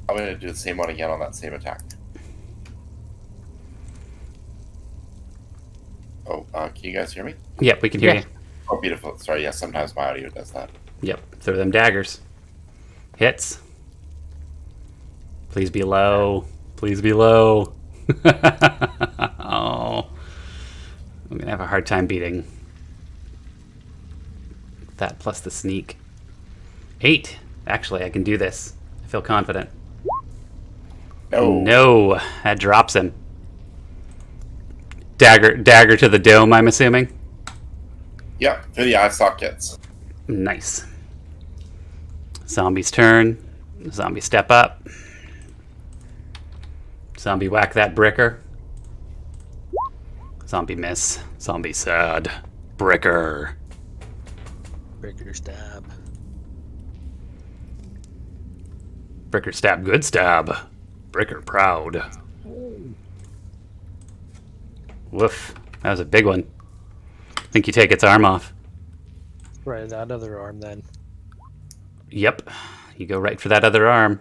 I'm going to do the same one again on that same attack. Oh, can you guys hear me? Yep, we can hear you. Oh, beautiful. Sorry, yeah, sometimes my audio does that. Yep, throw them daggers. Hits. Please be low. Please be low. Oh. I'm going to have a hard time beating that plus the sneak. 8. Actually, I can do this. I feel confident. No, that drops him. Dagger to the dome, I'm assuming? Yep, through the eye sockets. Nice. Zombie's turn. Zombie step up. Zombie whack that bricker. Zombie miss. Zombie sad. Bricker. Breaker stab. Bricker stab, good stab. Bricker proud. Woof. That was a big one. I think you take its arm off. Right, that other arm then. Yep. You go right for that other arm.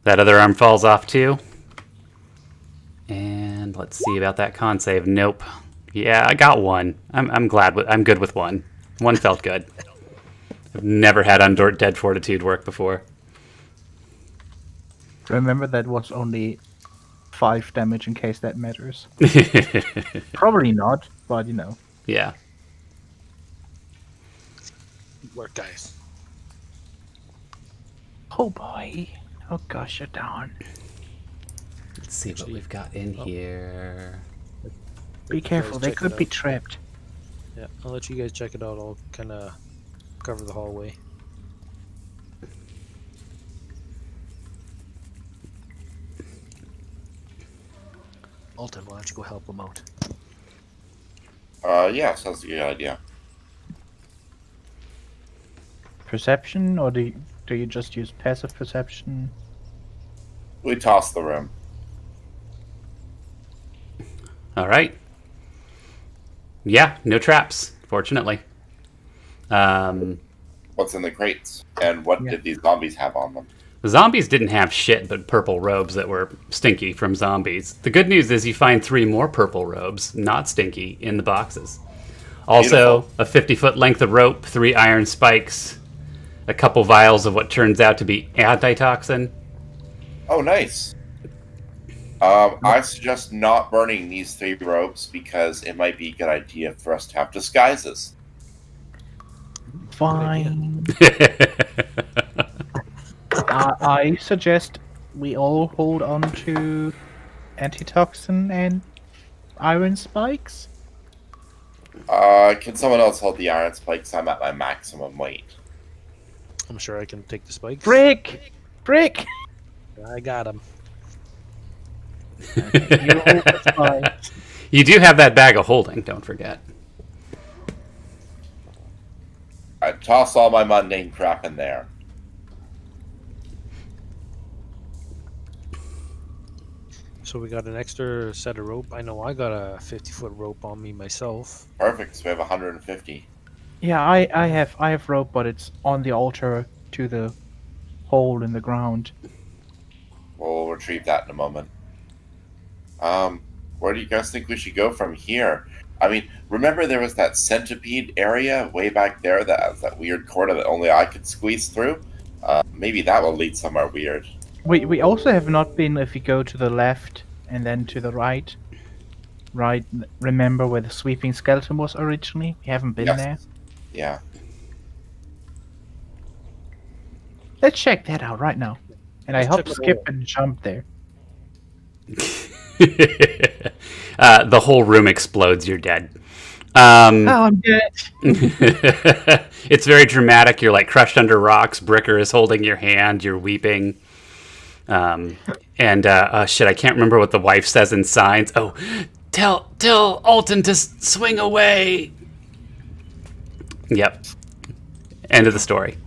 That other arm falls off too. And let's see about that con save. Nope. Yeah, I got one. I'm glad. I'm good with one. One felt good. I've never had undead fortitude work before. Remember that was only 5 damage in case that matters. Probably not, but you know. Yeah. Good work, guys. Oh boy. Oh gosh, you're down. Let's see what we've got in here. Be careful, they could be trapped. Yeah, I'll let you guys check it out. I'll kind of cover the hallway. Alton, why don't you go help them out? Yeah, sounds a good idea. Perception, or do you just use passive perception? We toss the room. All right. Yeah, no traps, fortunately. What's in the crates? And what did these zombies have on them? The zombies didn't have shit but purple robes that were stinky from zombies. The good news is you find 3 more purple robes, not stinky, in the boxes. Also, beautiful. A 50-foot length of rope, 3 iron spikes, a couple vials of what turns out to be antitoxin. Oh, nice. I suggest not burning these 3 ropes because it might be a good idea for us to have disguises. Fine. I suggest we all hold on to antitoxin and iron spikes. Can someone else hold the iron spikes? I'm at my maximum weight. I'm sure I can take the spikes. Brick! I got him. Okay, you hold the spikes. You do have that bag of holding, don't forget. I toss all my mundane crap in there. So we got an extra set of rope. I know I got a 50-foot rope on me myself. Perfect. So we have 150. Yeah, I have rope, but it's on the altar to the hole in the ground. We'll retrieve that in a moment. Where do you guys think we should go from here? I mean, remember there was that centipede area way back there, that weird corner that only I could squeeze through? Maybe that will lead somewhere weird. We also have not been, if you go to the left and then to the right. Right, remember where the sweeping skeleton was originally? We haven't been there. Yeah. Let's check that out right now. And I hop, skip, and jump there. The whole room explodes. You're dead. I'm dead. It's very dramatic. You're like crushed under rocks. Bricker is holding your hand. You're weeping. Shit, I can't remember what the wife says in signs. Oh, tell Alton to swing away. Yep. End of the story.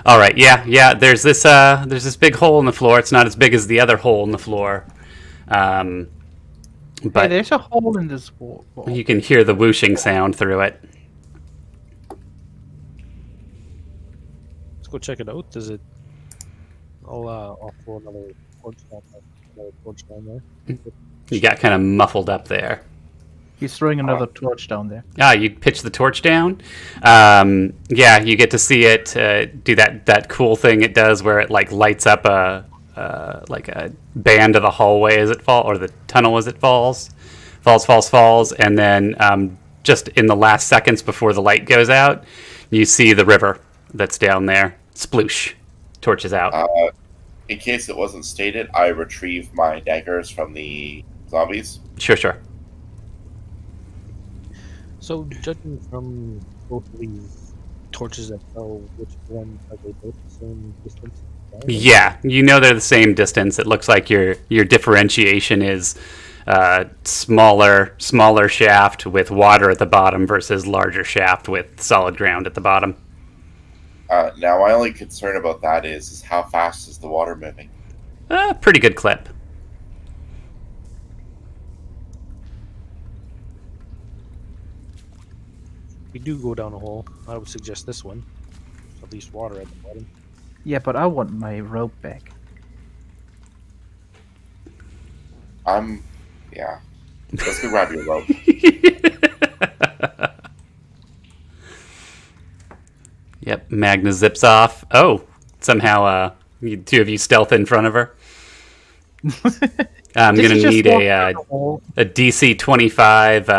All right. Yeah. There's this big hole in the floor. It's not as big as the other hole in the floor, Hey, but there's a hole in this wall. you can hear the whooshing sound through it. Let's go check it out. Does it? I'll throw another torch down there. You got kind of muffled up there. He's throwing another torch down there. Ah, you pitch the torch down. Yeah, you get to see it do that cool thing it does, where it like lights up a band of the hallway as it falls, or the tunnel as it falls, and then just in the last seconds before the light goes out, you see the river that's down there. Sploosh, torches out. In case it wasn't stated, I retrieved my daggers from the zombies. Sure. So, judging from both of these torches that fell, which one are they both the same distance? Yeah, you know they're the same distance. It looks like your differentiation is smaller shaft with water at the bottom versus larger shaft with solid ground at the bottom. Now, my only concern about that is how fast is the water moving? Pretty good clip. We do go down a hole. I would suggest this one. At least water at the bottom. Yeah, but I want my rope back. Yeah. Let's go grab your rope. Yep, Magna zips off. Oh, somehow two of you stealth in front of her. I'm Did gonna he just need walk a through the hole? DC 25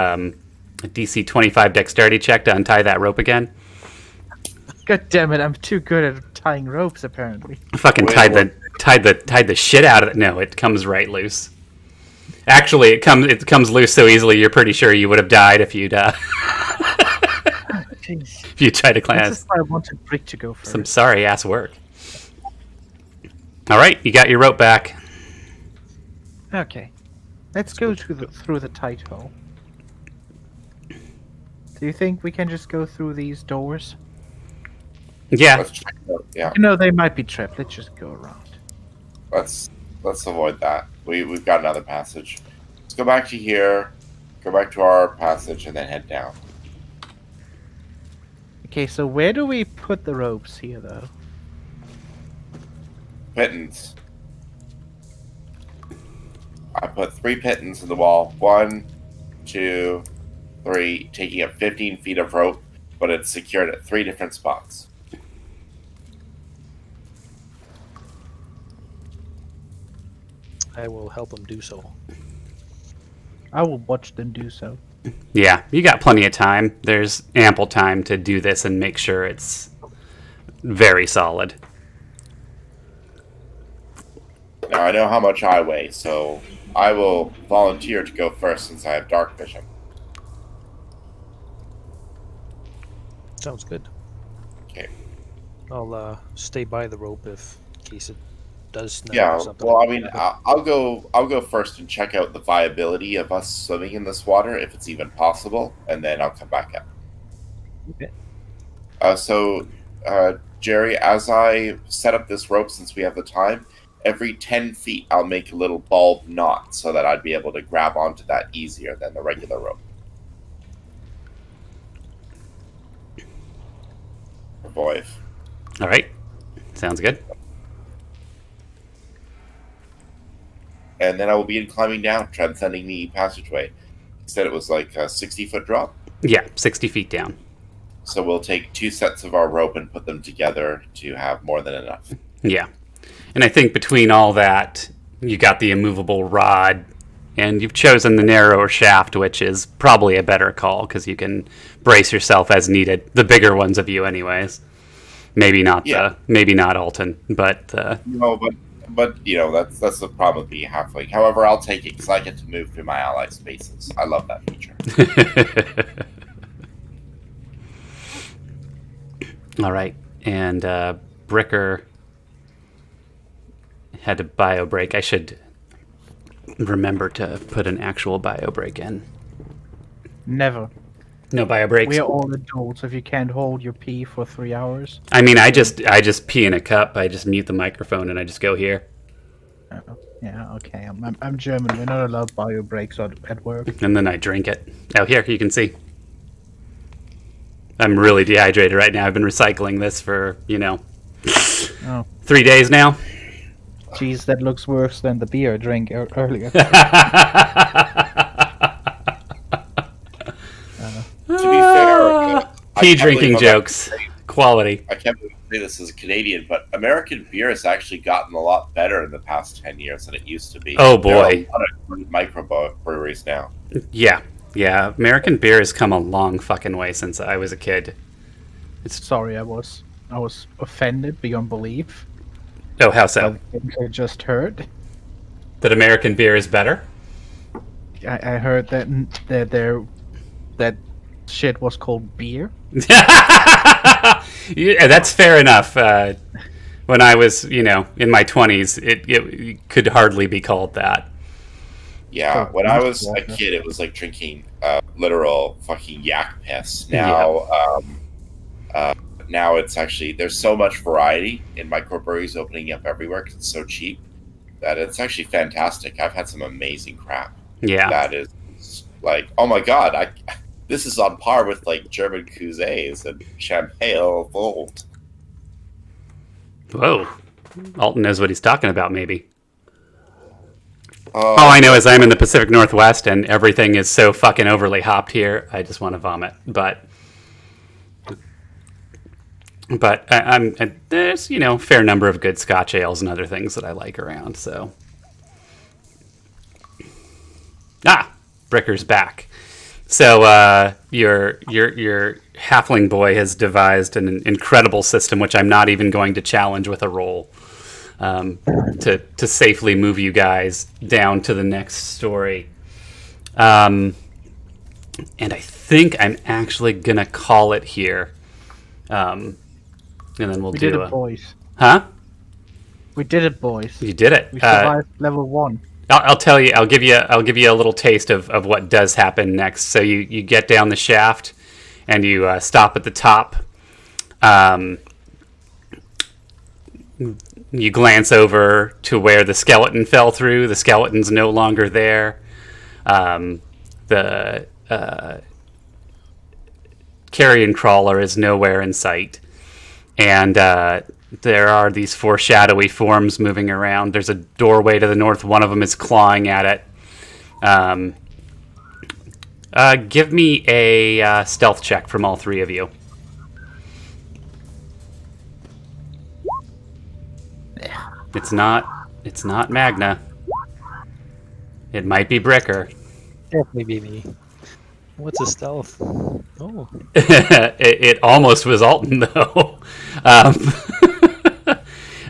a DC 25 dexterity check to untie that rope again. God damn it! I'm too good at tying ropes, apparently. Fucking tied the shit out of it. No, it comes right loose. Actually, it comes loose so easily. You're pretty sure you would have died if you'd Jeez. if you tried to climb. This is why I wanted Brick to go first. Some sorry ass work. All right, you got your rope back. Okay, let's go through the tight hole. Do you think we can just go through these doors? Yeah, Let's check it out. Yeah. You know, they might be trapped. Let's just go around. Let's avoid that. We've got another passage. Let's go back to here, go back to our passage, and then head down. Okay, so where do we put the ropes here, though? Pittons. I put 3 pittons in the wall. 1, 2, 3, taking up 15 feet of rope, but it's secured at 3 different spots. I will help them do so. I will watch them do so. yeah, you got plenty of time. There's ample time to do this and make sure it's very solid. Now, I know how much I weigh, so I will volunteer to go first since I have dark vision. Sounds good. Okay. I'll stay by the rope in case it does snap Yeah, or something. well, I mean, I'll go first and check out the viability of us swimming in this water, if it's even possible, and then I'll come back up. Okay. Jerry, as I set up this rope, since we have the time, every 10 feet I'll make a little bulb knot so that I'd be able to grab onto that easier than the regular rope. Boy. All right, sounds good. And then I will begin climbing down, transcending the passageway. You said it was like a 60-foot drop? Yeah, 60 feet down. So we'll take 2 sets of our rope and put them together to have more than enough. Yeah, and I think between all that, you got the immovable rod, and you've chosen the narrower shaft, which is probably a better call because you can brace yourself as needed. The bigger ones of you, anyways. Maybe not Alton, but No, but you know that's the problem with being a halfling. However, I'll take it because I get to move through my ally spaces. I love that feature. All right, and Bricker had a bio break. I should remember to put an actual bio break in. Never. No bio breaks. We're all adults. If you can't hold your pee for 3 hours. I mean, I just pee in a cup. I just mute the microphone and I just go here. Yeah, okay. I'm German. We're not allowed bio breaks at work. And then I drink it. Oh, here, you can see. I'm really dehydrated right now. I've been recycling this for, 3 days now. Jeez, that looks worse than the beer I drank earlier. To be fair, Pee drinking jokes. Quality. I can't believe I say this as a Canadian, but American beer has actually gotten a lot better in the past 10 years than it used to be. Oh, There are boy. a lot of great microbreweries now. Yeah. American beer has come a long fucking way since I was a kid. Sorry, I was offended beyond belief. Oh, how By so? the things I just heard. That American beer is better? I heard that shit was called beer. Yeah, that's fair enough. When I was, in my 20s, it could hardly be called that. Yeah, Oh, when I was water. a kid, it was like drinking literal fucking yak piss. Now, now it's actually there's so much variety in microbreweries opening up everywhere because it's so cheap that it's actually fantastic. I've had some amazing crap. Yeah. That is like, oh my god, this is on par with like German Cusets and Champagne Volt. Whoa. Alton knows what he's talking about, maybe. All I know is I'm in the Pacific Northwest and everything is so fucking overly hopped here. I just want to vomit. But there's, a fair number of good Scotch ales and other things that I like around. So, Bricker's back. So your halfling boy has devised an incredible system, which I'm not even going to challenge with a roll. To safely move you guys down to the next story. And I think I'm actually going to call it here. And then we did it, boys. Huh? We did it, boys. You did it. We survived level 1. I'll tell you. I'll give you a little taste of what does happen next. So you get down the shaft, and you stop at the top. You glance over to where the skeleton fell through. The skeleton's no longer there. The carrion crawler is nowhere in sight. And there are these four shadowy forms moving around. There's a doorway to the north. One of them is clawing at it. Give me a stealth check from all three of you. It's not Magna. It might be Bricker. Definitely be me. What's a stealth? Oh. It almost was Alton, though.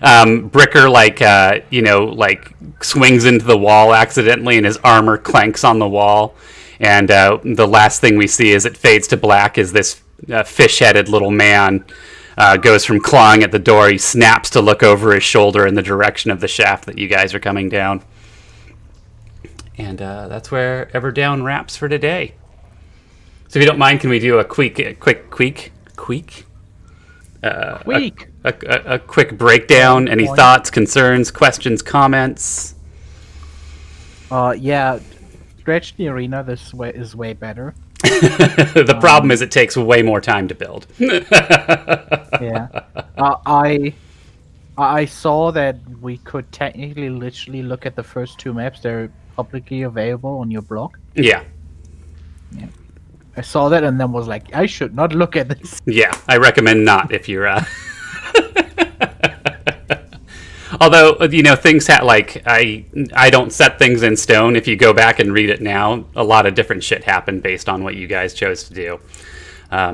Bricker, swings into the wall accidentally, and his armor clanks on the wall. And the last thing we see as it fades to black is this fish-headed little man goes from clawing at the door. He snaps to look over his shoulder in the direction of the shaft that you guys are coming down. And that's where Everdown wraps for today. So if you don't mind, can we do a quick breakdown? Any thoughts, concerns, questions, comments? Yeah, Stretch the Arena this way is way better. The problem is it takes way more time to build. Yeah. I saw that we could technically literally look at the first two maps. They're publicly available on your blog. Yeah. I saw that and then was like, I should not look at this. Yeah, I recommend not if you're... Although, things I don't set things in stone. If you go back and read it now, a lot of different shit happened based on what you guys chose to do.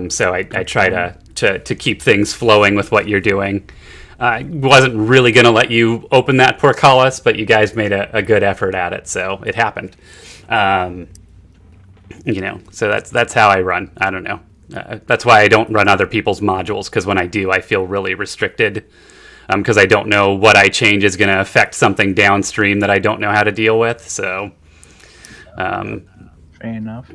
So I try to keep things flowing with what you're doing. I wasn't really going to let you open that portcullis, but you guys made a good effort at it, so it happened. So that's how I run. I don't know. That's why I don't run other people's modules, because when I do, I feel really restricted. Because I don't know what I change is going to affect something downstream that I don't know how to deal with. So, Fair enough.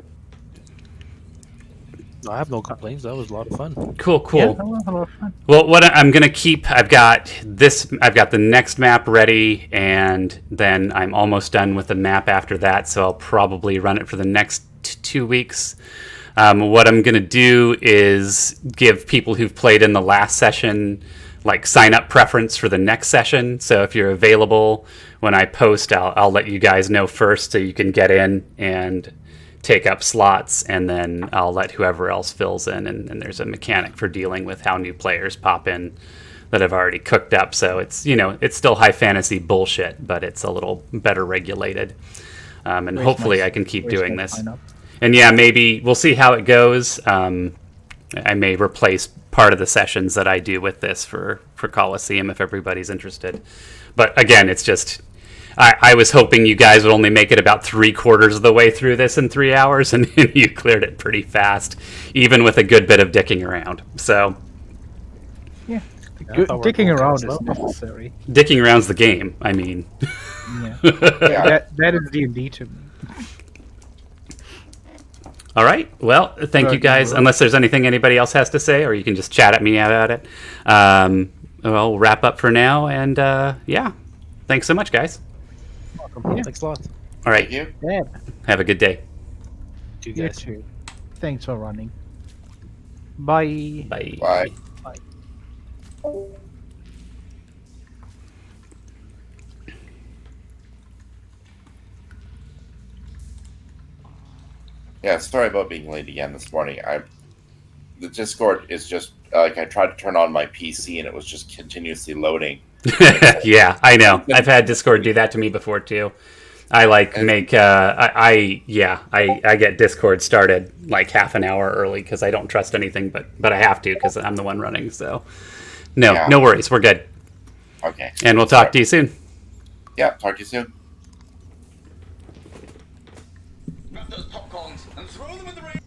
I have no complaints. That was a lot of fun. Cool. Yeah, that was a lot of fun. Well, what I'm gonna keep, I've got the next map ready, and then I'm almost done with the map after that. So I'll probably run it for the next 2 weeks. What I'm gonna do is give people who've played in the last session like sign up preference for the next session. So if you're available when I post, I'll let you guys know first, so you can get in and take up slots, and then I'll let whoever else fills in. And there's a mechanic for dealing with how new players pop in that have already cooked up. So it's it's still high fantasy bullshit, but it's a little better regulated. And Where's hopefully my- I can keep where's doing my this. sign up? And yeah, maybe we'll see how it goes. I may replace part of the sessions that I do with this for Coliseum if everybody's interested. But again, it's just I was hoping you guys would only make it about 3/4 of the way through this in 3 hours, and you cleared it pretty fast, even with a good bit of dicking around. So Yeah, I thought we were dicking going around slow. is necessary. dicking around's the game. I mean, Yeah, Yeah. that is D&D to me. all right. Well, thank you Right, guys. right. Unless there's anything anybody else has to say, or you can just chat at me about it. We'll wrap up for now, and yeah, thanks so much, guys. Welcome. Yeah. Thanks a lot. All right, Thank you. Yeah, have a good day. You you guys. too. Thanks for running. Bye. Bye. Bye. Yeah, sorry about being late again this morning. The Discord is just like I tried to turn on my PC and it was just continuously loading. Yeah, I know. I've had Discord do that to me before too. I get Discord started like half an hour early because I don't trust anything, but I have to because I'm the one running. So no, Yeah. no worries, we're good, Okay. and we'll talk to you soon. Yeah, talk to you soon. Grab those popcorns and throw them in the rain.